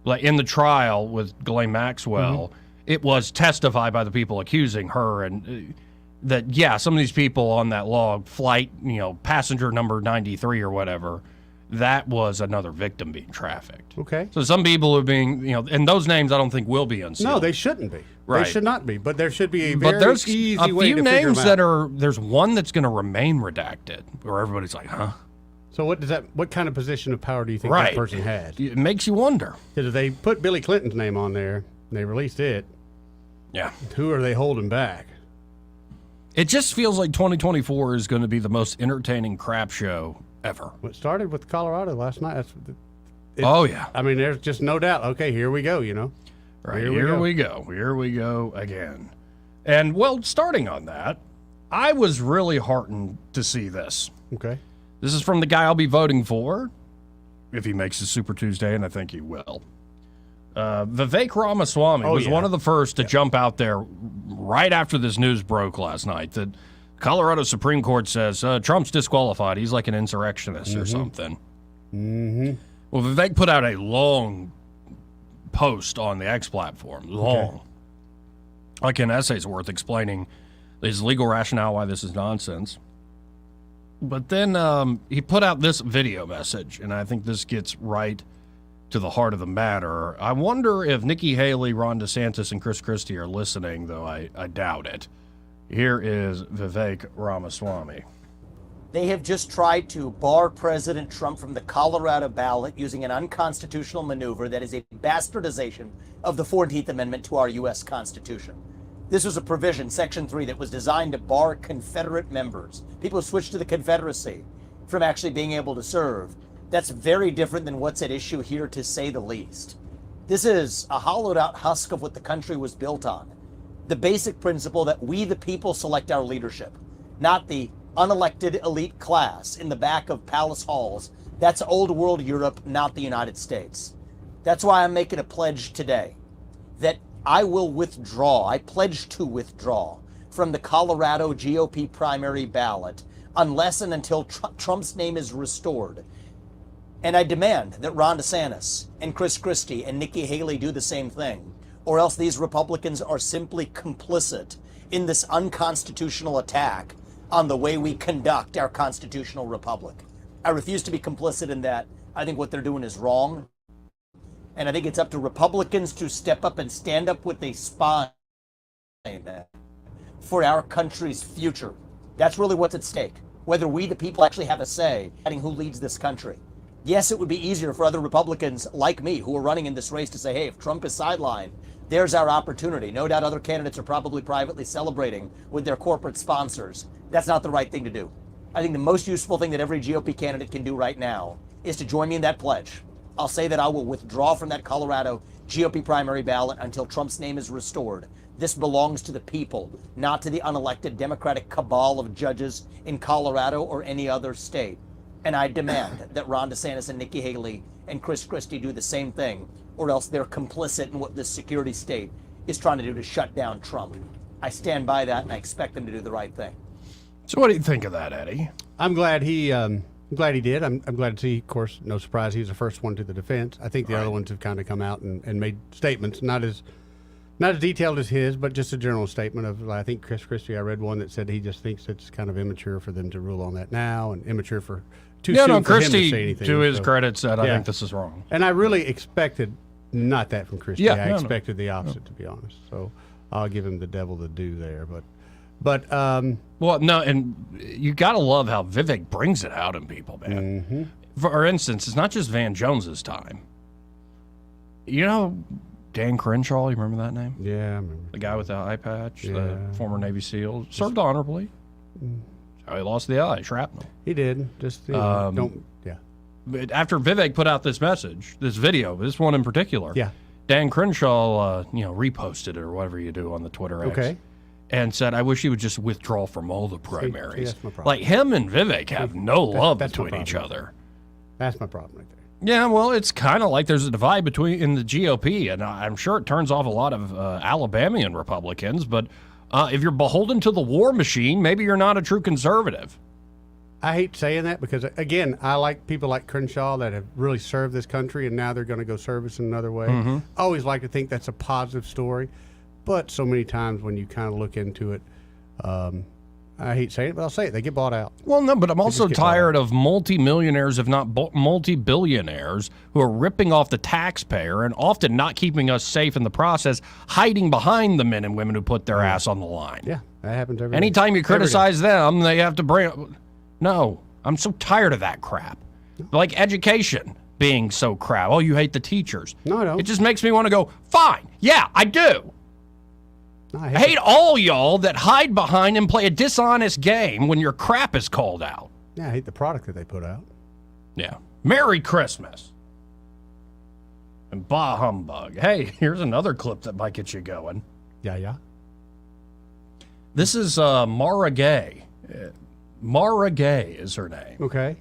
Like in the trial with Ghislaine Maxwell, it was testified by the people accusing her and that, yeah, some of these people on that log, flight, passenger number 93 or whatever, that was another victim being trafficked. Okay. So some people are being, and those names I don't think will be unsealed. No, they shouldn't be. Right. They should not be. But there should be a But very there's easy a way few to figure names them that out. there's one that's going to remain redacted, where everybody's like, huh? So what kind of position of power do you think Right. that person had? It makes you wonder. Because if they put Billy Clinton's name on there and they released it, yeah, who are they holding back? It just feels like 2024 is going to be the most entertaining crap show ever. Well, it started with Colorado last night. Oh, yeah. I mean, there's just no doubt. Okay, here we go, Right, here we go. Here we go again. And, well, starting on that, I was really heartened to see this. Okay. This is from the guy I'll be voting for, if he makes the Super Tuesday, and I think he will. Vivek Ramaswamy was one of the first to jump out there right after this news broke last night that Colorado Supreme Court says Trump's disqualified. He's like an insurrectionist or something. Mm-hmm. Well, Vivek put out a long post on the X platform. Long. Like an essay's worth explaining his legal rationale why this is nonsense. But then he put out this video message, and I think this gets right to the heart of the matter. I wonder if Nikki Haley, Ron DeSantis, and Chris Christie are listening, though I doubt it. Here is Vivek Ramaswamy. They have just tried to bar President Trump from the Colorado ballot using an unconstitutional maneuver that is a bastardization of the 14th Amendment to our U.S. Constitution. This was a provision, Section 3, that was designed to bar Confederate members, people who switched to the Confederacy, from actually being able to serve. That's very different than what's at issue here, to say the least. This is a hollowed out husk of what the country was built on. The basic principle that we, the people, select our leadership, not the unelected elite class in the back of palace halls. That's old world Europe, not the United States. That's why I'm making a pledge today that I will withdraw, I pledge to withdraw from the Colorado GOP primary ballot unless and until Trump's name is restored. And I demand that Ron DeSantis and Chris Christie and Nikki Haley do the same thing, or else these Republicans are simply complicit in this unconstitutional attack on the way we conduct our constitutional republic. I refuse to be complicit in that. I think what they're doing is wrong. And I think it's up to Republicans to step up and stand up with a spine for our country's future. That's really what's at stake. Whether we, the people, actually have a say in who leads this country. Yes, it would be easier for other Republicans like me who are running in this race to say, hey, if Trump is sidelined, there's our opportunity. No doubt other candidates are probably privately celebrating with their corporate sponsors. That's not the right thing to do. I think the most useful thing that every GOP candidate can do right now is to join me in that pledge. I'll say that I will withdraw from that Colorado GOP primary ballot until Trump's name is restored. This belongs to the people, not to the unelected Democratic cabal of judges in Colorado or any other state. And I demand that Ron DeSantis and Nikki Haley and Chris Christie do the same thing, or else they're complicit in what this security state is trying to do to shut down Trump. I stand by that, and I expect them to do the right thing. So what do you think of that, Eddie? I'm glad he did. I'm glad to see, of course, no surprise, he's the first one to the defense. I think the other ones have kind of come out and made statements, not as detailed as his, but just a general statement of, I think Chris Christie, I read one that said he just thinks it's kind of immature for them to rule on that now, and immature for too soon for him to say anything. To his credit, said, I think this is wrong. And I really expected not that from Christie. I expected the opposite, to be honest. So I'll give him the devil to do there. But well, no, and you got to love how Vivek brings it out in people, man. Mm-hmm. For instance, it's not just Van Jones's time. You know Dan Crenshaw, you remember that name? Yeah, I remember. The guy with the eye patch, the former Navy SEAL, served honorably. He lost the eye, shrapnel. He did. Just yeah. But after Vivek put out this message, this video, this one in particular, Dan Crenshaw, reposted it or whatever you do on the Twitter X. Okay. And said, I wish he would just withdraw from all the primaries. that's my problem. Like, him and Vivek have no love between each other. That's my problem right there. Yeah, well, it's kind of like there's a divide in the GOP, and I'm sure it turns off a lot of Alabamian Republicans, but if you're beholden to the war machine, maybe you're not a true conservative. I hate saying that because, again, I like people like Crenshaw that have really served this country, and now they're going to go service in another way. Mm-hmm. I always like to think that's a positive story. But so many times when you kind of look into it, I hate saying it, but I'll say it. They get bought out. Well, no, but I'm also tired of multimillionaires, if not multi-billionaires, who are ripping off the taxpayer and often not keeping us safe in the process, hiding behind the men and women who put their ass on the line. Yeah, that happens every day. Anytime you criticize them, they have to bring... No, I'm so tired of that crap. Like education being so crap. Oh, you hate the teachers. No, I don't. It just makes me want to go, fine, yeah, I do. I hate all y'all that hide behind and play a dishonest game when your crap is called out. Yeah, I hate the product that they put out. Yeah. Merry Christmas. And bah humbug. Hey, here's another clip that might get you going. Yeah. This is Mara Gay. Mara Gay is her name. Okay.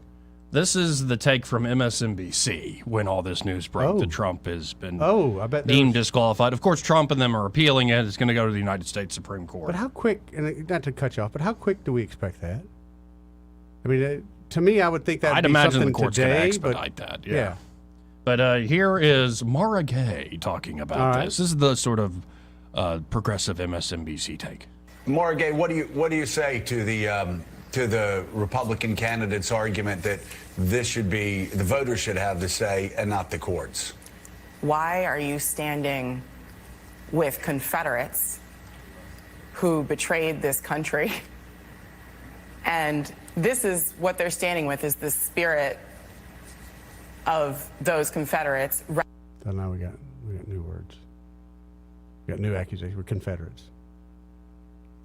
This is the take from MSNBC when all this news broke that Trump has been I bet deemed disqualified. Of course, Trump and them are appealing it. It's going to go to the United States Supreme Court. But how quick, and not to cut you off, but how quick do we expect that? I mean, to me, I would think that I'd be imagine something the court's today, going to expedite but, that. Yeah. But here is Mara Gay talking about this. This is the sort of progressive MSNBC take. Mara Gay, what do you say to the Republican candidate's argument that the voters should have the say and not the courts? Why are you standing with Confederates who betrayed this country? And this is what they're standing with, is the spirit of those Confederates. So now we got new words. We got new accusations. We're Confederates.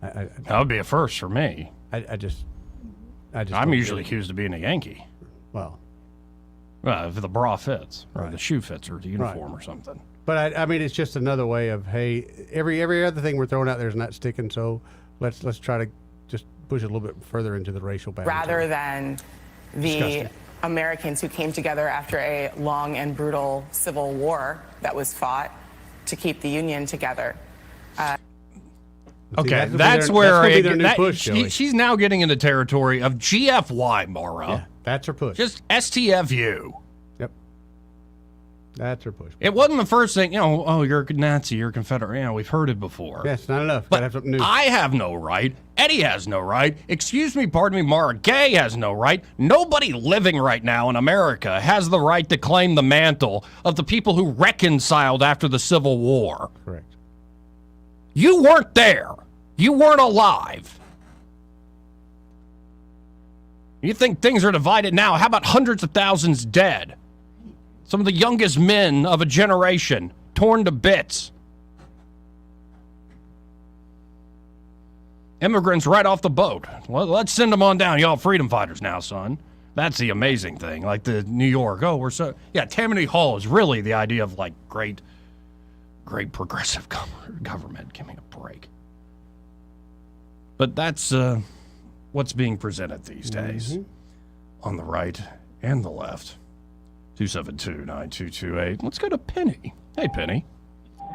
That would be a first for me. I'm usually accused of being a Yankee. Well, if the bra fits, or the shoe fits, or the uniform, or something. But I mean, it's just another way of, hey, every other thing we're throwing out there is not sticking. So let's try to just push it a little bit further into the racial battle. Rather than the Americans who came together after a long and brutal civil war that was fought to keep the Union together. Okay, that's where she's now getting into territory of GFY, Mara. Yeah, that's her push. Just STFU. Yep. That's her push. It wasn't the first thing, you're a Nazi, you're a Confederate. We've heard it before. Yeah, it's not enough. But gotta have something new. I have no right. Eddie has no right. Excuse me, pardon me, Mara Gay has no right. Nobody living right now in America has the right to claim the mantle of the people who reconciled after the Civil War. Correct. You weren't there. You weren't alive. You think things are divided now? How about hundreds of thousands dead? Some of the youngest men of a generation torn to bits. Immigrants right off the boat. Well, let's send them on down. Y'all freedom fighters now, son. That's the amazing thing. Like the New York. Tammany Hall is really the idea of like great progressive government. Give me a break. But that's what's being presented these days on the right and the left. 272-9228. Let's go to Penny. Hey, Penny.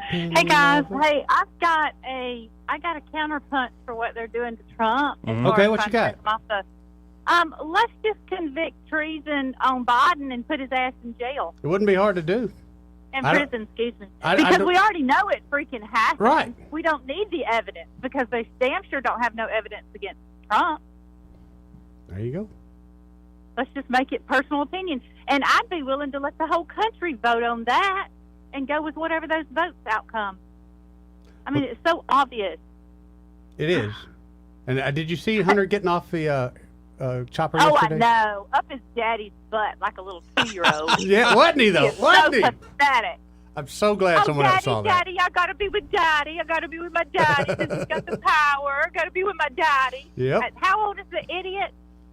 Hey guys. Hey, I got a counterpunch for what they're doing to Trump. Okay, what you got? Let's just convict treason on Biden and put his ass in jail. It wouldn't be hard to do. In prison, excuse me. Because we already know it freaking happened. Right. We don't need the evidence because they damn sure don't have no evidence against Trump. There you go. Let's just make it personal opinion. And I'd be willing to let the whole country vote on that and go with whatever those votes outcome. I mean, it's so obvious. It is. And did you see Hunter getting off the chopper yesterday? yesterday? I know. Up his daddy's butt like a little 2-year-old. Yeah, wasn't he, though? Wasn't he? So pathetic. I'm so glad someone else saw that. Daddy, I gotta be with Daddy. I gotta be with my daddy. This has got the power. I gotta be with my daddy. Yep. How old is the idiot?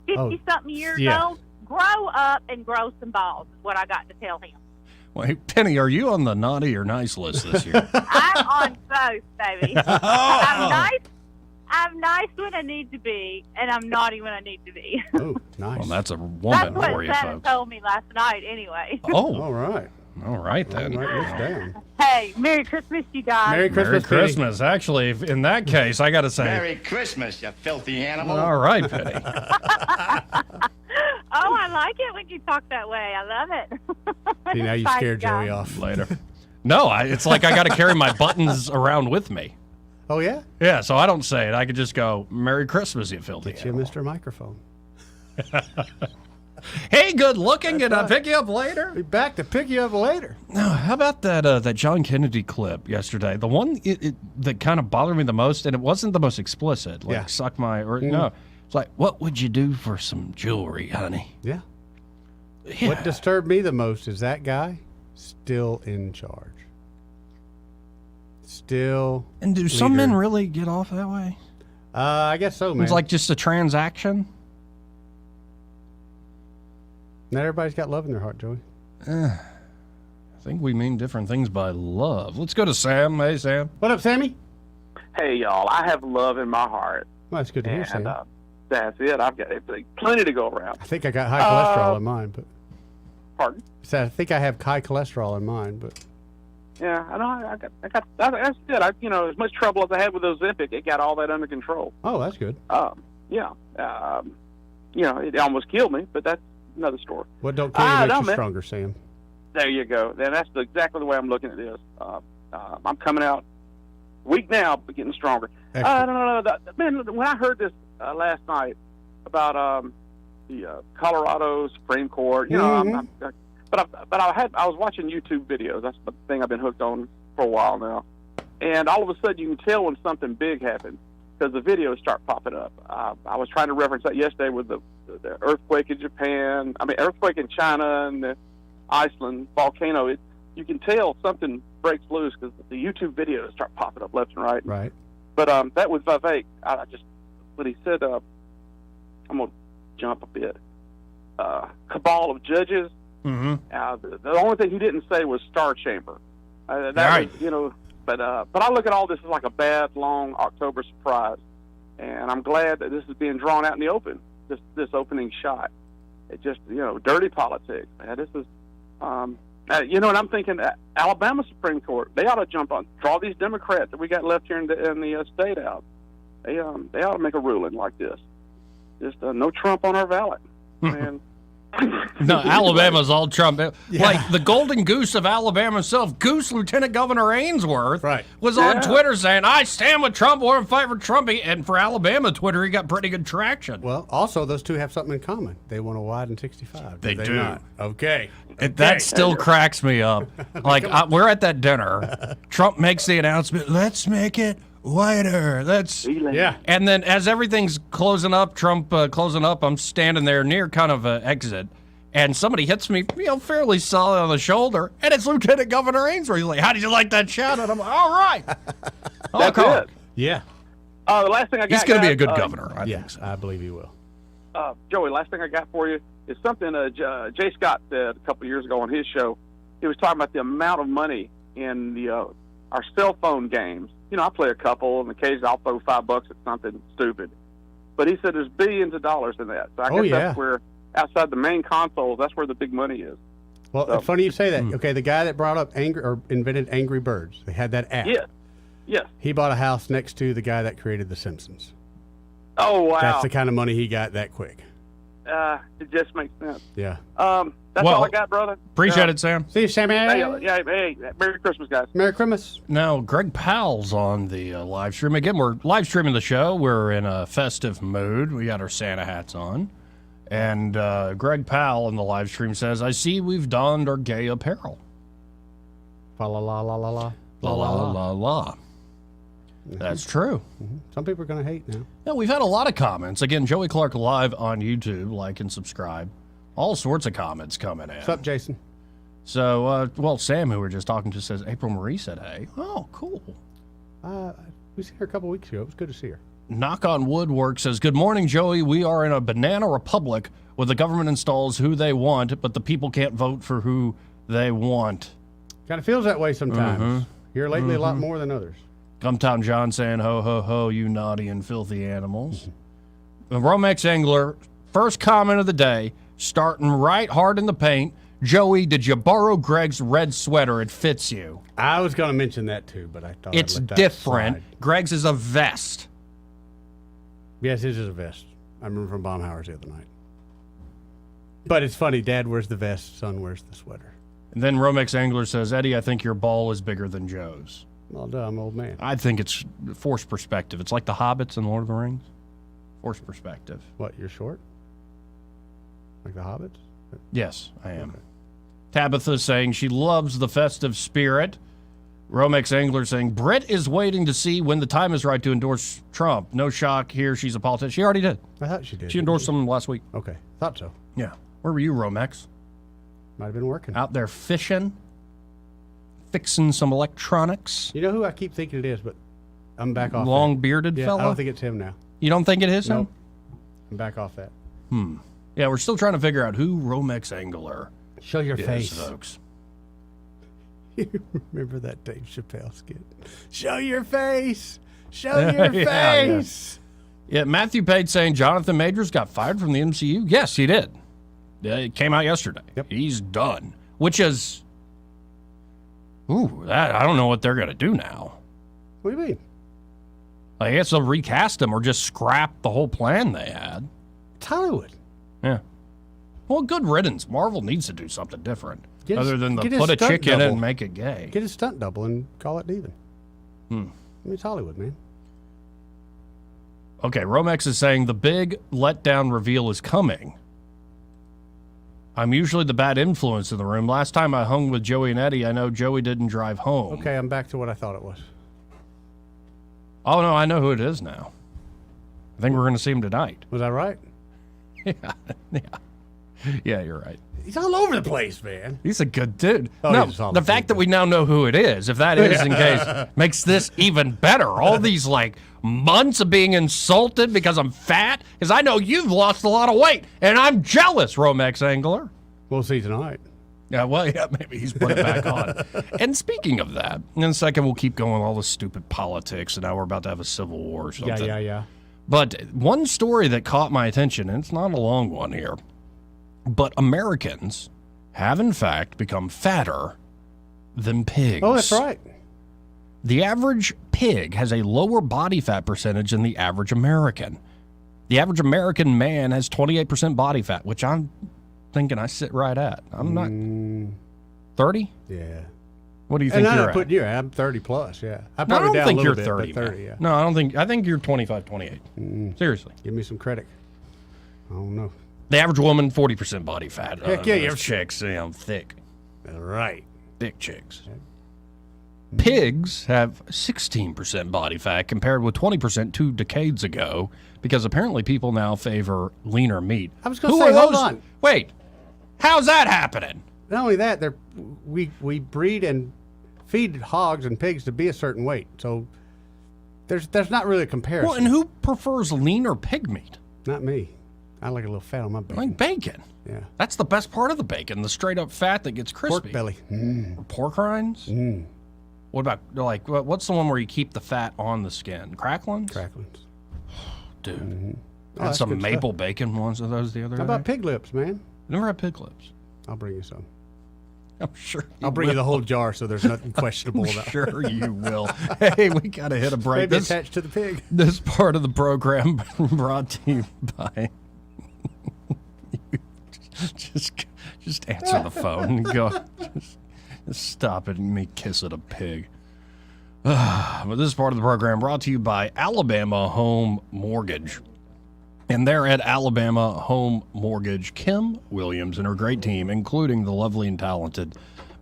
50-something years yeah. old. Grow up and grow some balls is what I got to tell him. Wait, Penny, are you on the naughty or nice list this year? I'm on both, baby. I'm nice when I need to be, and I'm naughty when I need to be. Oh, nice. Well, that's a woman That's what for you, Santa folks. told me last night, anyway. Oh, all right. All right, then. Write this down. Hey, Merry Christmas, you guys. Merry Christmas, Merry Christmas. Actually, in that case, I got to say. Merry Christmas, you filthy animal. All right, Penny. Oh, I like it when you talk that way. I love it. See, now you scared Joey off. Later. No, it's like I got to carry my buttons around with me. Oh, yeah? Yeah, so I don't say it. I could just go, Merry Christmas, you filthy Get you Mr. Microphone. Hey, good looking. Can I pick you up later? Be back to pick you up later. No, how about that John Kennedy clip yesterday? The one that kind of bothered me the most, and it wasn't the most explicit. Like, suck my, or no. It's like, what would you do for some jewelry, honey? Yeah. What disturbed me the most is that guy still in charge. Still. And do some men really get off that way? I guess so, man. It's like just a transaction? Not everybody's got love in their heart, Joey. I think we mean different things by love. Let's go to Sam. Hey, Sam. What up, Sammy? Hey, y'all. I have love in my heart. Well, that's good to hear, Sam. That's it. I've got plenty to go around. I think I got high cholesterol in mine, but. Pardon? So I think I have high cholesterol in mine, but. Yeah, I know. That's good. As much trouble as I had with Ozempic, it got all that under control. Oh, that's good. Yeah. It almost killed me, but that's another story. What don't kill you makes you stronger, Sam. There you go. And that's exactly the way I'm looking at this. I'm coming out weak now, but getting stronger. No. Man, when I heard this last night about the Colorado Supreme Court, but I was watching YouTube videos. That's the thing I've been hooked on for a while now. And all of a sudden, you can tell when something big happens because the videos start popping up. I was trying to reference that yesterday with the earthquake in Japan. Earthquake in China and the Iceland volcano. You can tell something breaks loose because the YouTube videos start popping up left and right. Right. But that was Vivek. When he said, I'm going to jump a bit. Cabal of judges. Mm-hmm. The only thing he didn't say was Star Chamber. But I look at all this as like a bad, long October surprise, and I'm glad that this is being drawn out in the open. This opening shot, it just dirty politics, man. This is, and I'm thinking Alabama Supreme Court, they ought to jump on, draw these Democrats that we got left here in the state out. They ought to make a ruling like this. Just no Trump on our ballot, man. No, Alabama's all Trump. Like the golden goose of Alabama himself, Goose Lieutenant Governor Ainsworth, was on Twitter saying, I stand with Trump, we're in fight for Trump. And for Alabama Twitter, he got pretty good traction. Well, also, those two have something in common. They want to widen 65. They do. Not? Okay. That still cracks me up. Like, we're at that dinner. Trump makes the announcement, let's make it wider. And then as everything's closing up, Trump closing up, I'm standing there near kind of an exit, and somebody hits me, fairly solid on the shoulder, and it's Lieutenant Governor Ainsworth. He's like, how did you like that shout? And I'm like, all right. That's it. Yeah. The last thing I got. He's going to be a good governor. I think so. I believe he will. Joey, last thing I got for you is something Jay Scott said a couple of years ago on his show. He was talking about the amount of money in our cell phone games. I play a couple, and occasionally I'll throw $5 at something stupid. But he said there's billions of dollars in that. So I guess that's where, outside the main consoles, that's where the big money is. Well, it's funny you say that. Okay, the guy that brought up invented Angry Birds, they had that app. Yes. He bought a house next to the guy that created The Simpsons. Oh, wow. That's the kind of money he got that quick. It just makes sense. Yeah. That's all I got, brother. Appreciate it, Sam. See you, Sammy. Hey, Merry Christmas, guys. Merry Christmas. Now, Greg Powell's on the live stream. Again, we're live streaming the show. We're in a festive mood. We got our Santa hats on. And Greg Powell in the live stream says, I see we've donned our gay apparel. La la la la la la. La la la la. That's true. Mm-hmm. Some people are going to hate now. Yeah, we've had a lot of comments. Again, Joey Clark live on YouTube. Like and subscribe. All sorts of comments coming in. What's up, Jason? So, Sam, who we were just talking to, says April Marie said hey. Oh, cool. We seen her a couple weeks ago. It was good to see her. Knock on Woodwork says, good morning, Joey. We are in a banana republic where the government installs who they want, but the people can't vote for who they want. Kind of feels that way sometimes. Here lately, a lot more than others. Gumtown John saying, ho, ho, ho, you naughty and filthy animals. Romex Engler, first comment of the day, starting right hard in the paint. Joey, did you borrow Greg's red sweater? It fits you. I was going to mention that too, but I thought it's I'd let that different. slide. Greg's is a vest. Yes, his is a vest. I remember from Baumhauer's the other night. But it's funny. Dad wears the vest, son wears the sweater. And then Romex Angler says, Eddie, I think your ball is bigger than Joe's. Well done, I'm an old man. I think it's forced perspective. It's like the Hobbits in Lord of the Rings. Forced perspective. What, you're short? Like the Hobbits? Yes, I am. Okay. Tabitha saying she loves the festive spirit. Romex Angler saying, Britt is waiting to see when the time is right to endorse Trump. No shock here. She's a politician. She already did. I thought she did. She endorsed him last week. Okay. Thought so. Yeah. Where were you, Romex? Might have been working. Out there fishing, fixing some electronics. You know who I keep thinking it is, but I'm back off Long-bearded that. fella? I don't think it's him now. You don't think it is nope. him? I'm back off that. Yeah, we're still trying to figure out who Romex Angler Show your is, face. folks. You remember that Dave Chappelle skit? Show your face. Show your face. Yeah, Matthew Page saying Jonathan Majors got fired from the MCU. Yes, he did. It came out yesterday. Yep. He's done. Which is, I don't know what they're going to do now. What do you mean? I guess they'll recast him or just scrap the whole plan they had. It's Hollywood. Yeah. Well, good riddance. Marvel needs to do something different. Get other than get put a stunt chick in it double. and make it gay. Get a stunt double and call it even. I mean, it's Hollywood, man. Okay, Romex is saying the big letdown reveal is coming. I'm usually the bad influence in the room. Last time I hung with Joey and Eddie, I know Joey didn't drive home. Okay, I'm back to what I thought it was. Oh, no, I know who it is now. I think we're going to see him tonight. Was I right? Yeah, you're right. He's all over the place, man. He's a good dude. Oh, no, he's all the fact that we now know who it is, if that is in case, makes this even better. All these, months of being insulted because I'm fat, because I know you've lost a lot of weight, and I'm jealous, Romex Angler. We'll see tonight. Yeah, maybe he's put it back on. And speaking of that, in a second we'll keep going all the stupid politics, and now we're about to have a civil war or something. Yeah. But one story that caught my attention, and it's not a long one here, but Americans have in fact become fatter than pigs. Oh, that's right. The average pig has a lower body fat percentage than the average American. The average American man has 28% body fat, which I'm thinking I sit right at. I'm not 30? Yeah. What do you think you're at? I'm 30 plus, yeah. I don't down think a you're little 30, bit, but 30, yeah. No, I think you're 25, 28. Seriously. Give me some credit. I don't know. The average woman, 40% body fat. Heck yeah, you're chicks, thick. Right. Thick chicks. Pigs have 16% body fat compared with 20% 2 decades ago because apparently people now favor leaner meat. I was going to say, hold on. Wait, how's that happening? Not only that, we breed and feed hogs and pigs to be a certain weight. So there's not really a comparison. Well, and who prefers leaner pig meat? Not me. I like a little fat on my bacon. Like bacon. Yeah. That's the best part of the bacon, the straight up fat that gets crispy. Pork belly. Or pork rinds? What about, what's the one where you keep the fat on the skin? Cracklins? Cracklins. Dude. I had some maple bacon ones of those the other day. How about pig lips, man? Never had pig lips. I'll bring you some. I'm sure I'll bring you the whole jar so there's nothing questionable about it. Sure you will. Hey, we got to hit a break. Maybe attached to the pig. This part of the program brought to you by... just answer the phone and go. Just stop it and me kiss at a pig. But this is part of the program brought to you by Alabama Home Mortgage. And they're at Alabama Home Mortgage. Kim Williams and her great team, including the lovely and talented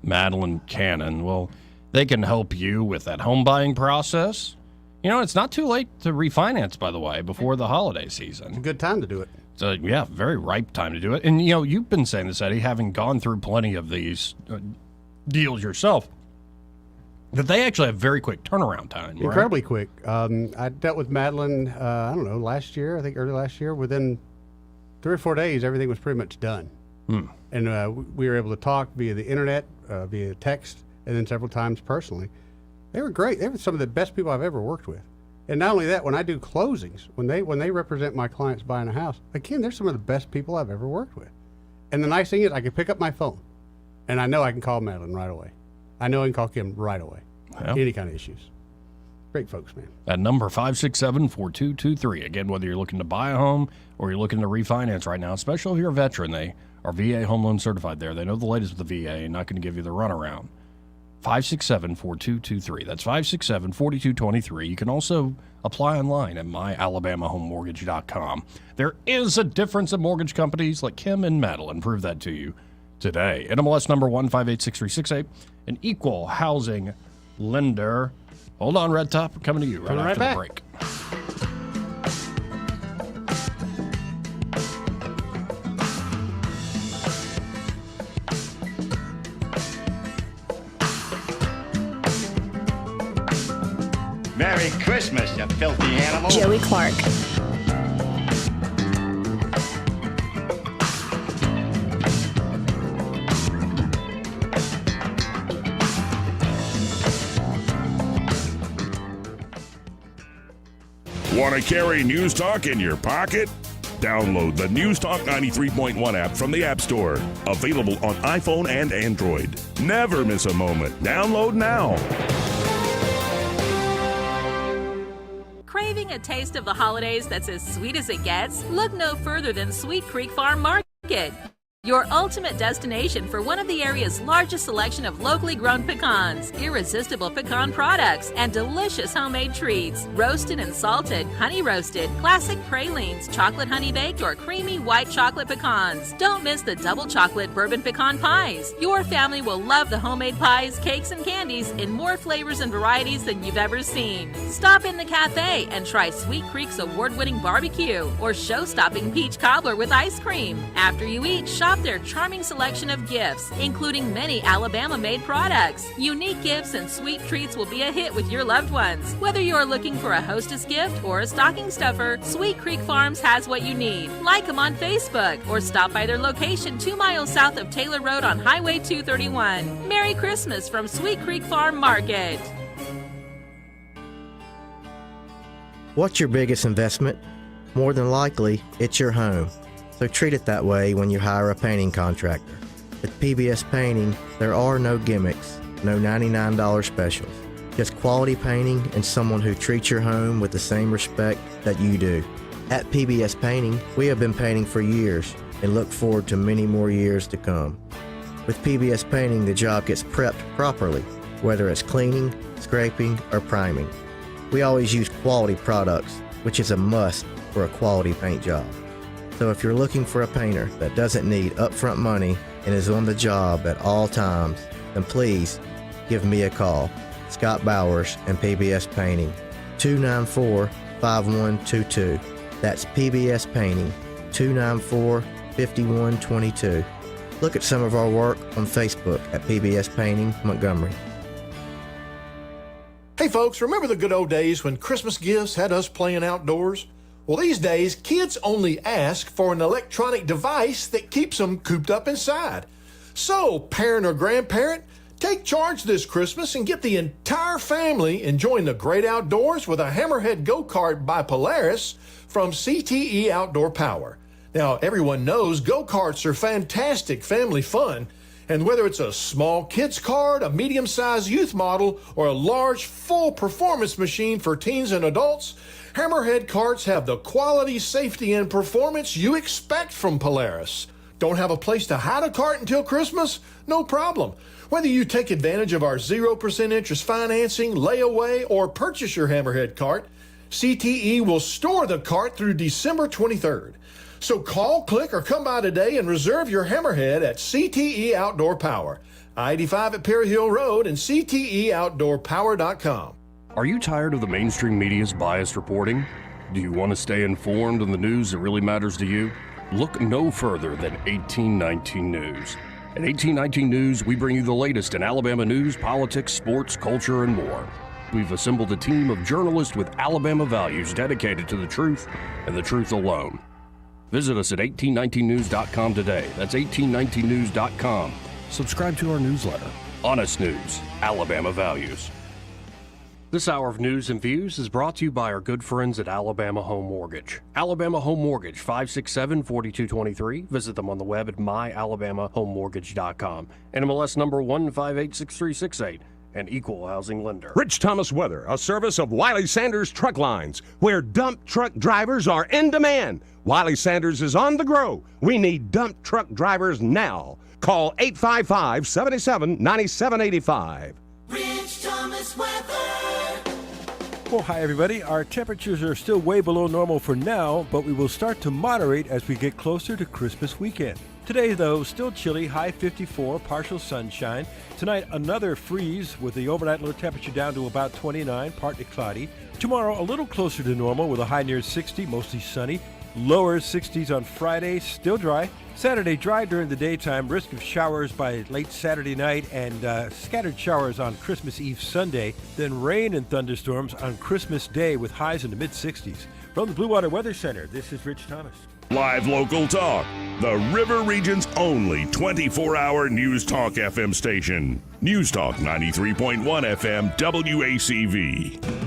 Madeline Cannon, well, they can help you with that home buying process. You know, it's not too late to refinance, by the way, before the holiday season. It's a good time to do it. So, yeah, very ripe time to do it. And, you know, you've been saying this, Eddie, having gone through plenty of these deals yourself, that they actually have very quick turnaround time. Right? Incredibly quick. I dealt with Madeline, I don't know, last year, I think early last year. Within 3 or 4 days, everything was pretty much done. And we were able to talk via the internet, via text, and then several times personally. They were great. They were some of the best people I've ever worked with. And not only that, when I do closings, when they represent my clients buying a house, again, they're some of the best people I've ever worked with. And the nice thing is I can pick up my phone, and I know I can call Madeline right away. I know I can call Kim right away. Any kind of issues. Great folks, man. At number 567-4223. Again, whether you're looking to buy a home or you're looking to refinance right now, especially if you're a veteran, they are VA home loan certified there. They know the latest with the VA and not going to give you the runaround. 567-4223. That's 567-4223. You can also apply online at myalabamahomemortgage.com. There is a difference in mortgage companies like Kim and Madeline. Prove that to you today. NMLS number 1586368, an equal housing lender. Hold on, Red Top. We're coming to you right after the break. Merry Christmas, you filthy animal. Joey Clark. Want to carry News Talk in your pocket? Download the News Talk 93.1 app from the App Store. Available on iPhone and Android. Never miss a moment. Download now. Craving a taste of the holidays that's as sweet as it gets? Look no further than Sweet Creek Farm Market, your ultimate destination for one of the area's largest selection of locally grown pecans, irresistible pecan products, and delicious homemade treats. Roasted and salted, honey roasted, classic pralines, chocolate honey baked, or creamy white chocolate pecans. Don't miss the double chocolate bourbon pecan pies. Your family will love the homemade pies, cakes, and candies in more flavors and varieties than you've ever seen. Stop in the cafe and try Sweet Creek's award-winning barbecue or show-stopping peach cobbler with ice cream. After you eat, shop their charming selection of gifts, including many Alabama-made products. Unique gifts and sweet treats will be a hit with your loved ones. Whether you're looking for a hostess gift or a stocking stuffer, Sweet Creek Farms has what you need. Like them on Facebook or stop by their location 2 miles south of Taylor Road on Highway 231. Merry Christmas from Sweet Creek Farm Market. What's your biggest investment? More than likely, it's your home. So treat it that way when you hire a painting contractor. With PBS Painting, there are no gimmicks, no $99 specials. Just quality painting and someone who treats your home with the same respect that you do. At PBS Painting, we have been painting for years and look forward to many more years to come. With PBS Painting, the job gets prepped properly, whether it's cleaning, scraping, or priming. We always use quality products, which is a must for a quality paint job. So if you're looking for a painter that doesn't need upfront money and is on the job at all times, then please give me a call. Scott Bowers and PBS Painting, 294-5122. That's PBS Painting, 294-5122. Look at some of our work on Facebook at PBS Painting Montgomery. Hey folks, remember the good old days when Christmas gifts had us playing outdoors? Well, these days, kids only ask for an electronic device that keeps them cooped up inside. So, parent or grandparent, take charge this Christmas and get the entire family enjoying the great outdoors with a Hammerhead Go-Kart by Polaris from CTE Outdoor Power. Now, everyone knows go-karts are fantastic family fun, and whether it's a small kids kart, a medium-sized youth model, or a large full performance machine for teens and adults, Hammerhead karts have the quality, safety, and performance you expect from Polaris. Don't have a place to hide a cart until Christmas? No problem. Whether you take advantage of our 0% interest financing, layaway, or purchase your Hammerhead cart, CTE will store the cart through December 23rd. So call, click, or come by today and reserve your Hammerhead at CTE Outdoor Power, I-85 at Perry Hill Road, and CTEOutdoorPower.com. Are you tired of the mainstream media's biased reporting? Do you want to stay informed on the news that really matters to you? Look no further than 1819 News. At 1819 News, we bring you the latest in Alabama news, politics, sports, culture, and more. We've assembled a team of journalists with Alabama values dedicated to the truth and the truth alone. Visit us at 1819news.com today. That's 1819news.com. Subscribe to our newsletter. Honest News, Alabama Values. This hour of news and views is brought to you by our good friends at Alabama Home Mortgage. Alabama Home Mortgage, 567-4223. Visit them on the web at myalabamahomemortgage.com. NMLS number 1586368. An equal housing lender. Rich Thomas Weather, a service of Wiley Sanders Truck Lines, where dump truck drivers are in demand. Wiley Sanders is on the grow. We need dump truck drivers now. Call 855-77-9785. Rich Thomas Weather. Well, hi, everybody. Our temperatures are still way below normal for now, but we will start to moderate as we get closer to Christmas weekend. Today, though, still chilly, high 54, partial sunshine. Tonight, another freeze with the overnight low temperature down to about 29, partly cloudy. Tomorrow, a little closer to normal with a high near 60, mostly sunny. Lower 60s on Friday, still dry. Saturday, dry during the daytime, risk of showers by late Saturday night, and scattered showers on Christmas Eve Sunday. Then rain and thunderstorms on Christmas Day with highs in the mid-60s. From the Blue Water Weather Center, this is Rich Thomas. Live local talk. The River Region's only 24-hour News Talk FM station. News Talk 93.1 FM WACV.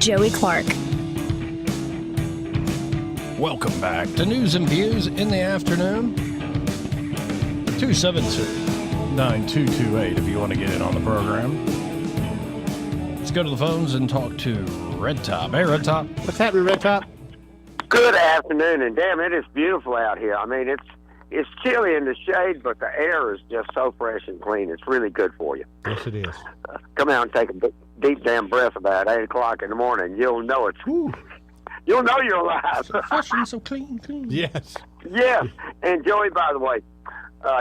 Joey Clark. Welcome back to News and Views in the afternoon. 272-9228 if you want to get in on the program. Let's go to the phones and talk to Red Top. Hey, Red Top. What's happening, Red Top? Good afternoon, and damn, it is beautiful out here. I mean, it's chilly in the shade, but the air is just so fresh and clean. It's really good for you. Yes, it is. Come out and take a deep damn breath about 8 o'clock in the morning. You'll know it. You'll know you're alive. So fresh and so clean. Yes. Yes. And Joey, by the way,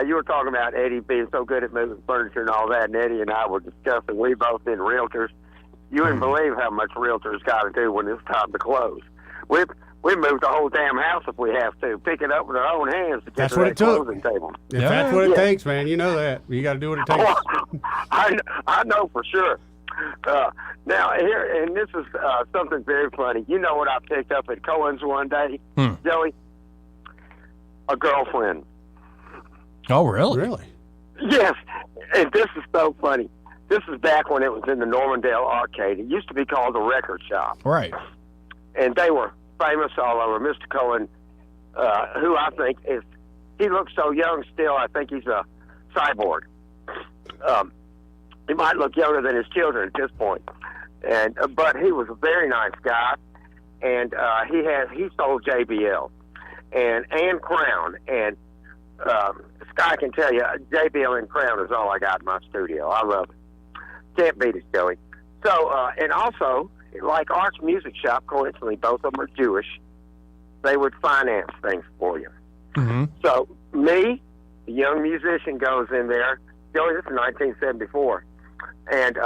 you were talking about Eddie being so good at moving furniture and all that, and Eddie and I were discussing, we both been realtors. You wouldn't believe how much realtors got to do when it's time to close. We moved the whole damn house if we have to. Pick it up with our own hands to get to that closing table. If that's what it takes, man, you know that. You got to do what it takes. I know for sure. Now, here, and this is something very funny. You know what I picked up at Cohen's one day, Joey? A girlfriend. Oh, really? Really? Yes, and this is so funny. This is back when it was in the Normandale Arcade. It used to be called the Record Shop. Right. And they were famous all over. Mr. Cohen, who I think is, he looks so young still. I think he's a cyborg. He might look younger than his children at this point. But he was a very nice guy. And he sold JBL and Crown. And Sky can tell you, JBL and Crown is all I got in my studio. I love it. Can't beat it, Joey. So, and also, like Arch Music Shop, coincidentally, both of them are Jewish. They would finance things for you. Mm-hmm. So, me, the young musician, goes in there. Joey, this is 1974. And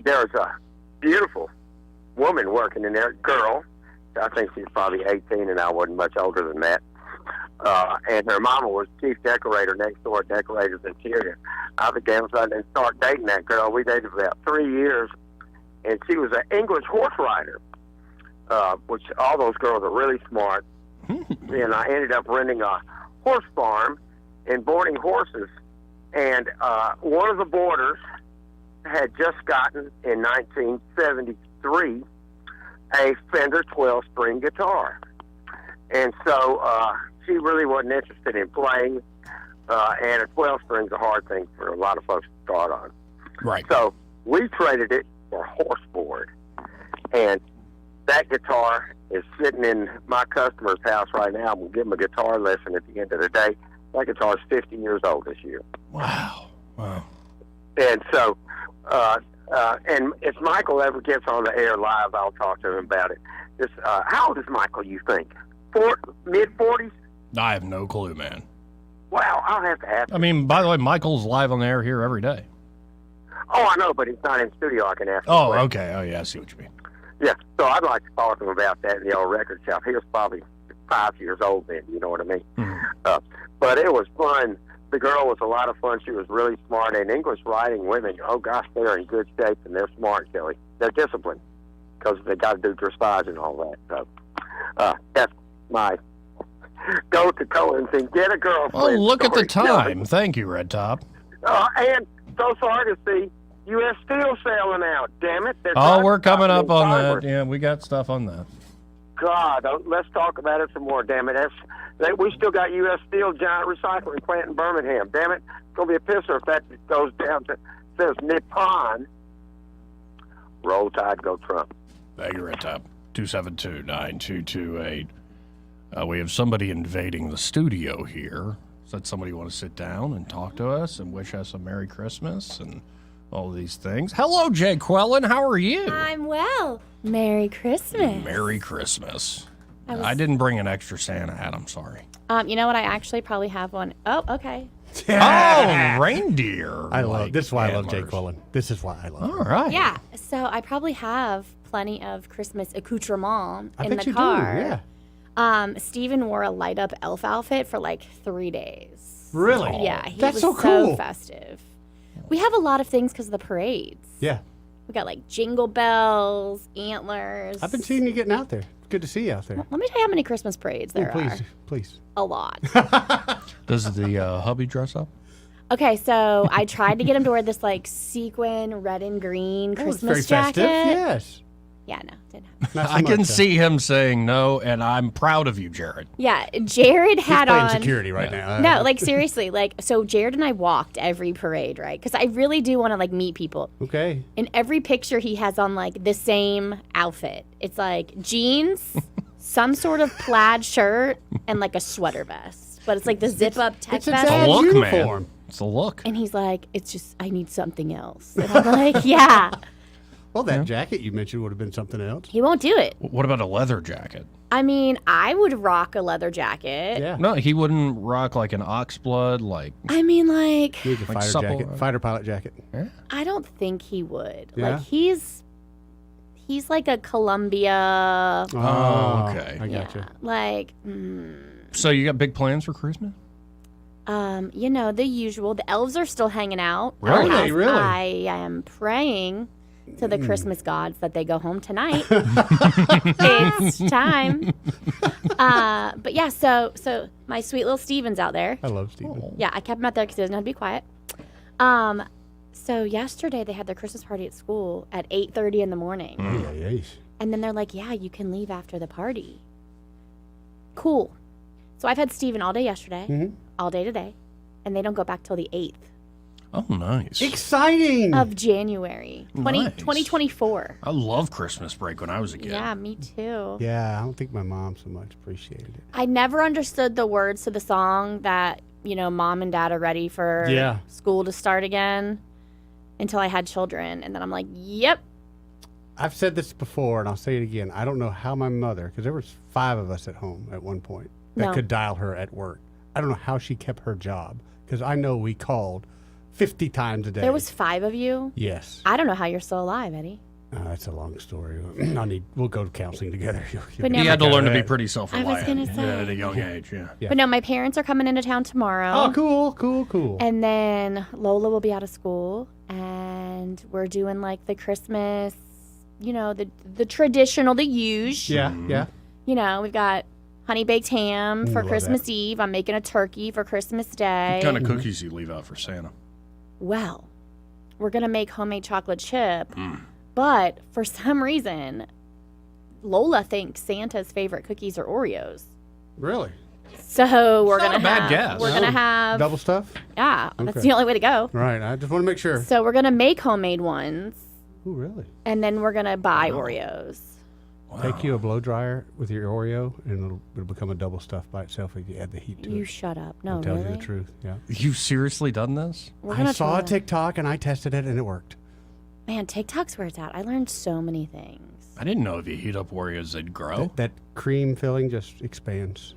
there's a beautiful woman working in there, girl. I think she's probably 18, and I wasn't much older than that. And her mama was chief decorator next door at Decorators Interior. I began to start dating that girl. We dated for about 3 years, and she was an English horse rider, which all those girls are really smart. And I ended up renting a horse farm and boarding horses. And one of the boarders had just gotten, in 1973, a Fender 12-string guitar. And so she really wasn't interested in playing, and a 12-string is a hard thing for a lot of folks to start on. Right. So we traded it for horse board. And that guitar is sitting in my customer's house right now. I'm going to give him a guitar lesson at the end of the day. That guitar is 50 years old this year. Wow. And so, and if Michael ever gets on the air live, I'll talk to him about it. How old is Michael, you think? Mid-40s? I have no clue, man. Wow, I'll have to ask him. I mean, by the way, Michael's live on the air here every day. Oh, I know, but he's not in studio. I can ask him. Oh, okay. Oh, yeah, I see what you mean. Yeah, so I'd like to talk to him about that in the old record shop. He was probably 5 years old then, you know what I mean? But it was fun. The girl was a lot of fun. She was really smart. And English writing women, oh, gosh, they're in good shape, and they're smart, Kelly. They're disciplined because they got to do dressage and all that. So that's my go to Cohen's and get a girlfriend. Oh, look at the story, Kelly. time. Thank you, Red Top. And so sorry to see U.S. Steel selling out. Damn it. They're Oh, we're coming talking up on fiber. that. Yeah, we got stuff on that. God, let's talk about it some more, damn it. We still got U.S. Steel giant recycling plant in Birmingham. Damn it. It's going to be a pisser if that goes down to, says Nippon. Roll Tide, go Trump. Thank you, Red Top. 272-9228. We have somebody invading the studio here. Said somebody want to sit down and talk to us and wish us a Merry Christmas and all these things. Hello, Jay Quellen. How are you? I'm well. Merry Christmas. Merry Christmas. I I didn't bring an extra Santa hat. I'm sorry. You know what? I actually probably have one. Oh, okay. Oh, reindeer. I love. This is why I love Jay antlers. Quillen. This is why I love. All right. Yeah. So I probably have plenty of Christmas accoutrement I in bet the you car. do. Yeah. Steven wore a light up elf outfit for like 3 days. Really? Yeah. He That's was so cool. festive. We have a lot of things because of the parades. Yeah. We got like jingle bells, antlers. I've been seeing you getting out there. It's good to see you out there. Let me tell you how many Christmas parades there please, are. please. A lot. Does the hubby dress up? Okay, so I tried to get him to wear this like sequin red and green Oh, it's Christmas very jacket. festive. Yes. Yeah, no, didn't happen. Not so I can much, see him saying no, and I'm proud of you, Jared. Yeah, Jared had playing on security right now. No, like seriously, like so Jared and I walked every parade, right? Because I really do want to like meet people. Okay. In every picture, he has on like the same outfit. It's like jeans, some sort of plaid shirt, and like a sweater vest. But it's like the zip up tech It's a vest. dad look, uniform. man. It's a look. And he's like, it's just I need something else. And I'm like, yeah. Well, that jacket you mentioned would have been something else. He won't do it. What about a leather jacket? I mean, I would rock a leather jacket. Yeah. No, he wouldn't rock like an oxblood, like. I mean, like, He needs a Like fighter supple- jacket, fighter pilot jacket. I don't think he would. Yeah? Like, he's like a Columbia. Oh, okay. I got you. Like, So you got big plans for Christmas? you know, the usual. The elves are still hanging out. Really? As Really? I am praying to the Christmas gods that they go home tonight. It's time. But yeah, so my sweet little Steven's out there. I love Steven. Yeah, I kept him out there because he doesn't know how to be quiet. So yesterday they had their Christmas party at school at 8:30 in the morning. Yeah, yeah. And then they're like, yeah, you can leave after the party. Cool. So I've had Steven all day yesterday, all day today, and they don't go back till the 8th Oh, nice. Exciting. of January, Nice. 2024. I love Christmas break when I was a kid. Yeah, me too. Yeah, I don't think my mom so much appreciated it. I never understood the words to the song that, you know, mom and dad are ready for Yeah. school to start again until I had children. And then I'm like, yep. I've said this before, and I'll say it again. I don't know how my mother, because there was 5 of us at home at one point that No. could dial her at work. I don't know how she kept her job, because I know we called 50 times a day. There was 5 of you. Yes. I don't know how you're still alive, Eddie. That's a long story. We'll go to counseling together. But now He had to my- learn to be pretty self-reliant. I was gonna say. at a young age, yeah. But no, my parents are coming into town tomorrow. Oh, cool. And then Lola will be out of school, and we're doing like the Christmas, you know, the traditional, the huge. Yeah, yeah. You know, we've got honey baked ham for love Christmas that. Eve. I'm making a turkey for Christmas Day. What kind of cookies you leave out for Santa? Well, we're gonna make homemade chocolate chip, but for some reason, Lola thinks Santa's favorite cookies are Oreos. Really? So we're It's not gonna a bad have, guess. We're gonna have Double stuff? Yeah, that's Okay. the only way to go. Right. I just want to make sure. So we're gonna make homemade ones, Oh, really? and then we're gonna buy Oreos. Take you a blow dryer with your Oreo, and it'll become a double stuff by itself if you add the heat to it. You shut up. No, I'll tell really? you the truth. Yeah. You seriously done this? We're I gonna saw try a TikTok and I tested it and it worked. Man, TikTok's where it's at. I learned so many things. I didn't know if you heat up Oreos, they'd grow. That cream filling just expands.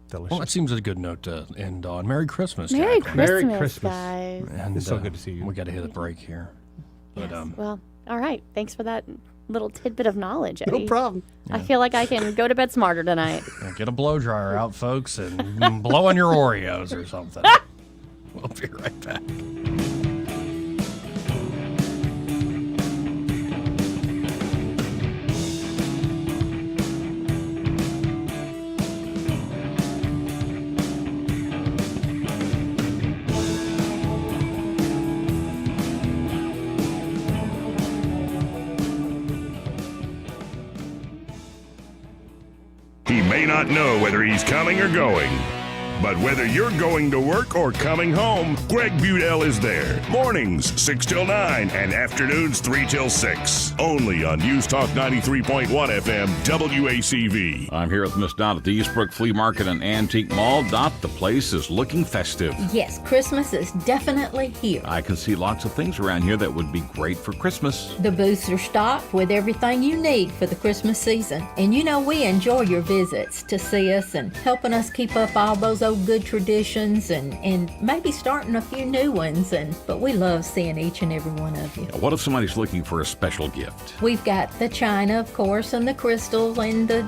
delicious. Well, that seems a good note to end on. Merry Christmas, Merry Jacqueline. Christmas, guys. And, It's so good to see you. We got to hit the break here. But, Well, all right. Thanks for that little tidbit of knowledge, No Eddie. problem. I feel like I can go to bed smarter tonight. get a blow dryer out, folks, and blow on your Oreos or something. We'll be right back. He may not know whether he's coming or going, but whether you're going to work or coming home, Greg Budell is there. Mornings, 6 till 9, and afternoons, 3 till 6. Only on News Talk 93.1 FM, WACV. I'm here with Miss Dot at the Eastbrook Flea Market and Antique Mall. Dot, the place is looking festive. Yes, Christmas is definitely here. I can see lots of things around here that would be great for Christmas. The booths are stocked with everything you need for the Christmas season. And you know we enjoy your visits to see us and helping us keep up all those old good traditions and maybe starting a few new ones. But we love seeing each and every one of you. What if somebody's looking for a special gift? We've got the china, of course, and the crystal and the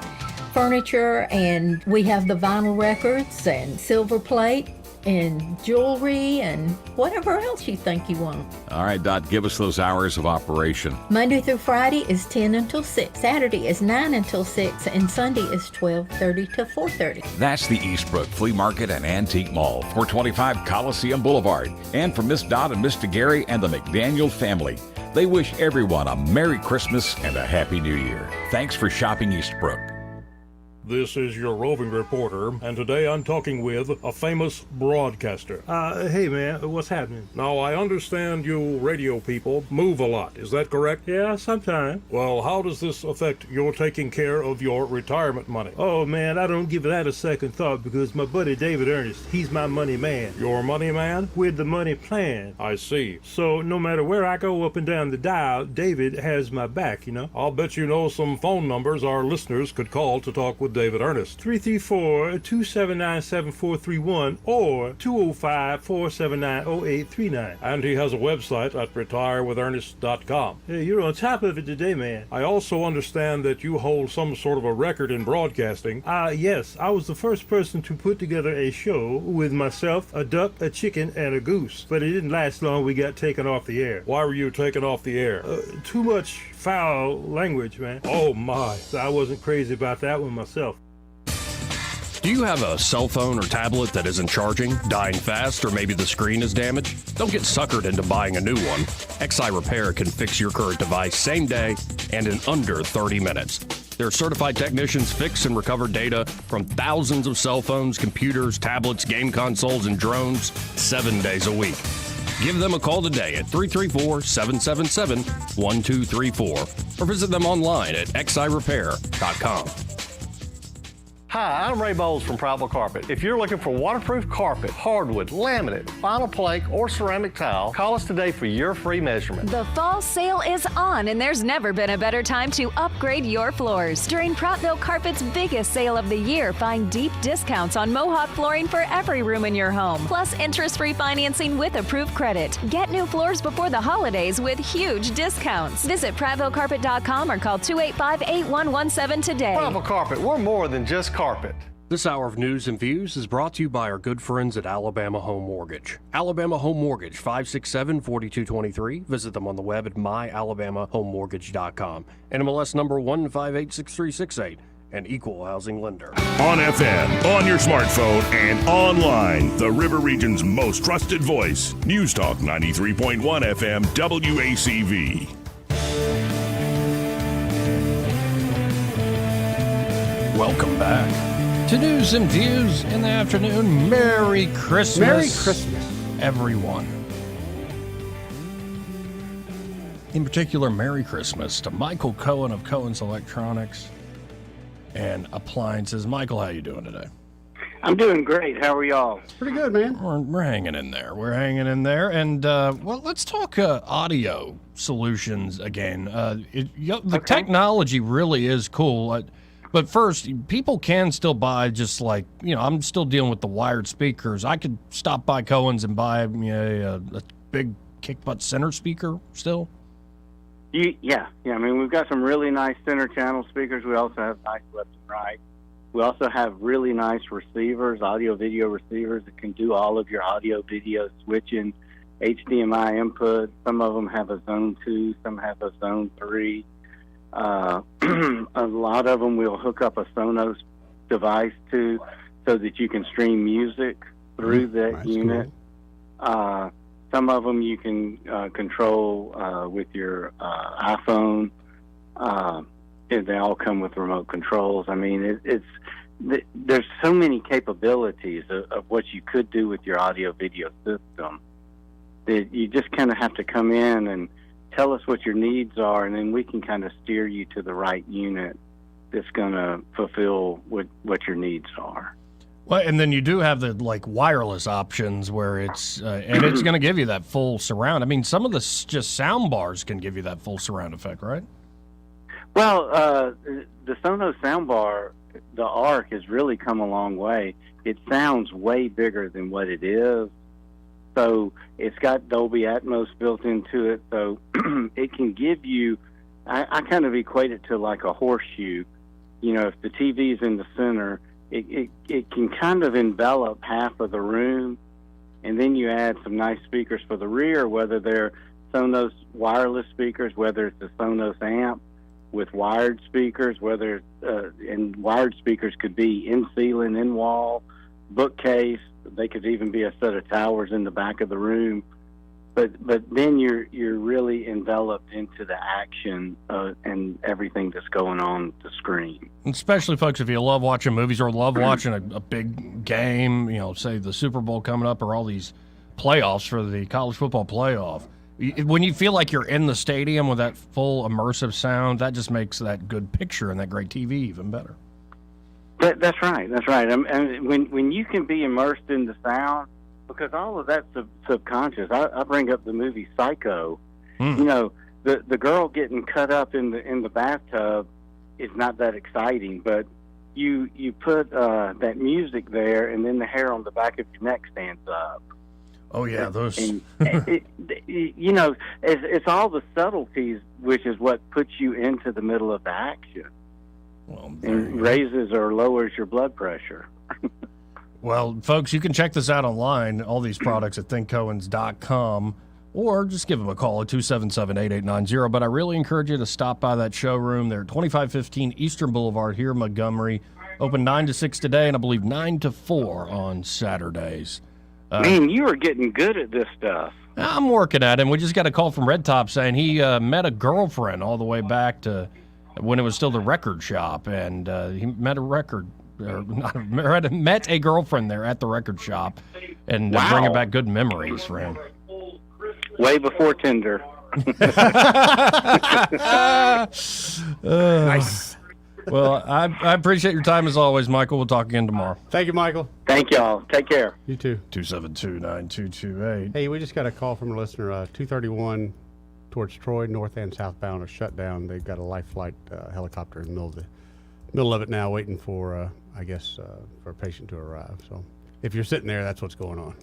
furniture, and we have the vinyl records and silver plate and jewelry and whatever else you think you want. All right, Dot, give us those hours of operation. Monday through Friday is 10 until 6. Saturday is 9 until 6. And Sunday is 12:30 to 4:30. That's the Eastbrook Flea Market and Antique Mall, 425 Coliseum Boulevard. And for Miss Dot and Mr. Gary and the McDaniel family, they wish everyone a Merry Christmas and a Happy New Year. Thanks for shopping Eastbrook. This is your roving reporter, and today I'm talking with a famous broadcaster. Hey man, what's happening? Now, I understand you radio people move a lot, is that correct? Yeah, sometimes. Well, how does this affect your taking care of your retirement money? Oh man, I don't give that a second thought because my buddy David Ernest, he's my money man. Your money man? With the money plan. I see. So no matter where I go up and down the dial, David has my back, you know? I'll bet you know some phone numbers our listeners could call to talk with David Ernest. 334-279-7431 or 205-479-0839. And he has a website at retirewithernest.com. Hey, you're on top of it today, man. I also understand that you hold some sort of a record in broadcasting. Yes. I was the first person to put together a show with myself, a duck, a chicken, and a goose. But it didn't last long. We got taken off the air. Why were you taken off the air? Too much foul language, man. Oh, my. So I wasn't crazy about that one myself. Do you have a cell phone or tablet that isn't charging, dying fast, or maybe the screen is damaged? Don't get suckered into buying a new one. XI Repair can fix your current device same day and in under 30 minutes. Their certified technicians fix and recover data from thousands of cell phones, computers, tablets, game consoles, and drones 7 days a week. Give them a call today at 334-777-1234 or visit them online at xirepair.com. Hi, I'm Ray Bowles from Prattville Carpet. If you're looking for waterproof carpet, hardwood, laminate, vinyl plank, or ceramic tile, call us today for your free measurement. The fall sale is on, and there's never been a better time to upgrade your floors. During Prattville Carpet's biggest sale of the year, find deep discounts on Mohawk flooring for every room in your home, plus interest-free financing with approved credit. Get new floors before the holidays with huge discounts. Visit PrattvilleCarpet.com or call 285-8117 today. Prattville Carpet, we're more than just carpet. This hour of News and Views is brought to you by our good friends at Alabama Home Mortgage. Alabama Home Mortgage, 567-4223. Visit them on the web at myalabamahomemortgage.com. NMLS number 1586368. An equal housing lender. On FM, on your smartphone, and online, the River Region's most trusted voice. News Talk 93.1 FM, WACV. Welcome back to News and Views in the afternoon. Merry Christmas. Merry Christmas, everyone. In particular, Merry Christmas to Michael Cohen of Cohen's Electronics and Appliances. Michael, how you doing today? I'm doing great. How are y'all? Pretty good, man. We're hanging in there. And, well, let's talk audio solutions again. The technology really is cool. But first, people can still buy just like, I'm still dealing with the wired speakers. I could stop by Cohen's and buy a big kick butt center speaker still. Yeah. I mean, we've got some really nice center channel speakers. We also have nice left and right. We also have really nice receivers, audio-video receivers that can do all of your audio-video switching, HDMI input. Some of them have a Zone 2, some have a Zone 3. A lot of them will hook up a Sonos device to so that you can stream music through that unit. Cool. Some of them you can control with your iPhone. They all come with remote controls. I mean, there's so many capabilities of what you could do with your audio-video system that you just kind of have to come in and tell us what your needs are, and then we can kind of steer you to the right unit that's going to fulfill what your needs are. Well, and then you do have the wireless options where it's and it's going to give you that full surround. I mean, some of the just sound bars can give you that full surround effect, right? Well, the Sonos soundbar, the ARC, has really come a long way. It sounds way bigger than what it is. So it's got Dolby Atmos built into it, so it can give you, I kind of equate it to like a horseshoe. If the TV's in the center, it can kind of envelop half of the room, and then you add some nice speakers for the rear, whether they're Sonos wireless speakers, whether it's a Sonos amp with wired speakers, and wired speakers could be in-ceiling, in-wall, bookcase. They could even be a set of towers in the back of the room, but then you're really enveloped into the action and everything that's going on the screen. Especially, folks, if you love watching movies or love watching a big game, say the Super Bowl coming up or all these playoffs for the college football playoff. When you feel like you're in the stadium with that full immersive sound, that just makes that good picture and that great TV even better. That's right. And when you can be immersed in the sound, because all of that's subconscious. I bring up the movie Psycho. The girl getting cut up in the bathtub is not that exciting, but you put that music there, and then the hair on the back of your neck stands up. Oh yeah, those. And it's all the subtleties, which is what puts you into the middle of the action. Well, and raises or lowers your blood pressure. Well, folks, you can check this out online, all these products at thinkcohens.com, or just give them a call at 277-8890. But I really encourage you to stop by that showroom. They're at 2515 Eastern Boulevard here in Montgomery. Open 9 to 6 today, and I believe 9 to 4 on Saturdays. Man, you are getting good at this stuff. I'm working at it. We just got a call from Red Top saying he met a girlfriend all the way back to when it was still the record shop, and he met met a girlfriend there at the record shop, and bringing back good memories for him. Way before Tinder. Nice. Well, I appreciate your time as always, Michael. We'll talk again tomorrow. Thank you, Michael. Thank y'all. Take care. You too. 272-9228. Hey, we just got a call from a listener. 231 towards Troy, north and southbound, are shut down. They've got a life flight helicopter in the middle of it now, waiting for, for a patient to arrive. So if you're sitting there, that's what's going on.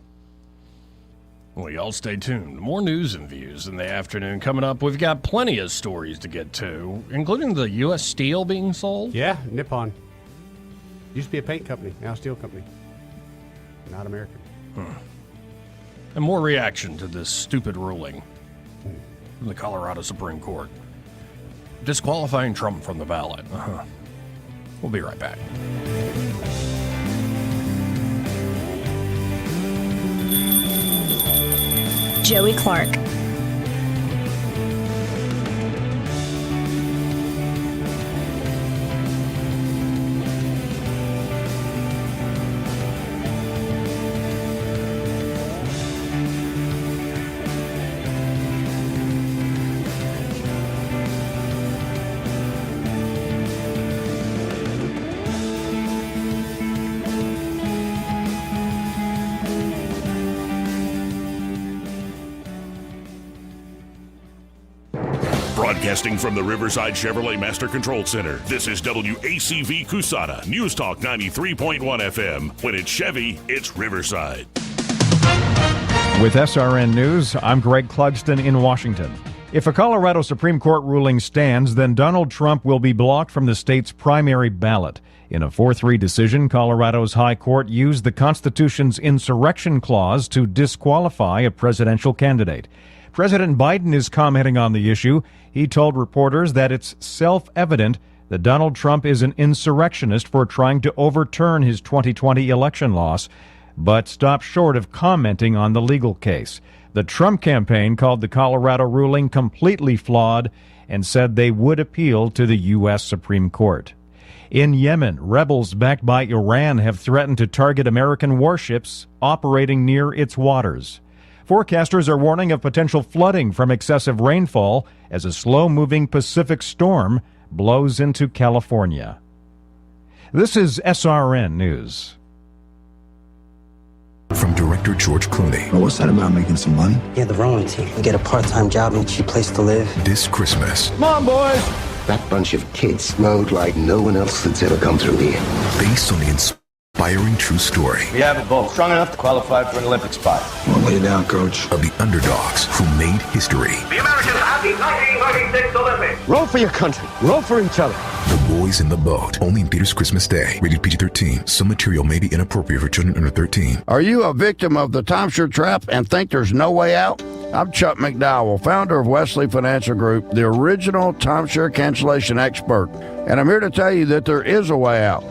Well, y'all stay tuned. More news and views in the afternoon coming up. We've got plenty of stories to get to, including the U.S. Steel being sold. Yeah, Nippon. Used to be a paint company, now a steel company. Not American. And more reaction to this stupid ruling from the Colorado Supreme Court, disqualifying Trump from the ballot. We'll be right back. Joey Clark. Broadcasting from the Riverside Chevrolet Master Control Center, this is WACV Cusada, News Talk 93.1 FM. When it's Chevy, it's Riverside. With SRN News, I'm Greg Clugston in Washington. If a Colorado Supreme Court ruling stands, then Donald Trump will be blocked from the state's primary ballot. In a 4-3 decision, Colorado's High Court used the Constitution's insurrection clause to disqualify a presidential candidate. President Biden is commenting on the issue. He told reporters that it's self-evident that Donald Trump is an insurrectionist for trying to overturn his 2020 election loss, but stopped short of commenting on the legal case. The Trump campaign called the Colorado ruling completely flawed and said they would appeal to the U.S. Supreme Court. In Yemen, rebels backed by Iran have threatened to target American warships operating near its waters. Forecasters are warning of potential flooding from excessive rainfall as a slow-moving Pacific storm blows into California. This is SRN News. From director George Clooney. Well, what's that about making some money? Yeah, the rowing team. We get a part-time job and a cheap place to live. This Christmas. Come on, boys! That bunch of kids rode like no one else that's ever come through here. Based on the inspiring true story. We have a boat strong enough to qualify for an Olympic spot. Well, lay it down, coach. Of the underdogs who made history. The Americans have the 1996 Olympics. Row for your country. Row for each other. The Boys in the Boat. Only in theaters Christmas Day. Rated PG-13. Some material may be inappropriate for children under 13. Are you a victim of the timeshare trap and think there's no way out? I'm Chuck McDowell, founder of Wesley Financial Group, the original timeshare cancellation expert. And I'm here to tell you that there is a way out.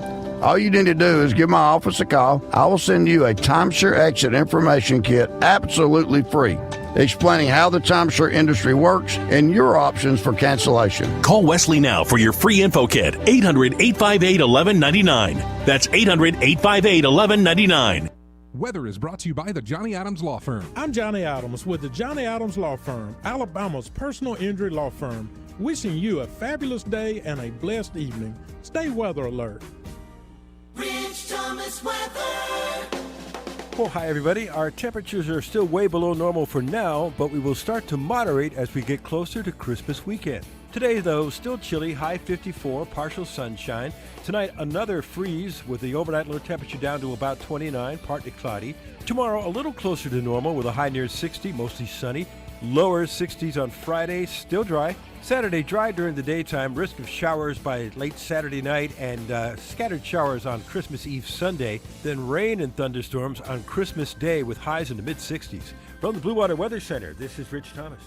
All you need to do is give my office a call. I will send you a timeshare exit information kit absolutely free, explaining how the timeshare industry works and your options for cancellation. Call Wesley now for your free info kit, 800-858-1199. That's 800-858-1199. Weather is brought to you by the Johnny Adams Law Firm. I'm Johnny Adams with the Johnny Adams Law Firm, Alabama's personal injury law firm, wishing you a fabulous day and a blessed evening. Stay weather alert. Rich Thomas weather. Oh, hi, everybody. Our temperatures are still way below normal for now, but we will start to moderate as we get closer to Christmas weekend. Today, though, still chilly, high 54, partial sunshine. Tonight, another freeze with the overnight low temperature down to about 29, partly cloudy. Tomorrow, a little closer to normal with a high near 60, mostly sunny. Lower 60s on Friday, still dry. Saturday, dry during the daytime, risk of showers by late Saturday night and scattered showers on Christmas Eve Sunday. Then rain and thunderstorms on Christmas Day with highs in the mid-60s. From the Blue Water Weather Center, this is Rich Thomas.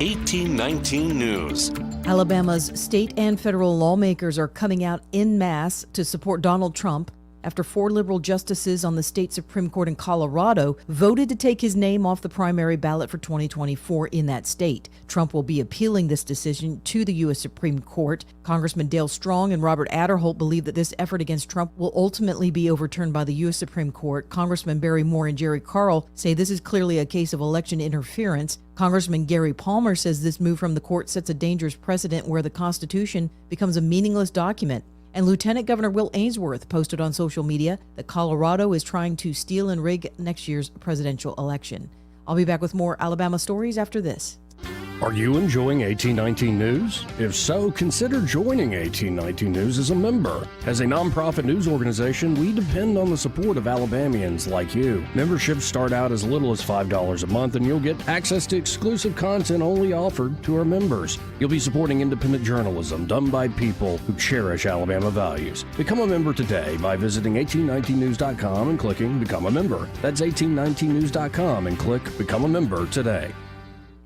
1819 News. Alabama's state and federal lawmakers are coming out en masse to support Donald Trump after 4 liberal justices on the state Supreme Court in Colorado voted to take his name off the primary ballot for 2024 in that state. Trump will be appealing this decision to the U.S. Supreme Court. Congressman Dale Strong and Robert Aderholt believe that this effort against Trump will ultimately be overturned by the U.S. Supreme Court. Congressman Barry Moore and Jerry Carl say this is clearly a case of election interference. Congressman Gary Palmer says this move from the court sets a dangerous precedent where the Constitution becomes a meaningless document. And Lieutenant Governor Will Ainsworth posted on social media that Colorado is trying to steal and rig next year's presidential election. I'll be back with more Alabama stories after this. Are you enjoying 1819 News? If so, consider joining 1819 News as a member. As a nonprofit news organization, we depend on the support of Alabamians like you. Memberships start out as little as $5 a month, and you'll get access to exclusive content only offered to our members. You'll be supporting independent journalism done by people who cherish Alabama values. Become a member today by visiting 1819news.com and clicking Become a Member. That's 1819news.com and click Become a Member today.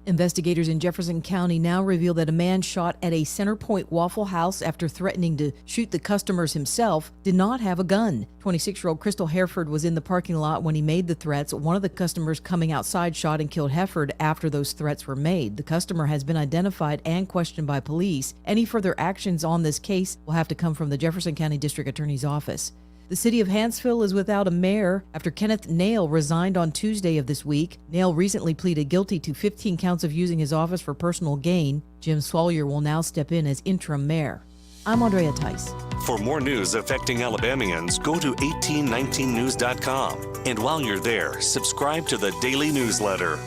Investigators in Jefferson County now reveal that a man shot at a Center Point Waffle House after threatening to shoot the customers himself did not have a gun. 26-year-old Crystal Hereford was in the parking lot when he made the threats. One of the customers coming outside shot and killed Hereford after those threats were made. The customer has been identified and questioned by police. Any further actions on this case will have to come from the Jefferson County District Attorney's Office. The city of Hanceville is without a mayor after Kenneth Nail resigned on Tuesday of this week. Nail recently pleaded guilty to 15 counts of using his office for personal gain. Jim Swallier will now step in as interim mayor. I'm Andrea Tice. For more news affecting Alabamians, go to 1819news.com. And while you're there, subscribe to the daily newsletter.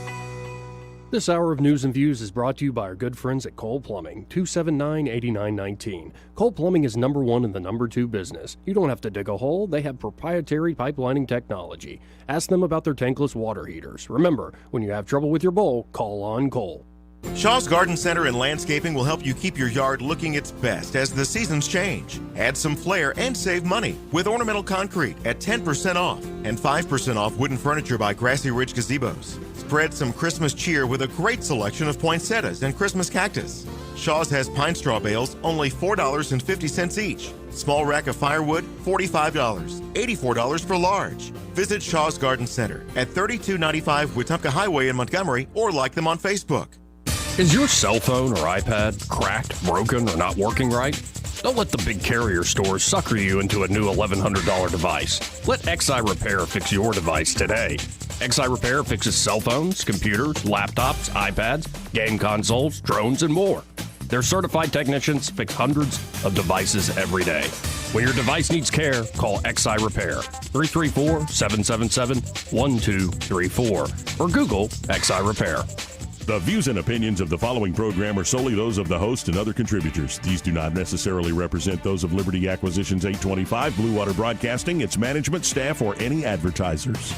This hour of News and Views is brought to you by our good friends at Cole Plumbing, 279-8919. Cole Plumbing is number one in the number two business. You don't have to dig a hole. They have proprietary pipelining technology. Ask them about their tankless water heaters. Remember, when you have trouble with your bowl, call on Cole. Shaw's Garden Center and Landscaping will help you keep your yard looking its best as the seasons change. Add some flair and save money with ornamental concrete at 10% off and 5% off wooden furniture by Grassy Ridge Gazebos. Spread some Christmas cheer with a great selection of poinsettias and Christmas cactus. Shaw's has pine straw bales, only $4.50 each. Small rack of firewood, $45. $84 for large. Visit Shaw's Garden Center at 3295 Wetumpka Highway in Montgomery or like them on Facebook. Is your cell phone or iPad cracked, broken, or not working right? Don't let the big carrier stores sucker you into a new $1,100 device. Let XI Repair fix your device today. XI Repair fixes cell phones, computers, laptops, iPads, game consoles, drones, and more. Their certified technicians fix hundreds of devices every day. When your device needs care, call XI Repair, 334-777-1234, or Google XI Repair. The views and opinions of the following program are solely those of the host and other contributors. These do not necessarily represent those of Liberty Acquisitions 825, Blue Water Broadcasting, its management, staff, or any advertisers.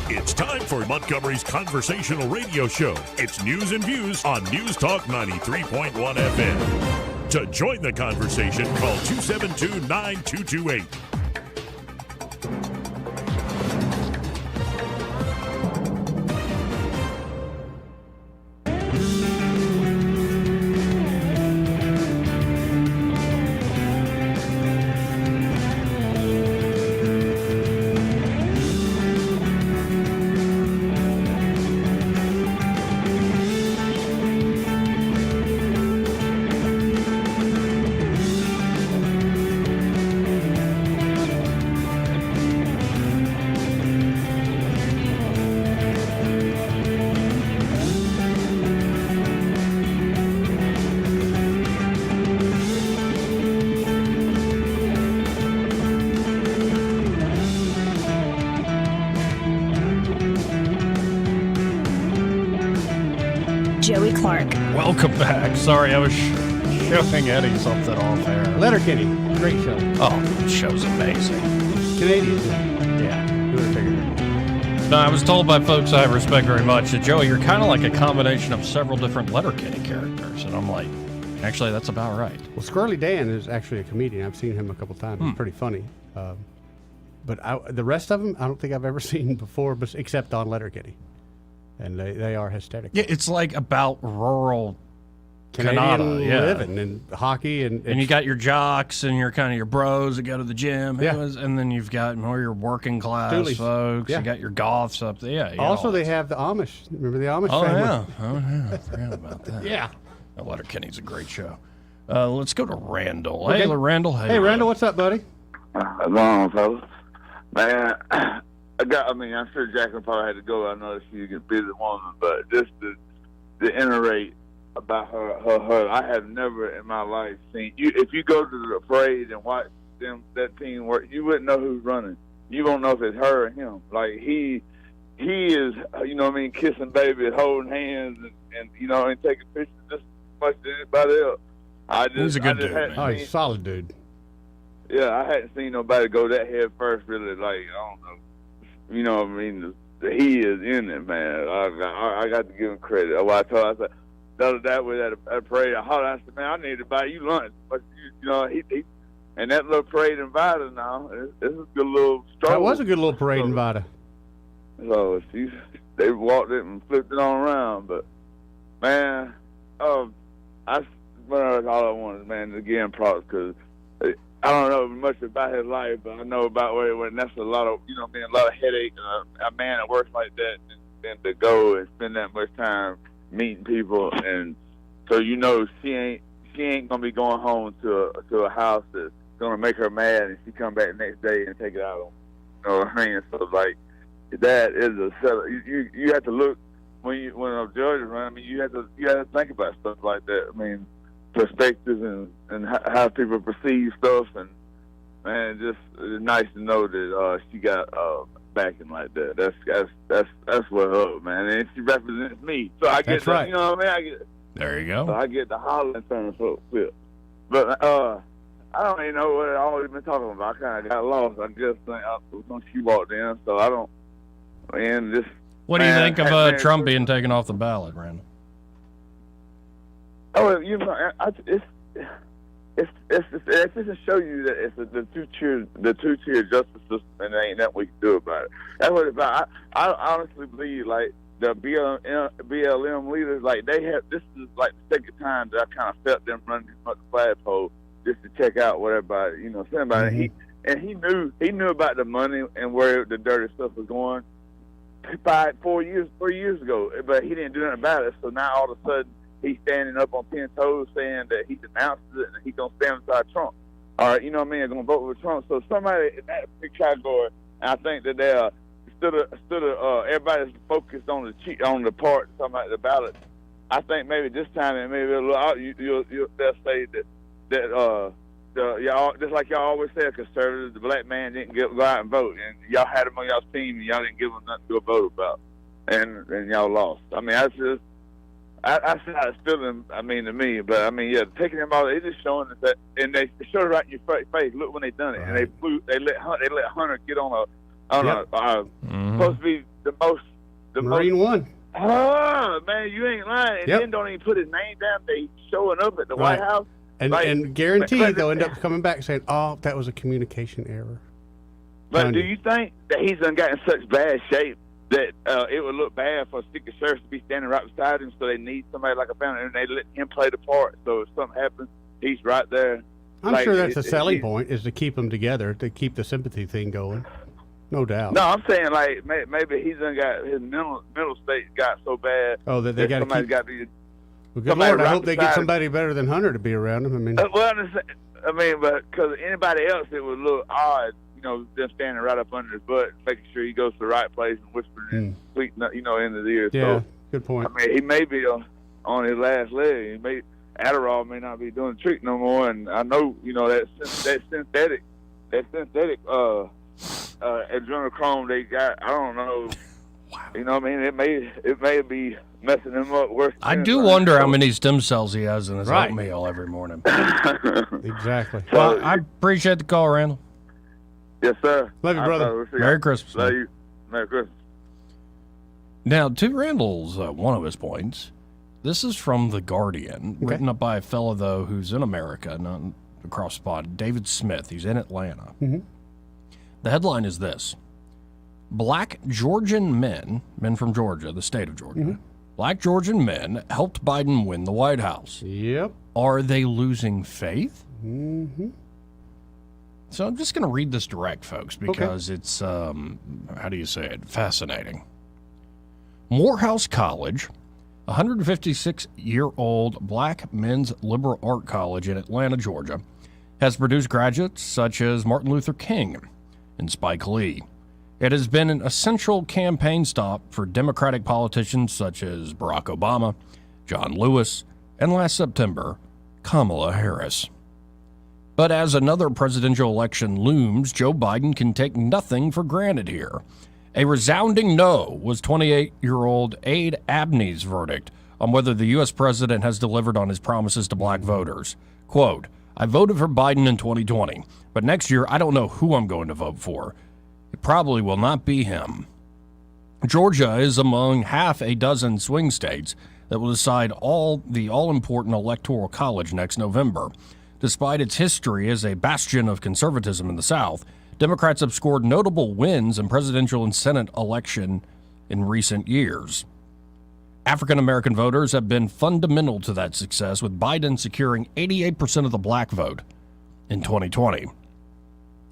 It's time for Montgomery's conversational radio show. It's News and Views on News Talk 93.1 FM. To join the conversation, call 272-9228. Joey Clark. Welcome back. Sorry, I was showing Eddie something off air. Letterkenny, great show. Oh, the show's amazing. Canadian. Yeah. Who would have figured it? No, I was told by folks I respect very much that, Joey, you're kind of like a combination of several different Letterkenny characters. And I'm like, actually, that's about right. Well, Squirrely Dan is actually a comedian. I've seen him a couple times. He's pretty funny. But the rest of them, I don't think I've ever seen before, except Don Letterkenny. And they are hysterical. Yeah, it's like about rural Canadian Canada, living and hockey. And you got your jocks and your kind of your bros that go to the gym. Yeah. And then you've got more your working class Doolies. folks. Yeah. You got your Goths up there. Yeah. Also, they have the Amish. Remember the Amish family? I forgot about that. Yeah. Letterkenny's a great show. Let's go to Randall. Okay. Hey, Randall. Hey, Randall, what's up, buddy? What's on, fellas? Man, I'm sure Jacqueline probably had to go. I know she's a busy woman, but just to iterate about her, I have never in my life seen you. If you go to the parade and watch that team work, you wouldn't know who's running. You won't know if it's her or him. Like he is, kissing babies, holding hands, and taking pictures just as much as anybody else. He's a good dude. He's a solid dude. Yeah, I hadn't seen nobody go that head first, really. Like, I don't know. You know what I mean? He is in it, man. I got to give him credit. I said, the other day with at a parade, I hollered, I said, man, I need to buy you lunch. But, he and that little parade inviter now, this is a good little stroll. That was a good little parade inviter. So, they walked it and flipped it on around. But, man, all I wanted, man, to give him props because I don't know much about his life, but I know about where he went. And that's a lot of, a lot of headache. A man that works like that, and to go and spend that much time meeting people, and so she ain't gonna be going home to a house that's gonna make her mad, and she come back the next day and take it out on. You know what I mean? So like that is a setup. You have to look when a judge is running. I mean, you have to think about stuff like that. I mean, perspectives and how people perceive stuff, and man, just it's nice to know that she got backing like that. That's what's up, man. And she represents me, so I get right. You know what I mean? There you go. So I get the holler turn flip. But I don't even know what I've always been talking about. I kind of got lost. I just think when she walked in, so I don't. Man, just. What do you think of Trump being taken off the ballot, Randall? Oh, you know, it's just to show you that it's the two-tier justice system, and there ain't nothing we can do about it. That's what it's about. I honestly believe, like, the BLM leaders, like, this is like the second time that I kind of felt them running up the flagpole just to check out what everybody, saying about it. He knew about the money and where the dirty stuff was going 4 years ago, but he didn't do nothing about it. So now all of a sudden he's standing up on 10 toes saying that he denounced it and he's gonna stand beside Trump. All right, you know what I mean? They're gonna vote with Trump. So somebody in that big category, and I think that they instead of everybody's focused on the part talking about the ballot. I think maybe this time it maybe a little they'll say that y'all, just like y'all always say, conservatives, the black man didn't go out and vote, and y'all had him on y'all's team, and y'all didn't give him nothing to vote about, and y'all lost. I mean, that's how it's feeling. I mean, to me, but I mean, yeah, taking him out, they just showing us that, and they showed it right in your face. Look when they done it, and they let Hunter get on supposed to be the Marine most, one. Oh man, you ain't lying. And then don't even put his name down. They showing up at the White House. And guaranteed they'll end up coming back saying, "Oh, that was a communication error." But do you think that he's done got in such bad shape that it would look bad for Secret Service to be standing right beside him? So they need somebody like a family, and they let him play the part. So if something happens, he's right there. I'm sure that's a selling point, is to keep them together, to keep the sympathy thing going. No doubt. No, I'm saying like maybe he's done got his mental state got so bad. Oh, that they got somebody's got to be. Well, good Lord, I hope they get somebody better than Hunter to be around him. I mean, but because anybody else, it would look odd, them standing right up under his butt, making sure he goes to the right place and whispering and tweeting, in his ear. Yeah, so, good point. I mean, he may be on his last leg. Adderall may not be doing the trick no more, and I know, that synthetic adrenochrome they got. I don't know. Wow. You know what I mean? It may be messing him up worse. I do wonder how many stem cells he has in his oatmeal every morning. Exactly. Well, I appreciate the call, Randall. Yes, sir. Love you, brother. Merry Christmas. Love you. Merry Christmas. Now, to Randall's one of his points, this is from The Guardian, written up by a fellow, though, who's in America, not across the pond, David Smith. He's in Atlanta. Mm-hmm. The headline is this: Black Georgian men from Georgia, the state of Georgia, Black Georgian men helped Biden win the White House. Yep. Are they losing faith? Mm-hmm. So I'm just going to read this direct, folks, because it's, how do you say it, fascinating. Morehouse College, a 156-year-old black men's liberal art college in Atlanta, Georgia, has produced graduates such as Martin Luther King and Spike Lee. It has been an essential campaign stop for Democratic politicians such as Barack Obama, John Lewis, and last September, Kamala Harris. But as another presidential election looms, Joe Biden can take nothing for granted here. A resounding no was 28-year-old Aid Abney's verdict on whether the U.S. president has delivered on his promises to black voters. Quote, I voted for Biden in 2020, but next year I don't know who I'm going to vote for. It probably will not be him. Georgia is among half a dozen swing states that will decide the all-important Electoral College next November. Despite its history as a bastion of conservatism in the South, Democrats have scored notable wins in presidential and Senate election in recent years. African-American voters have been fundamental to that success, with Biden securing 88% of the black vote in 2020.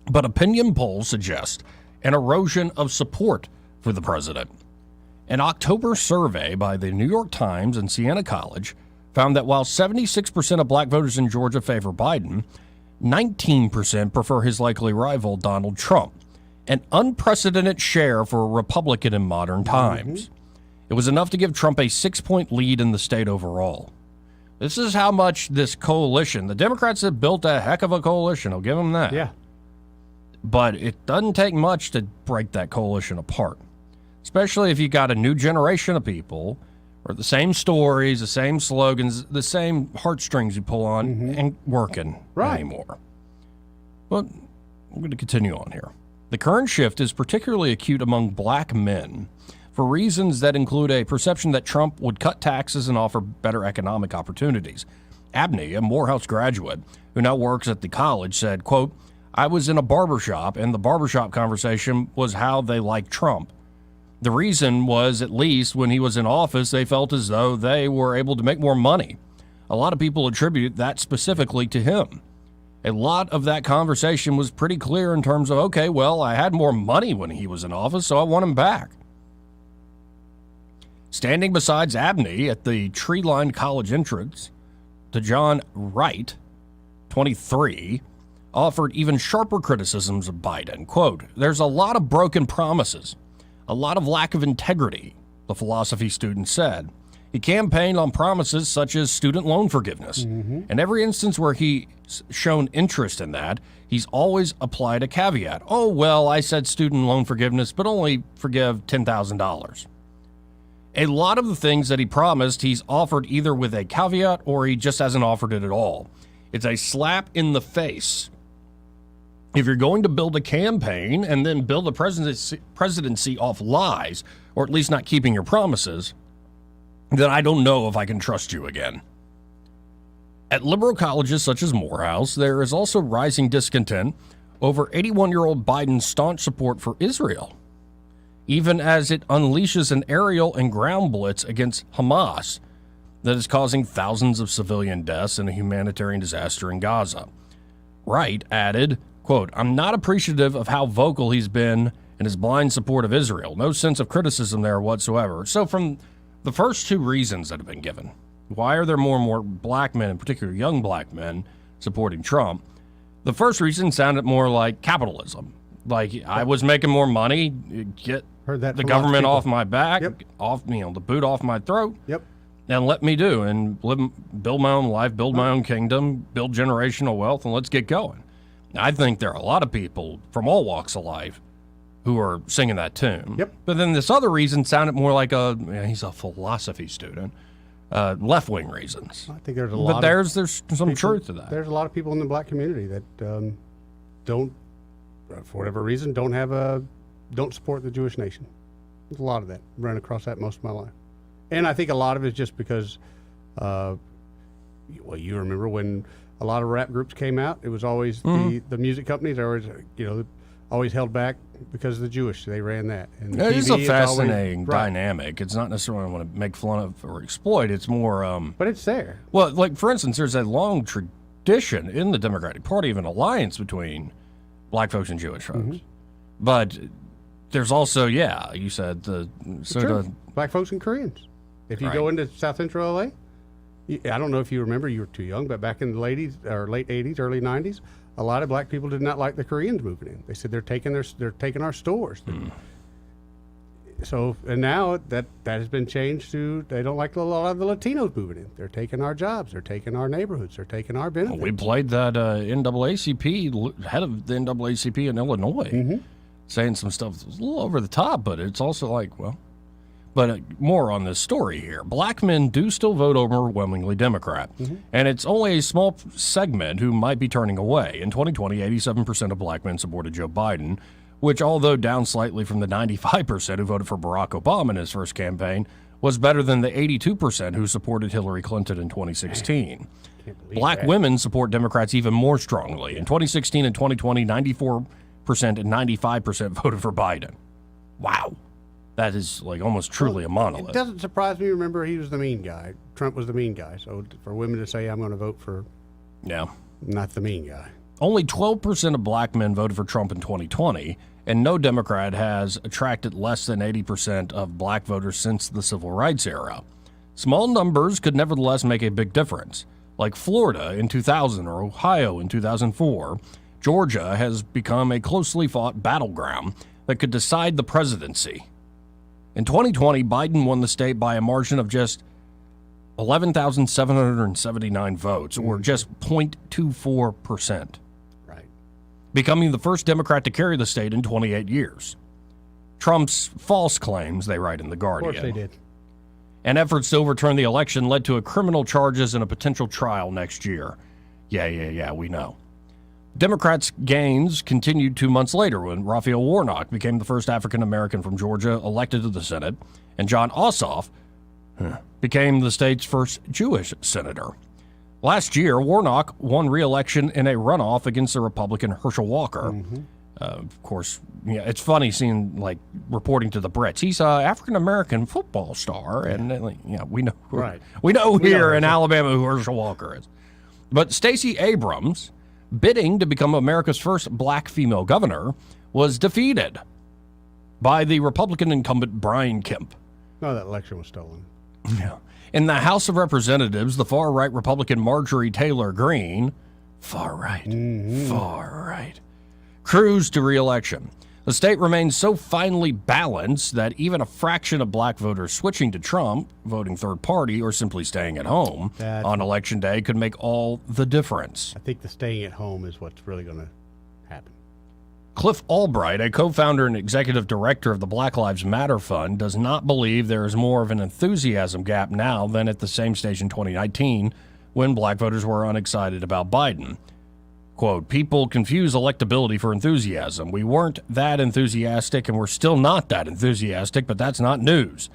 But opinion polls suggest an erosion of support for the president. An October survey by the New York Times and Siena College found that while 76% of black voters in Georgia favor Biden, 19% prefer his likely rival, Donald Trump, an unprecedented share for a Republican in modern times. It was enough to give Trump a 6-point lead in the state overall. This is how much this coalition, the Democrats have built a heck of a coalition, I'll give them that. Yeah. But it doesn't take much to break that coalition apart, especially if you got a new generation of people or the same stories, the same slogans, the same heartstrings you pull on and working anymore. Well, I'm going to continue on here. The current shift is particularly acute among black men for reasons that include a perception that Trump would cut taxes and offer better economic opportunities. Abney, a Morehouse graduate who now works at the college, said, quote, I was in a barbershop, and the barbershop conversation was how they liked Trump. The reason was, at least when he was in office, they felt as though they were able to make more money. A lot of people attribute that specifically to him. A lot of that conversation was pretty clear in terms of, okay, well, I had more money when he was in office, so I want him back. Standing beside Abney at the tree-lined college entrance, John Wright, 23, offered even sharper criticisms of Biden. Quote, there's a lot of broken promises, a lot of lack of integrity, the philosophy student said. He campaigned on promises such as student loan forgiveness. In every instance where he's shown interest in that, he's always applied a caveat. Oh, well, I said student loan forgiveness, but only forgive $10,000. A lot of the things that he promised, he's offered either with a caveat or he just hasn't offered it at all. It's a slap in the face. If you're going to build a campaign and then build a presidency off lies, or at least not keeping your promises, then I don't know if I can trust you again. At liberal colleges such as Morehouse, there is also rising discontent over 81-year-old Biden's staunch support for Israel, even as it unleashes an aerial and ground blitz against Hamas that is causing thousands of civilian deaths and a humanitarian disaster in Gaza. Wright added, quote, I'm not appreciative of how vocal he's been in his blind support of Israel. No sense of criticism there whatsoever. So from the first two reasons that have been given, why are there more and more black men, in particular young black men, supporting Trump? The first reason sounded more like capitalism. Like, I was making more money, get the government off my back, off the boot off my throat, and let me do and build my own life, build my own kingdom, build generational wealth, and let's get going. I think there are a lot of people from all walks of life who are singing that tune. But then this other reason sounded more like he's a philosophy student, left-wing reasons. I think there's a lot. But there's some truth to that. There's a lot of people in the black community that don't, for whatever reason, don't support the Jewish nation. There's a lot of that. I've run across that most of my life. And I think a lot of it is just because, you remember when a lot of rap groups came out, it was always the music companies are always held back because of the Jewish. They ran that. And it is a fascinating dynamic. It's not necessarily I want to make fun of or exploit. It's more... but it's there. Well, like, for instance, there's a long tradition in the Democratic Party of an alliance between black folks and Jewish folks. But there's also, you said the sort of... Black folks and Koreans. If you go into South Central LA, I don't know if you remember, you were too young, but back in the late 80s, early 90s, a lot of black people did not like the Koreans moving in. They said they're taking our stores. So, and now that has been changed to, they don't like a lot of the Latinos moving in. They're taking our jobs. They're taking our neighborhoods. They're taking our benefits. Well, we played that NAACP, head of the NAACP in Illinois, saying some stuff that was a little over the top, but it's also like, but more on this story here. Black men do still vote overwhelmingly Democrat, and it's only a small segment who might be turning away. In 2020, 87% of black men supported Joe Biden, which, although down slightly from the 95% who voted for Barack Obama in his first campaign, was better than the 82% who supported Hillary Clinton in 2016. Black women support Democrats even more strongly. In 2016 and 2020, 94% and 95% voted for Biden. Wow. That is like almost truly a monolith. It doesn't surprise me. Remember, he was the mean guy. Trump was the mean guy. So for women to say, I'm going to vote for not the mean guy. Only 12% of black men voted for Trump in 2020, and no Democrat has attracted less than 80% of black voters since the civil rights era. Small numbers could nevertheless make a big difference. Like Florida in 2000 or Ohio in 2004, Georgia has become a closely fought battleground that could decide the presidency. In 2020, Biden won the state by a margin of just 11,779 votes, or just 0.24%. Right. becoming the first Democrat to carry the state in 28 years. Trump's false claims, they write in The Guardian. Of course they did. And efforts to overturn the election led to criminal charges and a potential trial next year. Yeah, we know. Democrats' gains continued 2 months later when Raphael Warnock became the first African-American from Georgia elected to the Senate, and John Ossoff became the state's first Jewish senator. Last year, Warnock won re-election in a runoff against the Republican Herschel Walker. Of course, it's funny seeing, reporting to the Brits. He's an African-American football star, and we know we know here in Alabama who Herschel Walker is. But Stacey Abrams, bidding to become America's first black female governor, was defeated by the Republican incumbent Brian Kemp. No, that election was stolen. Yeah. In the House of Representatives, the far-right Republican Marjorie Taylor Greene, far-right, cruised to re-election. The state remains so finely balanced that even a fraction of black voters switching to Trump, voting third party, or simply staying at home on Election Day could make all the difference. I think the staying at home is what's really going to happen. Cliff Albright, a co-founder and executive director of the Black Lives Matter Fund, does not believe there is more of an enthusiasm gap now than at the same stage in 2019 when black voters were unexcited about Biden. Quote, people confuse electability for enthusiasm. We weren't that enthusiastic and we're still not that enthusiastic, but that's not news.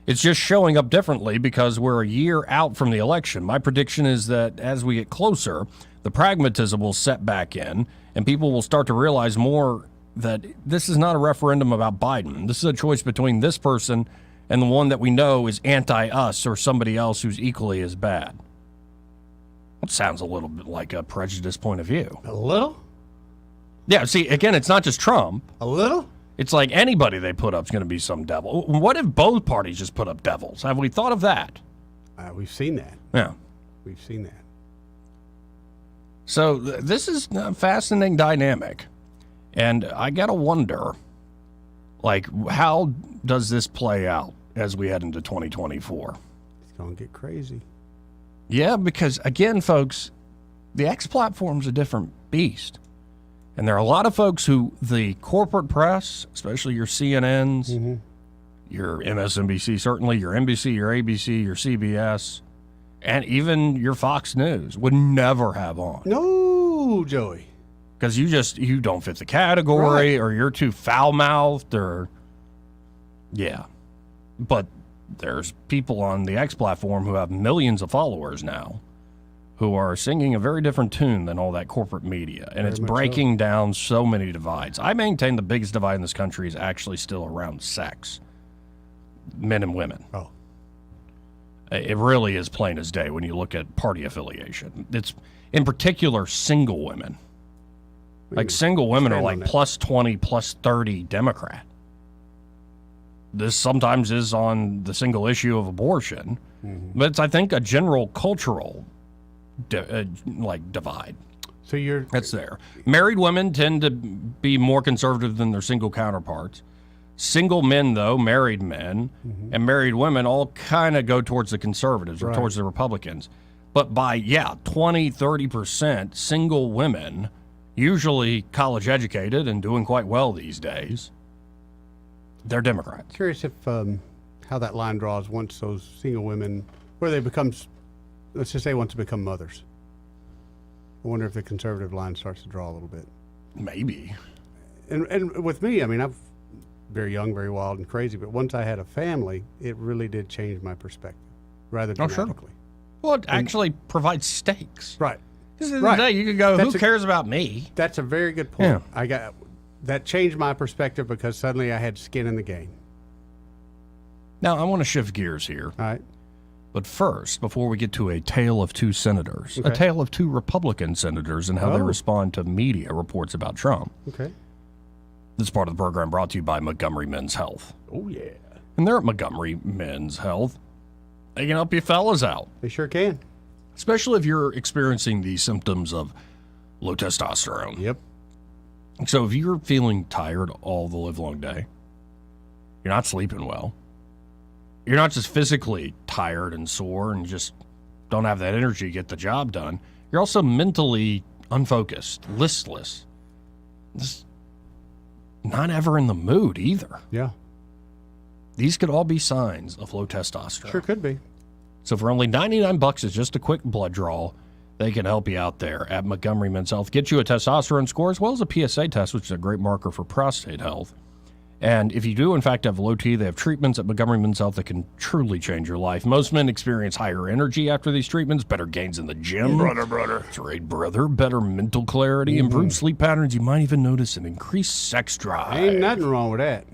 It's just showing up differently because we're a year out from the election. My prediction is that as we get closer, the pragmatism will set back in and people will start to realize more that this is not a referendum about Biden. This is a choice between this person and the one that we know is anti-us or somebody else who's equally as bad. That sounds a little bit like a prejudiced point of view. A little? Yeah, see, again, it's not just Trump. A little? It's like anybody they put up is going to be some devil. What if both parties just put up devils? Have we thought of that? We've seen that. Yeah. We've seen that. So this is a fascinating dynamic. And I got to wonder, how does this play out as we head into 2024? It's going to get crazy. Yeah, because, again, folks, the X platform's a different beast. And there are a lot of folks who the corporate press, especially your CNNs, your MSNBC, certainly your NBC, your ABC, your CBS, and even your Fox News would never have on. No, Joey. Because you don't fit the category, or you're too foul-mouthed, or... Yeah. But there's people on the X platform who have millions of followers now who are singing a very different tune than all that corporate media. And it's breaking down so many divides. I maintain the biggest divide in this country is actually still around sex. Men and women. Oh. It really is plain as day when you look at party affiliation. It's, in particular, single women. Single women are plus 20, plus 30 Democrat. This sometimes is on the single issue of abortion, but it's, I think, a general cultural divide. So that's there. Married women tend to be more conservative than their single counterparts. Single men, though, married men, and married women all kind of go towards the conservatives or towards the Republicans. But by 20, 30%, single women, usually college educated and doing quite well these days, they're Democrats. Curious if how that line draws once those single women, where they become, let's just say, once they become mothers. I wonder if the conservative line starts to draw a little bit. Maybe. And with me, I mean, I'm very young, very wild and crazy, but once I had a family, it really did change my perspective rather dramatically. Well, it actually provides stakes. Right. Because at the end of the day, you could go, who cares about me? That's a very good point. Yeah. That changed my perspective because suddenly I had skin in the game. Now, I want to shift gears here. All right. But first, before we get to a tale of two senators, a tale of two Republican senators and how they respond to media reports about Trump. Okay. This part of the program brought to you by Montgomery Men's Health. Oh, yeah. And they're at Montgomery Men's Health. They can help you fellas out. They sure can. Especially if you're experiencing the symptoms of low testosterone. Yep. So if you're feeling tired all the livelong day, you're not sleeping well, you're not just physically tired and sore and just don't have that energy to get the job done, you're also mentally unfocused, listless. Just not ever in the mood either. Yeah. These could all be signs of low testosterone. Sure could be. So for only $99, it's just a quick blood draw. They can help you out there at Montgomery Men's Health. Get you a testosterone score as well as a PSA test, which is a great marker for prostate health. And if you do, in fact, have low T, they have treatments at Montgomery Men's Health that can truly change your life. Most men experience higher energy after these treatments, better gains in the gym. Brother. That's right, brother. Better mental clarity, improved sleep patterns. You might even notice an increased sex drive. Ain't nothing wrong with that.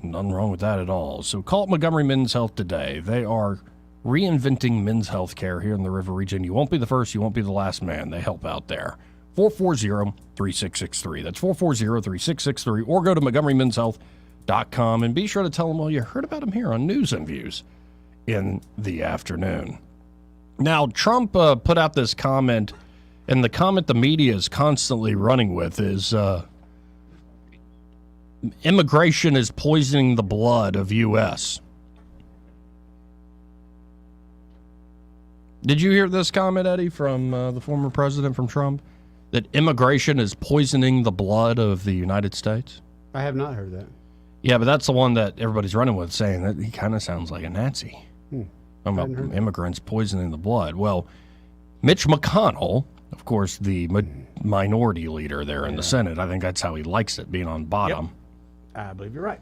Nothing wrong with that at all. So call Montgomery Men's Health today. They are reinventing men's health care here in the River region. You won't be the first. You won't be the last man. They help out there. 440-3663. That's 440-3663. Or go to MontgomeryMen'sHealth.com and be sure to tell them, well, you heard about them here on News and Views in the afternoon. Now, Trump put out this comment, and the comment the media is constantly running with is immigration is poisoning the blood of U.S. Did you hear this comment, Eddie, from the former president, from Trump, that immigration is poisoning the blood of the United States? I have not heard that. Yeah, but that's the one that everybody's running with, saying that he kind of sounds like a Nazi. About immigrants poisoning the blood. Well, Mitch McConnell, of course, the minority leader there in the Senate, I think that's how he likes it, being on bottom. Yep. I believe you're right.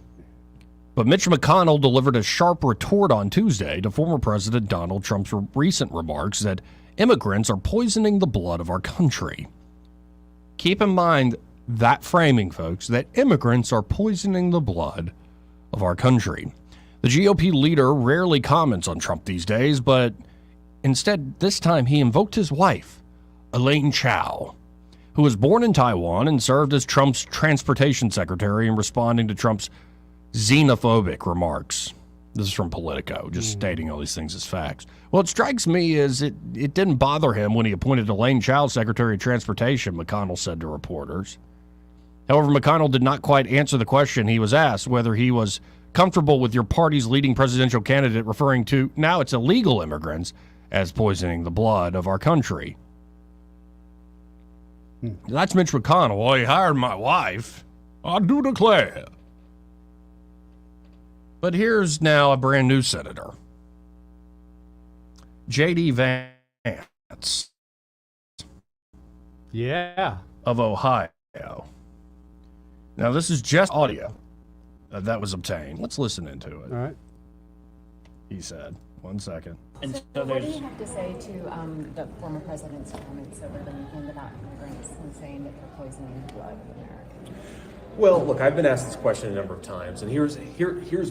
But Mitch McConnell delivered a sharp retort on Tuesday to former President Donald Trump's recent remarks that immigrants are poisoning the blood of our country. Keep in mind that framing, folks, that immigrants are poisoning the blood of our country. The GOP leader rarely comments on Trump these days, but instead, this time he invoked his wife, Elaine Chao, who was born in Taiwan and served as Trump's transportation secretary in responding to Trump's xenophobic remarks. This is from Politico, just stating all these things as facts. What strikes me is it didn't bother him when he appointed Elaine Chao Secretary of Transportation, McConnell said to reporters. However, McConnell did not quite answer the question he was asked, whether he was comfortable with your party's leading presidential candidate referring to, now it's illegal immigrants, as poisoning the blood of our country. That's Mitch McConnell. Well, he hired my wife. I do declare. But here's now a brand new senator, J.D. Vance. Yeah. Of Ohio. Now, this is just audio that was obtained. Let's listen into it. All right. He said, 1 second. And so what do you have to say to the former president's comments over the weekend about immigrants and saying that they're poisoning the blood of Americans? Well, look, I've been asked this question a number of times, and here's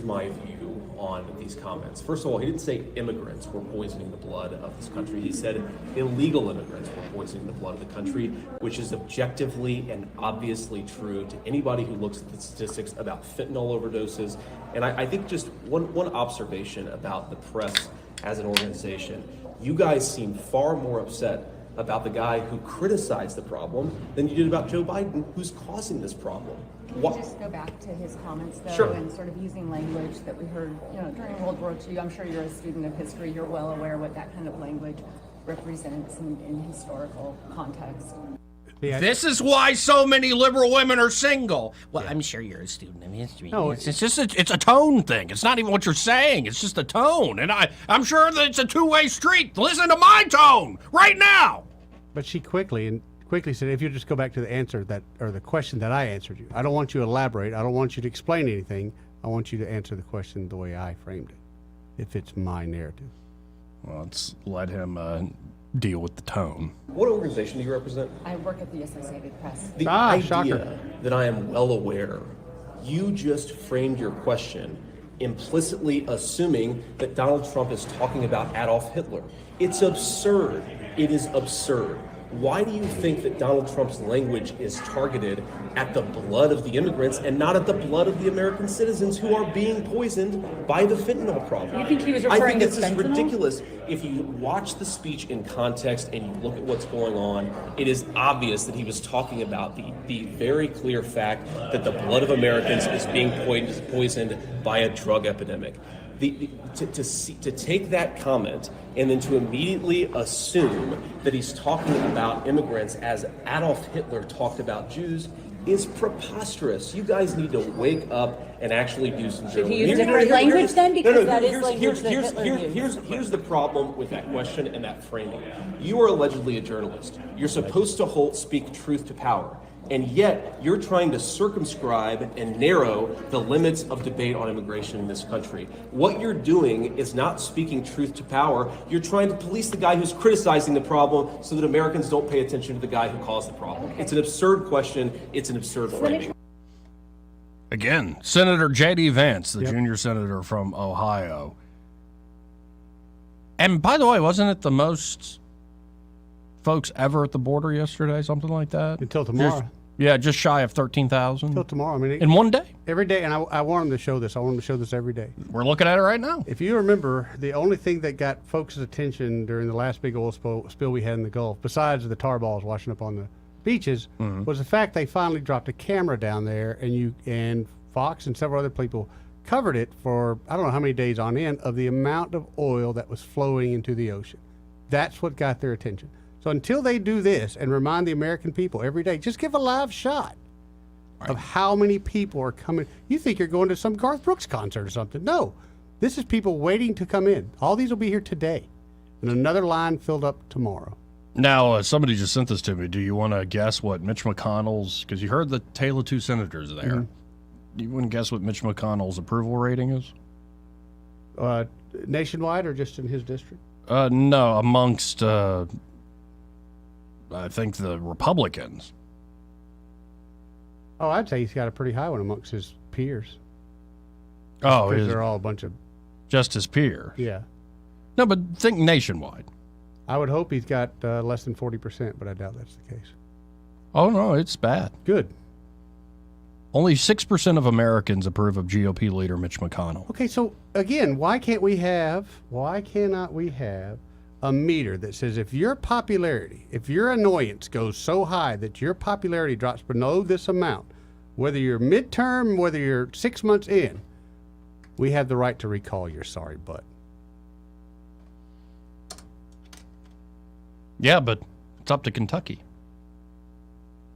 my view on these comments. First of all, he didn't say immigrants were poisoning the blood of this country. He said illegal immigrants were poisoning the blood of the country, which is objectively and obviously true to anybody who looks at the statistics about fentanyl overdoses. And I think just one observation about the press as an organization, you guys seem far more upset about the guy who criticized the problem than you did about Joe Biden, who's causing this problem. Can you just go back to his comments, though, Sure. and sort of using language that we heard, during World War II? I'm sure you're a student of history. You're well aware what that kind of language represents in historical context. This is why so many liberal women are single. Well, I'm sure you're a student of history. No, it's just it's a tone thing. It's not even what you're saying. It's just a tone. And I'm sure that it's a two-way street. Listen to my tone right now. But she quickly said, if you just go back to the answer or the question that I answered you, I don't want you to elaborate. I don't want you to explain anything. I want you to answer the question the way I framed it, if it's my narrative. Well, let's let him deal with the tone. What organization do you represent? I work at the Associated Press. The idea shocker. that I am well aware, you just framed your question implicitly assuming that Donald Trump is talking about Adolf Hitler. It's absurd. It is absurd. Why do you think that Donald Trump's language is targeted at the blood of the immigrants and not at the blood of the American citizens who are being poisoned by the fentanyl problem? You think he was I referring think to this is fentanyl? ridiculous. If you watch the speech in context and you look at what's going on, it is obvious that he was talking about the very clear fact that the blood of Americans is being poisoned by a drug epidemic. To take that comment and then to immediately assume that he's talking about immigrants as Adolf Hitler talked about Jews is preposterous. You guys need to wake up and actually do some Should he use different language then? Because that is language that Hitler used. Here's the problem with that question and that framing. You are allegedly a journalist. You're supposed to speak truth to power. And yet, you're trying to circumscribe and narrow the limits of debate on immigration in this country. What you're doing is not speaking truth to power. You're trying to police the guy who's criticizing the problem so that Americans don't pay attention to the guy who caused the problem. It's an absurd question. It's an absurd framing. Again, Senator J.D. Vance, the junior senator from Ohio. And by the way, wasn't it the most folks ever at the border yesterday, something like that? Until tomorrow. Just shy of 13,000. Until tomorrow. I mean, in one day? Every day, and I want them to show this. I want them to show this every day. We're looking at it right now. If you remember, the only thing that got folks' attention during the last big oil spill we had in the Gulf, besides the tar balls washing up on the beaches, was the fact they finally dropped a camera down there, and Fox and several other people covered it for I don't know how many days on end of the amount of oil that was flowing into the ocean. That's what got their attention. So until they do this and remind the American people every day, just give a live shot of how many people are coming. You think you're going to some Garth Brooks concert or something. No, this is people waiting to come in. All these will be here today, and another line filled up tomorrow. Now, somebody just sent this to me. Do you want to guess what Mitch McConnell's, because you heard the tale of two senators there. Mm-hmm. You want to guess what Mitch McConnell's approval rating is? Nationwide or just in his district? No, amongst... I think the Republicans. Oh, I'd say he's got a pretty high one amongst his peers. Oh, because they're all a bunch of... Just his peers? Yeah. No, but think nationwide. I would hope he's got less than 40%, but I doubt that's the case. Oh, no, it's bad. Good. Only 6% of Americans approve of GOP leader Mitch McConnell. Okay, so again, why cannot we have a meter that says if your popularity, if your annoyance goes so high that your popularity drops below this amount, whether you're midterm, whether you're 6 months in, we have the right to recall your sorry butt. Yeah, but it's up to Kentucky.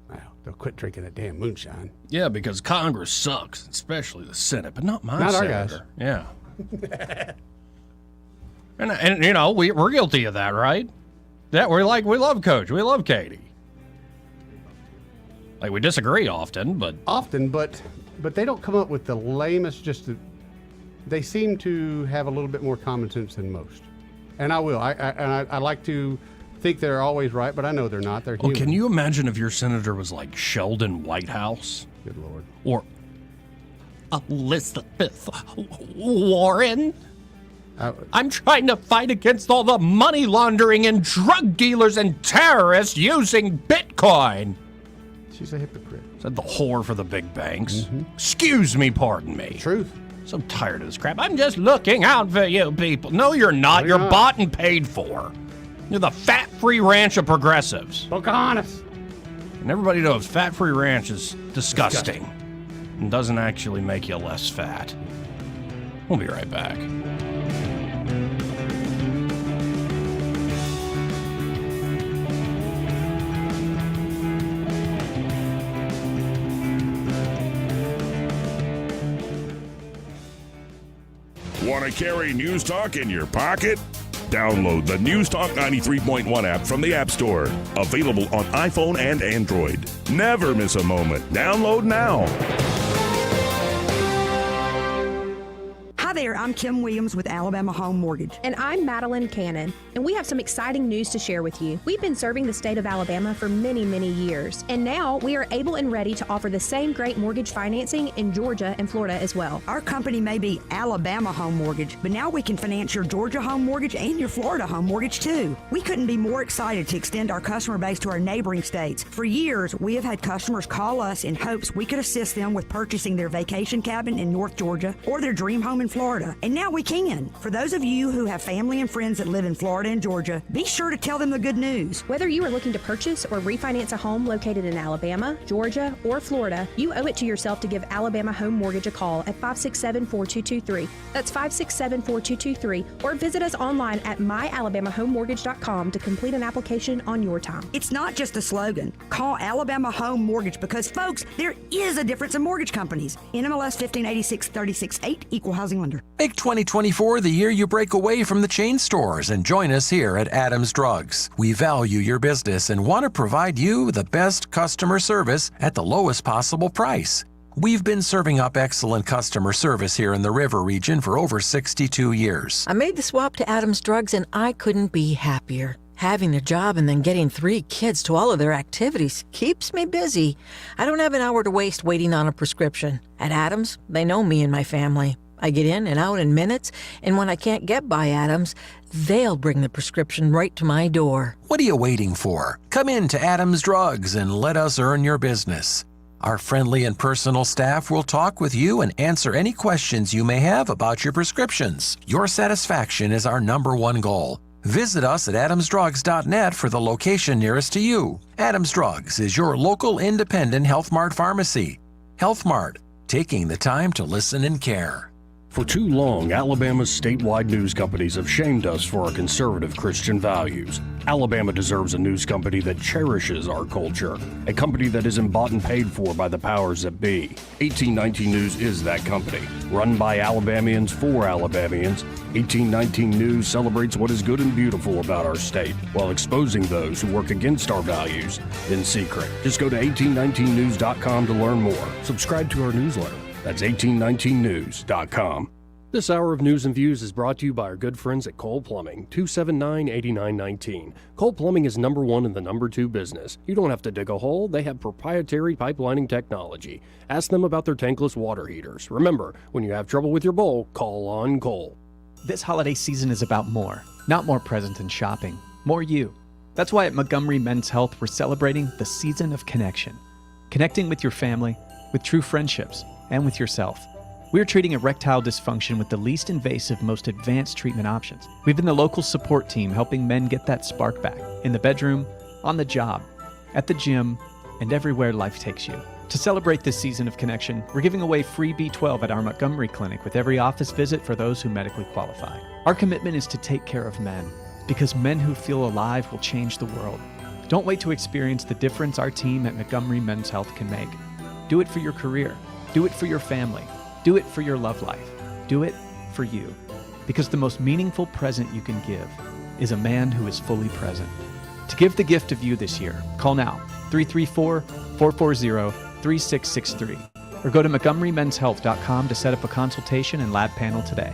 Wow, they'll quit drinking that damn moonshine. Yeah, because Congress sucks, especially the Senate, but not my Not senator. our guys. Yeah. And you know, we're guilty of that, right? That we love Coach, we love Katie. Like, we disagree often, but they don't come up with the lamest. They seem to have a little bit more common sense than most, and I like to think they're always right, but I know they're not. They're human. Can you imagine if your senator was like Sheldon Whitehouse? Good Lord. Or Elizabeth Warren? I'm trying to fight against all the money laundering and drug dealers and terrorists using Bitcoin. She's a hypocrite. Said the whore for the big banks. Excuse me, pardon me. Truth. So tired of this crap. I'm just looking out for you people. No, you're not. You're bought and paid for. You're the fat-free ranch of progressives. Pocahontas. And everybody knows fat-free ranch is disgusting. And doesn't actually make you less fat. We'll be right back. Want to carry News Talk in your pocket? Download the News Talk 93.1 app from the App Store. Available on iPhone and Android. Never miss a moment. Download now. Hi there, I'm Kim Williams with Alabama Home Mortgage. And I'm Madeline Cannon, and we have some exciting news to share with you. We've been serving the state of Alabama for many, many years, and now we are able and ready to offer the same great mortgage financing in Georgia and Florida as well. Our company may be Alabama Home Mortgage, but now we can finance your Georgia home mortgage and your Florida home mortgage too. We couldn't be more excited to extend our customer base to our neighboring states. For years, we have had customers call us in hopes we could assist them with purchasing their vacation cabin in North Georgia or their dream home in Florida. Florida, and now we can. For those of you who have family and friends that live in Florida and Georgia, be sure to tell them the good news. Whether you are looking to purchase or refinance a home located in Alabama, Georgia, or Florida, you owe it to yourself to give Alabama Home Mortgage a call at 567-4223. That's 567-4223, or visit us online at myalabamahomemortgage.com to complete an application on your time. It's not just a slogan. Call Alabama Home Mortgage because, folks, there is a difference in mortgage companies. NMLS 1586-36-8, Equal Housing Lender. Make 2024 the year you break away from the chain stores and join us here at Adams Drugs. We value your business and want to provide you the best customer service at the lowest possible price. We've been serving up excellent customer service here in the River region for over 62 years. I made the swap to Adams Drugs and I couldn't be happier. Having a job and then getting 3 kids to all of their activities keeps me busy. I don't have an hour to waste waiting on a prescription. At Adams, they know me and my family. I get in and out in minutes, and when I can't get by Adams, they'll bring the prescription right to my door. What are you waiting for? Come in to Adams Drugs and let us earn your business. Our friendly and personal staff will talk with you and answer any questions you may have about your prescriptions. Your satisfaction is our #1 goal. Visit us at adamsdrugs.net for the location nearest to you. Adams Drugs is your local independent Health Mart pharmacy. Health Mart, taking the time to listen and care. For too long, Alabama's statewide news companies have shamed us for our conservative Christian values. Alabama deserves a news company that cherishes our culture, a company that isn't bought and paid for by the powers that be. 1819 News is that company. Run by Alabamians for Alabamians, 1819 News celebrates what is good and beautiful about our state, while exposing those who work against our values in secret. Just go to 1819news.com to learn more. Subscribe to our newsletter. That's 1819news.com. This hour of News and Views is brought to you by our good friends at Cole Plumbing, 279-8919. Cole Plumbing is #1 in the #2 business. You don't have to dig a hole. They have proprietary pipelining technology. Ask them about their tankless water heaters. Remember, when you have trouble with your bowl, call on Cole. This holiday season is about more. Not more presents and shopping. More you. That's why at Montgomery Men's Health, we're celebrating the season of connection. Connecting with your family, with true friendships, and with yourself. We're treating erectile dysfunction with the least invasive, most advanced treatment options. We've been the local support team helping men get that spark back, in the bedroom, on the job, at the gym, and everywhere life takes you. To celebrate this season of connection, we're giving away free B12 at our Montgomery clinic with every office visit for those who medically qualify. Our commitment is to take care of men, because men who feel alive will change the world. Don't wait to experience the difference our team at Montgomery Men's Health can make. Do it for your career. Do it for your family. Do it for your love life. Do it for you. Because the most meaningful present you can give is a man who is fully present. To give the gift of you this year, call now, 334-440-3663. Or go to MontgomeryMen'sHealth.com to set up a consultation and lab panel today.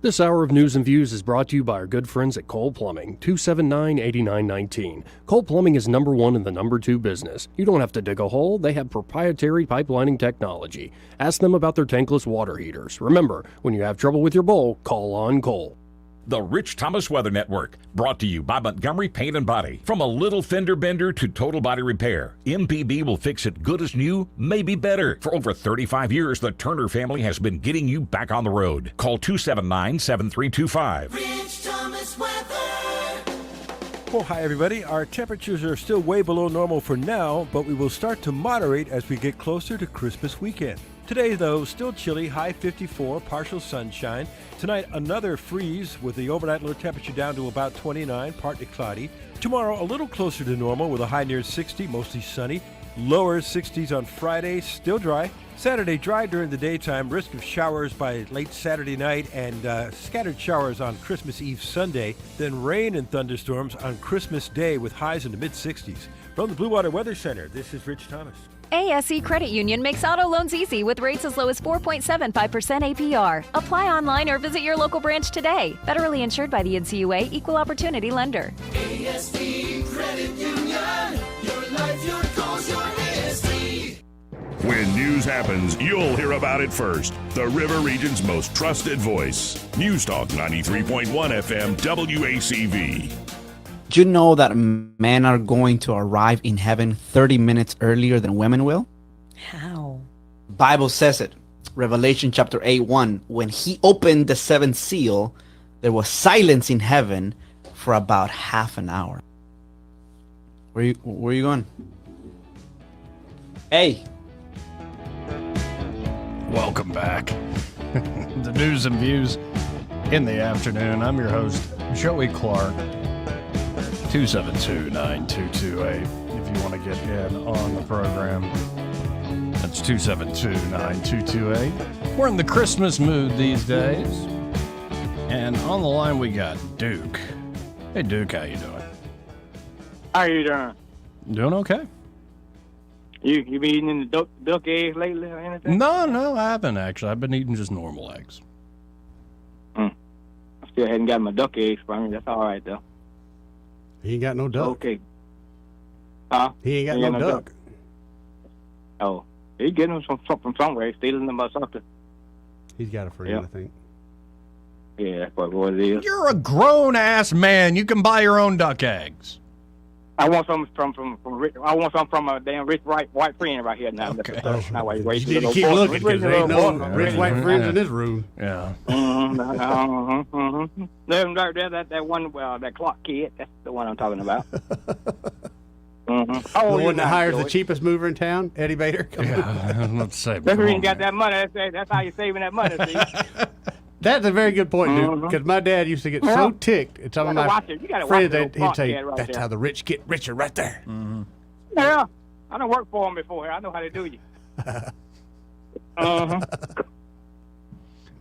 This hour of News and Views is brought to you by our good friends at Cole Plumbing, 279-8919. Cole Plumbing is #1 in the #2 business. You don't have to dig a hole. They have proprietary pipelining technology. Ask them about their tankless water heaters. Remember, when you have trouble with your bowl, call on Cole. The Rich Thomas Weather Network, brought to you by Montgomery Paint and Body. From a little fender bender to total body repair, MPB will fix it good as new, maybe better. For over 35 years, the Turner family has been getting you back on the road. Call 279-7325. Rich Thomas Weather. Well, hi everybody. Our temperatures are still way below normal for now, but we will start to moderate as we get closer to Christmas weekend. Today, though, still chilly, high 54, partial sunshine. Tonight, another freeze with the overnight low temperature down to about 29, partly cloudy. Tomorrow, a little closer to normal with a high near 60, mostly sunny. Lower 60s on Friday, still dry. Saturday, dry during the daytime, risk of showers by late Saturday night and scattered showers on Christmas Eve Sunday. Then rain and thunderstorms on Christmas Day with highs in the mid-60s. From the Blue Water Weather Center, this is Rich Thomas. ASE Credit Union makes auto loans easy with rates as low as 4.75% APR. Apply online or visit your local branch today. Federally insured by the NCUA, Equal Opportunity Lender. ASE Credit Union. Your life, your goals, your ASE. When news happens, you'll hear about it first. The River Region's most trusted voice. News Talk 93.1 FM WACV. Did you know that men are going to arrive in heaven 30 minutes earlier than women will? How? Bible says it. Revelation chapter 8:1. When he opened the seventh seal, there was silence in heaven for about half an hour. Where you going? Hey. Welcome back. The news and views in the afternoon. I'm your host, Joey Clark. 272-9228 if you want to get in on the program. That's 272-9228. We're in the Christmas mood these days. And on the line we got Duke. Hey Duke, how you doing? How you doing? Doing okay. You been eating any duck eggs lately or anything? No, I haven't actually. I've been eating just normal eggs. I still hadn't got my duck eggs from you. That's all right though. He ain't got no duck. Okay. Huh? He ain't got no duck. Oh, he getting them from somewhere. He's stealing them or something. He's got a friend, I think. Yeah, that's what it is. You're a grown ass man. You can buy your own duck eggs. I want some from rich. I want some from a damn rich white friend right here now. Okay. Now why you You need to keep looking because there ain't no rich white friends in this room. Yeah. That one, that clock kid. That's the one I'm talking about. The one that hires the cheapest mover in town, Eddie Bader. Yeah, let's say. That's where you got that money. That's how you're saving that money. See? That's a very good point, dude. Because my dad used to get so ticked at some of my friends that he'd say, "That's how the rich get richer, right there." Yeah, I done worked for them before. I know how to do you.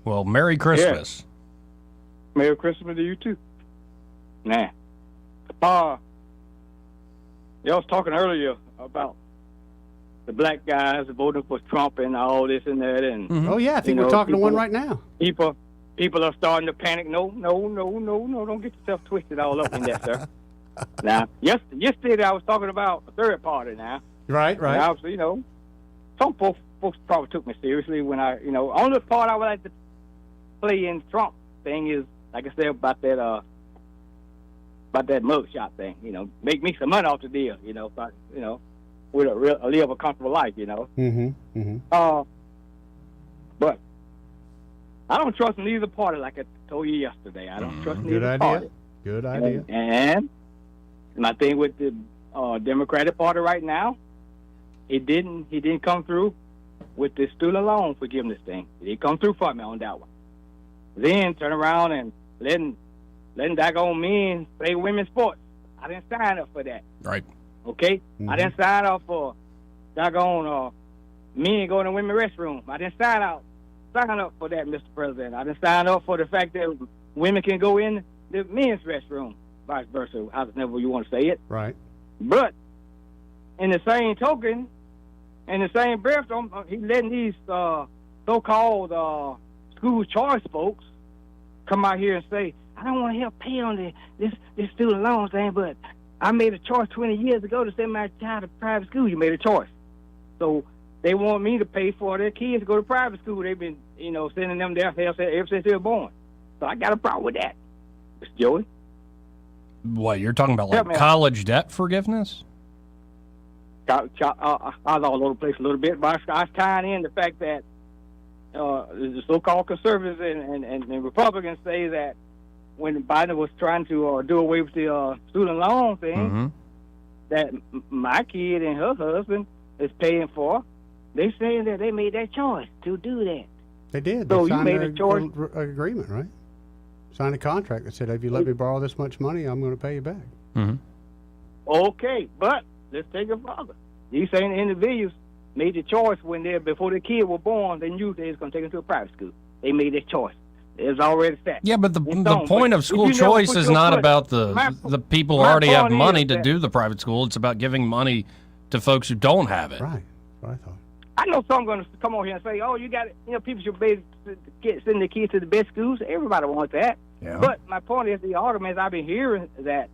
Well, Merry Christmas. Yeah. Merry Christmas to you too. Nah. Y'all was talking earlier about the black guys voting for Trump and all this and that, and oh yeah, I think we're talking to one right now. People are starting to panic. No, don't get yourself twisted all up in that, sir. Now, yesterday I was talking about a third party now. Right. And obviously, some folks probably took me seriously when only part I would like to play in Trump thing is, like I said, about that mugshot thing. Make me some money off the deal. With live a comfortable life. But I don't trust neither party, like I told you yesterday. I don't trust neither party. Good idea. And my thing with the Democratic Party right now, he didn't come through with the student loan forgiveness thing. He didn't come through for me on that one. Then turn around and letting daggone men play women's sports. I didn't sign up for that. Right. Okay? I didn't sign up for daggone men going to women's restroom. I didn't sign up for that, Mr. President. I didn't sign up for the fact that women can go in the men's restroom, vice versa, however you want to say it. Right. But in the same token, in the same breath, he's letting these so-called school choice folks come out here and say, I don't want to help pay on this student loan thing, but I made a choice 20 years ago to send my child to private school. You made a choice. So they want me to pay for their kids to go to private school. They've been, sending them there ever since they were born. So I got a problem with that, Mr. Joey. What, you're talking about like college debt forgiveness? I was all over the place a little bit, but I was tying in the fact that the so-called conservatives and Republicans say that when Biden was trying to do away with the student loan thing, that my kid and her husband is paying for, they saying that they made that choice to do that. They did. So they signed you made a choice. Agreement, right? Signed a contract that said, if you let me borrow this much money, I'm going to pay you back. Okay, but let's take it further. These same individuals made the choice before the kid was born. They knew they was going to take him to a private school. They made that choice. It's already set. Yeah, but the point of school choice is not about the people who already have money to do the private school. It's about giving money to folks who don't have it. Right. That's what I thought. I know some going to come on here and say, "Oh, you got it. People should be sending their kids to the best schools." Everybody wants that. Yeah. But my point is, the arguments I've been hearing that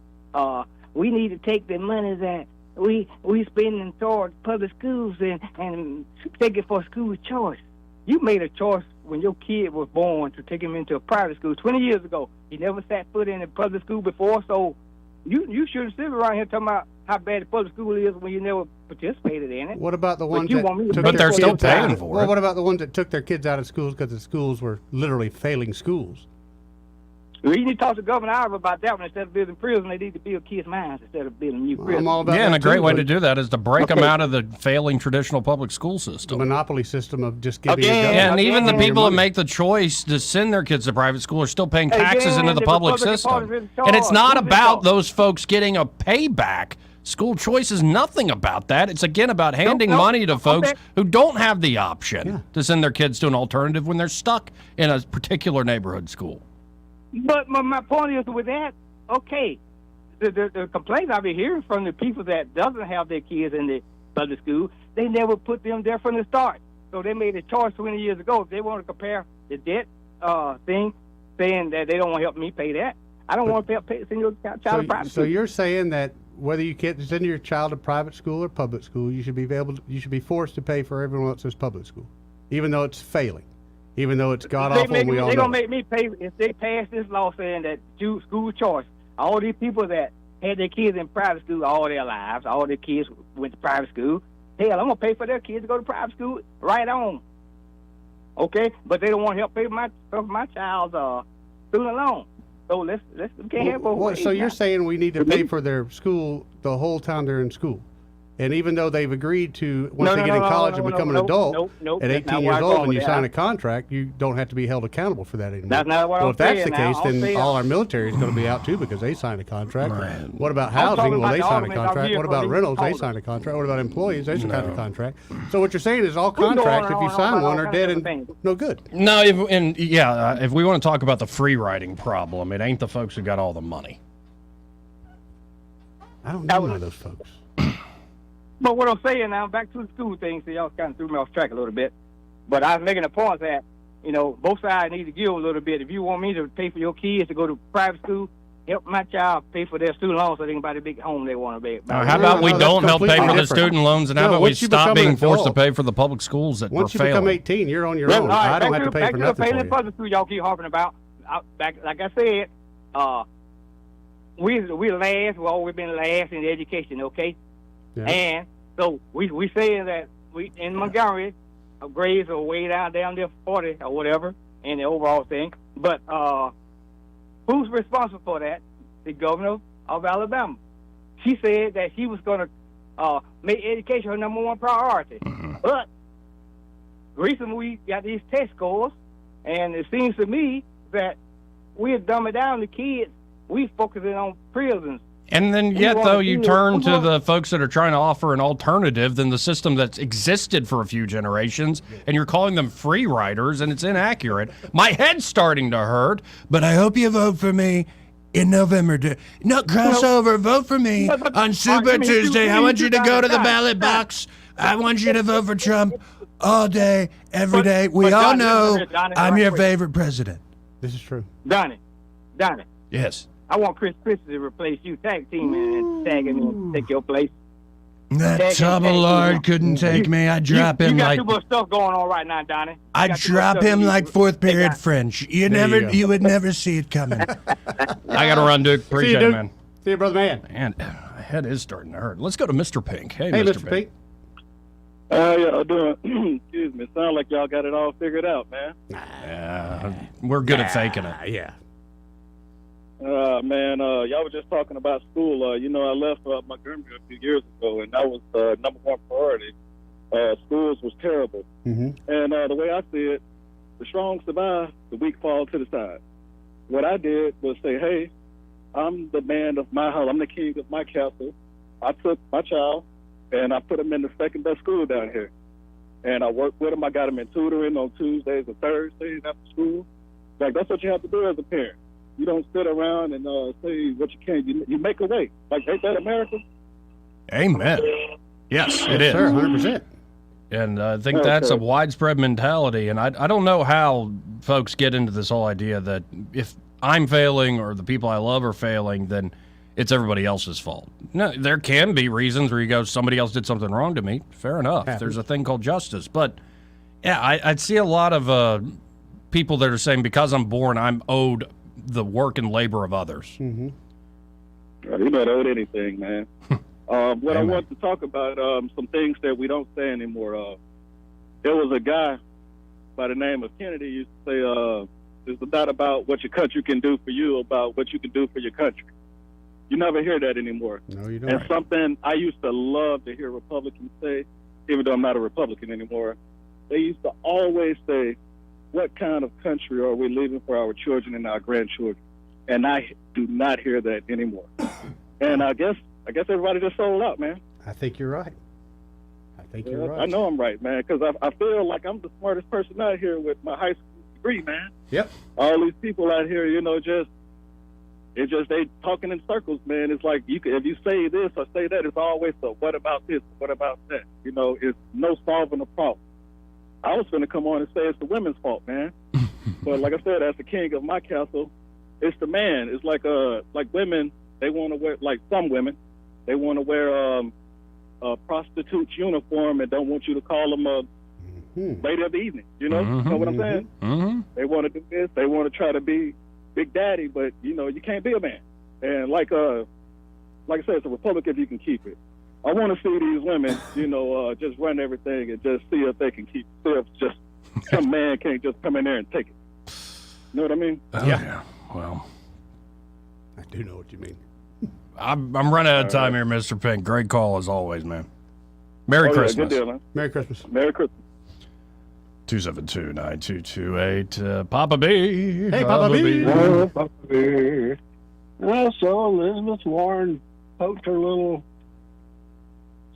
we need to take the money that we spending toward public schools and take it for school choice. You made a choice when your kid was born to take him into a private school 20 years ago. He never sat foot in a public school before, so You shouldn't sit around here talking about how bad the public school is when you never participated in it. What about the ones you want me that to took pay their for kids it? out? Well, what about the ones that took their kids out of schools because the schools were literally failing schools? We need to talk to Governor Ivor about that one. Instead of building prisons, they need to build kids' minds instead of building new prisons. I'm all about Yeah, and that a great too, way but to do that is to break them Okay. out of the failing traditional public school system. the monopoly system of just giving Again, your government Yeah, and even the your people that money. make the choice to send their kids to private school are still paying Again, taxes into the the public Republican system. Party's in And it's charge. not Who's in about charge? those folks getting a payback. School choice is nothing about that. It's again about handing money to folks who don't have the option to send their kids to an alternative when they're stuck in a particular neighborhood school. But my point is with that, okay, the complaints I've been hearing from the people that doesn't have their kids in the public school, they never put them there from the start. So they made a choice 20 years ago. If they want to compare the debt thing, saying that they don't want to help me pay that, I don't want to send your child to private So school. you're saying that whether you can't send your child to private school or public school, you should be forced to pay for everyone else's public school, even though it's failing, even though it's god awful. And we all They're know. going to make me pay if they pass this law saying that school choice. All these people that had their kids in private school all their lives, all their kids went to private school. Hell, I'm going to pay for their kids to go to private school right on. Okay? But they don't want to help pay for my child's student loan. So we can't have both ways So you're now. saying we need to pay for their school the whole time they're in school, and even though they've agreed to once they get in college and become an adult at 18 years old, and you sign a contract, you don't have to be held accountable for that anymore. That's not what well, I'm if that's saying the now. case, I'm then saying- all our military is going to be out too because they signed a contract. What about I'm talking housing? Well, about they the signed a argument I'm contract. here What for about these rentals? They callers. signed a contract. What about employees? They signed a contract. So what you're saying is all We can go contracts, on if you and on sign about all one, are kinds dead of and things. no good. No, if we want to talk about the free riding problem, it ain't the folks who got all the money. I don't know one of those folks. But what I'm saying now, back to the school thing, so y'all kind of threw me off track a little bit. But I was making a point that, both sides need to give a little bit. If you want me to pay for your kids to go to private school, help my child pay for their student loans so they can buy the big home they want to be. How about we don't help pay for the student loans, and how about we once you stop become an being forced to adult- pay for the public schools that Once were you become failing? 18, you're on your Well, own. all right, I don't back have to pay back for the nothing failing for you. public school y'all keep harping about. Like I said, we're last. We've always been last in education, okay? Yeah. And so we saying that we in Montgomery, grades are way down there 40 or whatever in the overall thing. But who's responsible for that? The governor of Alabama. She said that she was going to make education her number one priority. But recently we got these test scores, and it seems to me that we're dumbing down the kids. We focusing on prisons. And then We yet, wanna though, you see turn it. to the folks that are trying to offer an alternative than the system that's existed for a few generations, and you're calling them free riders, and it's inaccurate. My head's starting to hurt, but I hope you vote for me in November. No, crossover, vote for me on Super Tuesday. I want you to go to the ballot box. I want you to vote for Trump all day, every day. We but all Donnie, know listen to this, Donnie, I'm right your quick. favorite president. This is true. Donnie. Yes. I want Chris Christie to replace you, tag team, and tag him and take your place. That Tag him, trouble tag him. Lord couldn't take me. I'd drop him you got like too much stuff going on right now, Donnie. You I'd got too much drop stuff him you like need to fourth take period out. French. You There never, you go. you would never see it coming. I gotta run, Duke. Appreciate it, man. See you, brother man. Man, my head is starting to hurt. Let's go to Mr. Pink. Hey, Hey, Mr. Mr. Pink. Pink. Y'all doing? Excuse me. Sound like y'all got it all figured out, man. Yeah, we're good at faking it. Yeah. Man, y'all were just talking about school. I left Montgomery a few years ago, and that was number one priority. Schools was terrible. Mm-hmm. And the way I see it, the strong survive, the weak fall to the side. What I did was say, hey, I'm the man of my house. I'm the king of my castle. I took my child, and I put him in the second best school down here. And I worked with him. I got him in tutoring on Tuesdays and Thursdays after school. Like, that's what you have to do as a parent. You don't sit around and say what you can. You make a way. Like, ain't that America? Amen. Yes, it is. Sir, 100%. And I think that's a widespread mentality. And I don't know how folks get into this whole idea that if I'm failing or the people I love are failing, then it's everybody else's fault. No, there can be reasons where you go, somebody else did something wrong to me. Fair enough. Happens. There's a thing called justice. But, yeah, I'd see a lot of people that are saying because I'm born, I'm owed the work and labor of others. Mm-hmm. You're not owed anything, man. What I want to talk about, some things that we don't say anymore. There was a guy by the name of Kennedy used to say, it's not about what your country can do for you, about what you can do for your country. You never hear that anymore. No, you don't. And something I used to love to hear Republicans say, even though I'm not a Republican anymore, they used to always say, what kind of country are we leaving for our children and our grandchildren? And I do not hear that anymore. And I guess everybody just sold out, man. I think you're right. You're right. I know I'm right, man, because I feel like I'm the smartest person out here with my high school degree, man. Yep. All these people out here, they talking in circles, man. It's like if you say this or say that, it's always a what about this, what about that. It's no solving the problem. I was going to come on and say it's the women's fault, man. But like I said, as the king of my castle, it's the man. It's like women, they want to wear, like some women, they want to wear a prostitute's uniform and don't want you to call them a lady of the evening. You know what I'm saying? Mm-hmm. They want to do this. They want to try to be Big Daddy, but you can't be a man. And like I said, it's a republic if you can keep it. I want to see these women, just run everything and just see if they can keep. See if just some man can't just come in there and take it. You know what I mean? Yeah. Well, I do know what you mean. I'm running out of time here, Mr. Pink. Great call as always, man. Merry Christmas. Good deal, man. Merry Christmas. Merry Christmas. 272-9228. Papa B. Hey, Papa B. Oh, Papa B. So Elizabeth Warren poked her little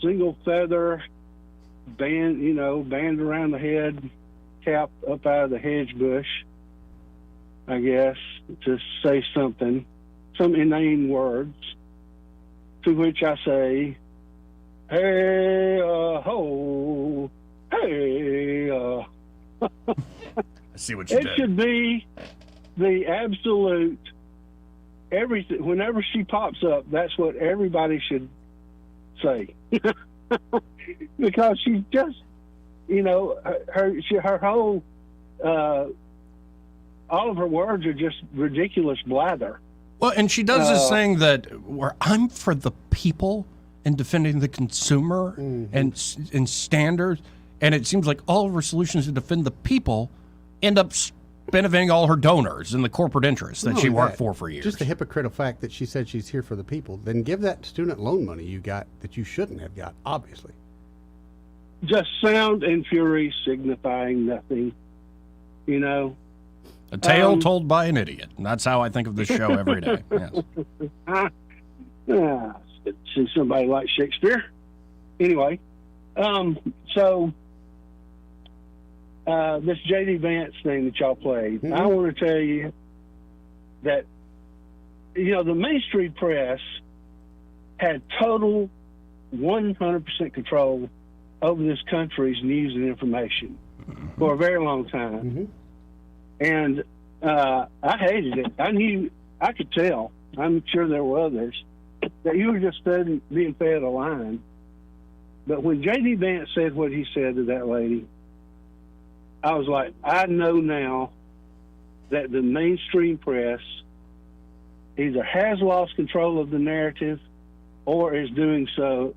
single feather band around the head, cap up out of the hedge bush, I guess, to say some inane words, to which I say, hey, ho, hey, I see what you did. It should be the absolute everything. Whenever she pops up, that's what everybody should say. Because she's just, her whole, all of her words are just ridiculous blather. Well, and she does this thing that where I'm for the people and defending the consumer and standards, and it seems like all of her solutions to defend the people end up benefiting all her donors and the corporate interests that she worked for years. Just the hypocritical fact that she said she's here for the people. Then give that student loan money you got that you shouldn't have got, obviously. Just sound and fury signifying nothing, A tale told by an idiot. And that's how I think of this show every day. Yes. See somebody like Shakespeare. Anyway, this J.D. Vance thing that y'all played, I want to tell you that, the mainstream press had total 100% control over this country's news and information for a very long time. And I hated it. I could tell, I'm sure there were others, that you were just being fed a line. But when J.D. Vance said what he said to that lady, I was like, I know now that the mainstream press either has lost control of the narrative or is doing so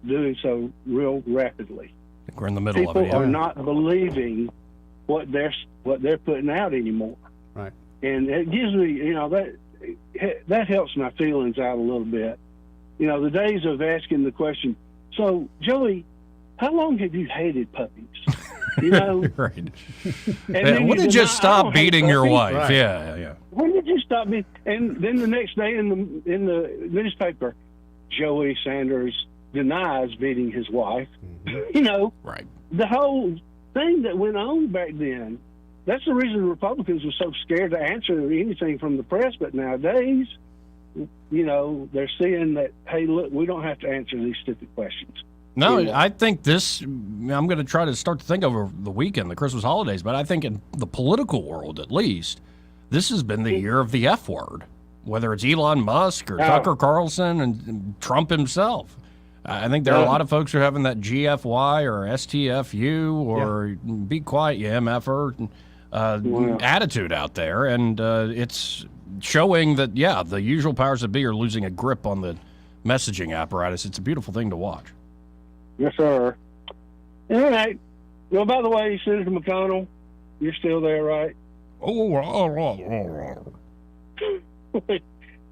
real rapidly. I think we're in the middle of it. People are not believing what they're putting out anymore. Right. And it gives me, that helps my feelings out a little bit. The days of asking the question, so Joey, how long have you hated puppies? Right. When did you stop beating your wife? Right. Yeah. When did you stop beating? And then the next day in the newspaper, Joey Sanders denies beating his wife. Right. The whole thing that went on back then. That's the reason Republicans were so scared to answer anything from the press. But nowadays, they're seeing that, hey, look, we don't have to answer these stupid questions. No, I think I'm going to try to start to think over the weekend, the Christmas holidays, but I think in the political world, at least, this has been the year of the F word, whether it's Elon Musk or Tucker Carlson and Trump himself. I think there are a lot of folks who are having that GFY or STFU or be quiet, you MFer attitude out there, and it's showing that, the usual powers that be are losing a grip on the messaging apparatus. It's a beautiful thing to watch. Yes, sir. All right. Well, by the way, Senator McConnell, you're still there, right?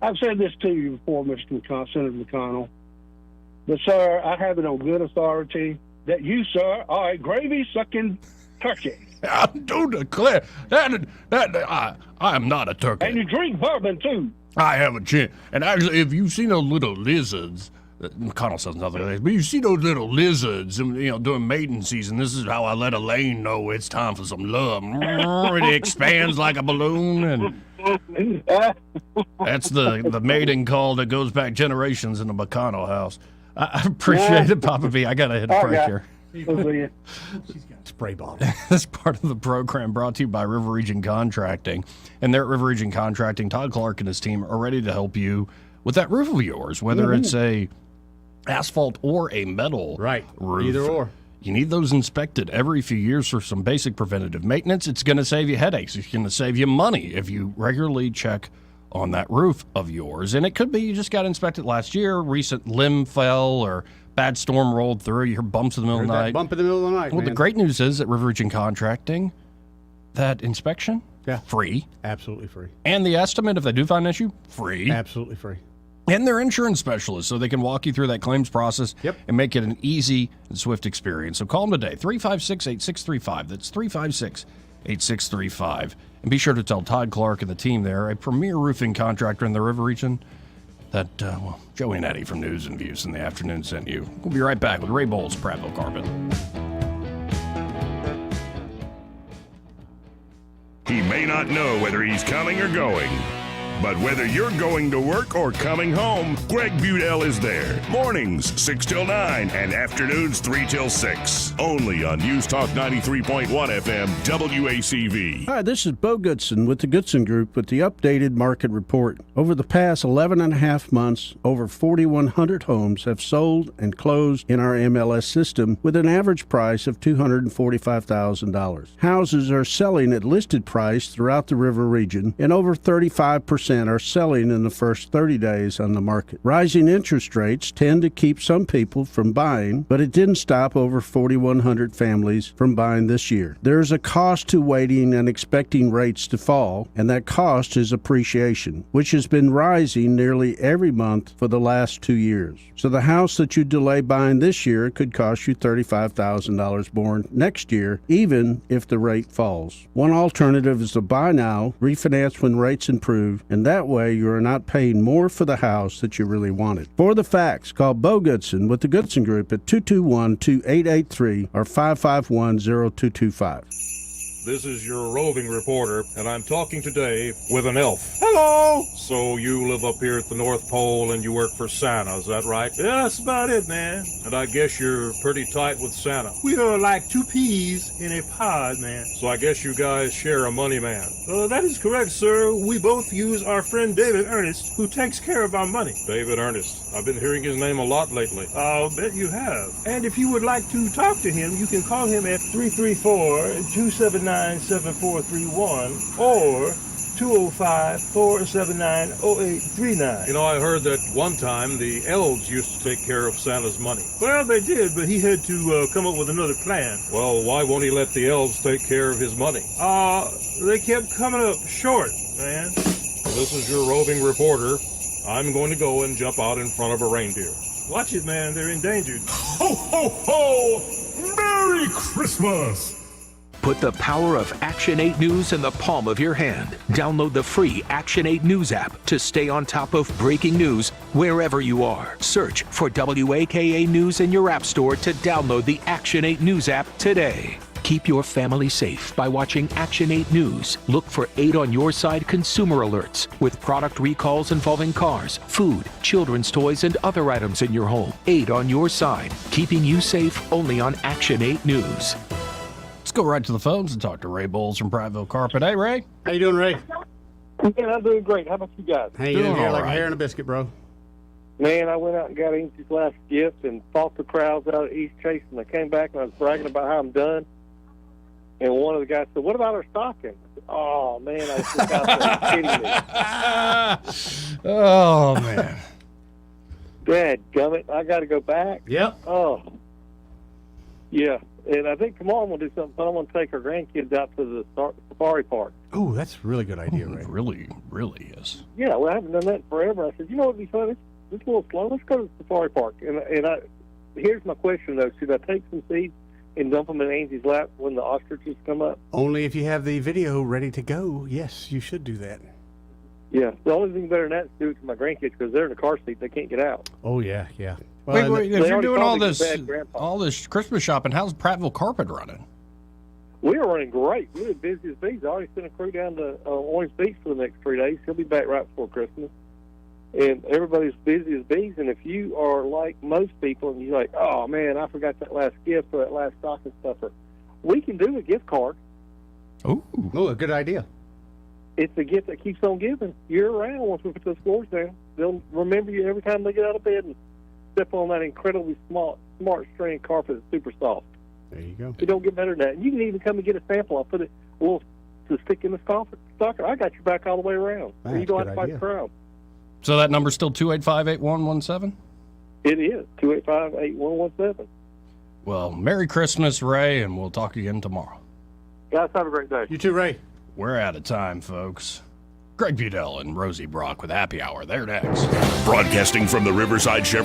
I've said this to you before, Senator McConnell. But, sir, I have it on good authority that you, sir, are a gravy-sucking turkey. I do declare that I am not a turkey. And you drink bourbon, too. I have a chin. And actually, if you see those little lizards, McConnell says nothing like that, but you see those little lizards, during mating season, this is how I let Elaine know it's time for some love. It expands like a balloon, and that's the mating call that goes back generations in the McConnell house. I appreciate it, Papa B. I got to hit a break here. She's got spray bottle. This part of the program brought to you by River Region Contracting. And there at River Region Contracting, Todd Clark and his team are ready to help you with that roof of yours, whether it's a asphalt or a metal roof. Either or. You need those inspected every few years for some basic preventative maintenance. It's going to save you headaches. It's going to save you money if you regularly check on that roof of yours. And it could be you just got inspected last year, recent limb fell, or bad storm rolled through, you hear bumps in the middle of the night. Bump in the middle of the night, Well, man. the great news is at River Region Contracting, that inspection, free. Absolutely free. And the estimate, if they do find an issue, free. Absolutely free. And they're insurance specialists, so they can walk you through that claims process and make it an easy and swift experience. So call them today, 356-8635. That's 356-8635. And be sure to tell Todd Clark and the team there, a premier roofing contractor in the River Region, that, Joey and Eddie from News and Views in the afternoon sent you. We'll be right back with Ray Bowles, Prattville Carpet. He may not know whether he's coming or going, but whether you're going to work or coming home, Greg Budell is there. Mornings 6 till 9 and afternoons 3 till 6. Only on News Talk 93.1 FM WACV. Hi, this is Bo Goodson with the Goodson Group with the updated market report. Over the past 11 and a half months, over 4,100 homes have sold and closed in our MLS system with an average price of $245,000. Houses are selling at listed price throughout the River Region, and over 35% are selling in the first 30 days on the market. Rising interest rates tend to keep some people from buying, but it didn't stop over 4,100 families from buying this year. There is a cost to waiting and expecting rates to fall, and that cost is appreciation, which has been rising nearly every month for the last 2 years. So the house that you delay buying this year could cost you $35,000 more next year, even if the rate falls. One alternative is to buy now, refinance when rates improve, and that way you are not paying more for the house that you really wanted. For the facts, call Bo Goodson with the Goodson Group at 221-2883 or 551-0225. This is your roving reporter, and I'm talking today with an elf. Hello! So you live up here at the North Pole and you work for Santa, is that right? Yeah, that's about it, man. And I guess you're pretty tight with Santa. We are like two peas in a pod, man. So I guess you guys share a money man. That is correct, sir. We both use our friend David Ernest, who takes care of our money. David Ernest. I've been hearing his name a lot lately. I'll bet you have. And if you would like to talk to him, you can call him at 334-279-7431 or 205-479-0839. You know, I heard that one time the elves used to take care of Santa's money. Well, they did, but he had to come up with another plan. Well, why won't he let the elves take care of his money? They kept coming up short, man. This is your roving reporter. I'm going to go and jump out in front of a reindeer. Watch it, man. They're endangered. Ho, ho, ho! Merry Christmas! Put the power of Action 8 News in the palm of your hand. Download the free Action 8 News app to stay on top of breaking news wherever you are. Search for WAKA News in your app store to download the Action 8 News app today. Keep your family safe by watching Action 8 News. Look for 8 on Your Side consumer alerts with product recalls involving cars, food, children's toys, and other items in your home. 8 on Your Side, keeping you safe only on Action 8 News. Let's go right to the phones and talk to Ray Bowles from Prattville Carpet. Hey, Ray. How you doing, Ray? Man, I'm doing great. How about you guys? Hanging in here like a hair in a biscuit, bro. Man, I went out and got Inksy's last gift and fought the crowds out at East Chase, and I came back and I was bragging about how I'm done. And one of the guys said, "What about our stocking?" I said, "Oh, man, I was just out there kidding me." Oh, man. Dadgummit, I got to go back. Yep. Oh, yeah. And I think tomorrow I'm going to do something fun. I'm going to take our grandkids out to the safari park. Oh, that's a really good idea, Ray. It really is. Yeah, well, I haven't done that in forever. I said, you know what would be fun? It's a little slow. Let's go to the safari park. And here's my question, though. Should I take some seeds and dump them in Angie's lap when the ostriches come up? Only if you have the video ready to go. Yes, you should do that. Yeah, the only thing better than that is to do it to my grandkids because they're in the car seat. They can't get out. Oh, yeah. Wait, if you're doing all this this Christmas shopping, how's Prattville Carpet running? We are running great. We're as busy as bees. I already sent a crew down to Orange Beach for the next 3 days. He'll be back right before Christmas. And everybody's busy as bees. And if you are like most people and you're like, oh, man, I forgot that last gift or that last stocking stuffer, we can do a gift card. Oh, a good idea. It's a gift that keeps on giving year-round once we put those floors down. They'll remember you every time they get out of bed and step on that incredibly smart strand carpet that's super soft. There you go. You don't get better than that. And you can even come and get a sample. I'll put it a little to stick in the stopper. I got your back all the way around. That's you don't have a to good fight idea. the crowd. So that number's still 285-8117? It is 285-8117. Well, Merry Christmas, Ray, and we'll talk again tomorrow. Guys, have a great day. You too, Ray. We're out of time, folks. Greg Budell and Rosie Brock with Happy Hour. They're next. Broadcasting from the Riverside Chevrolet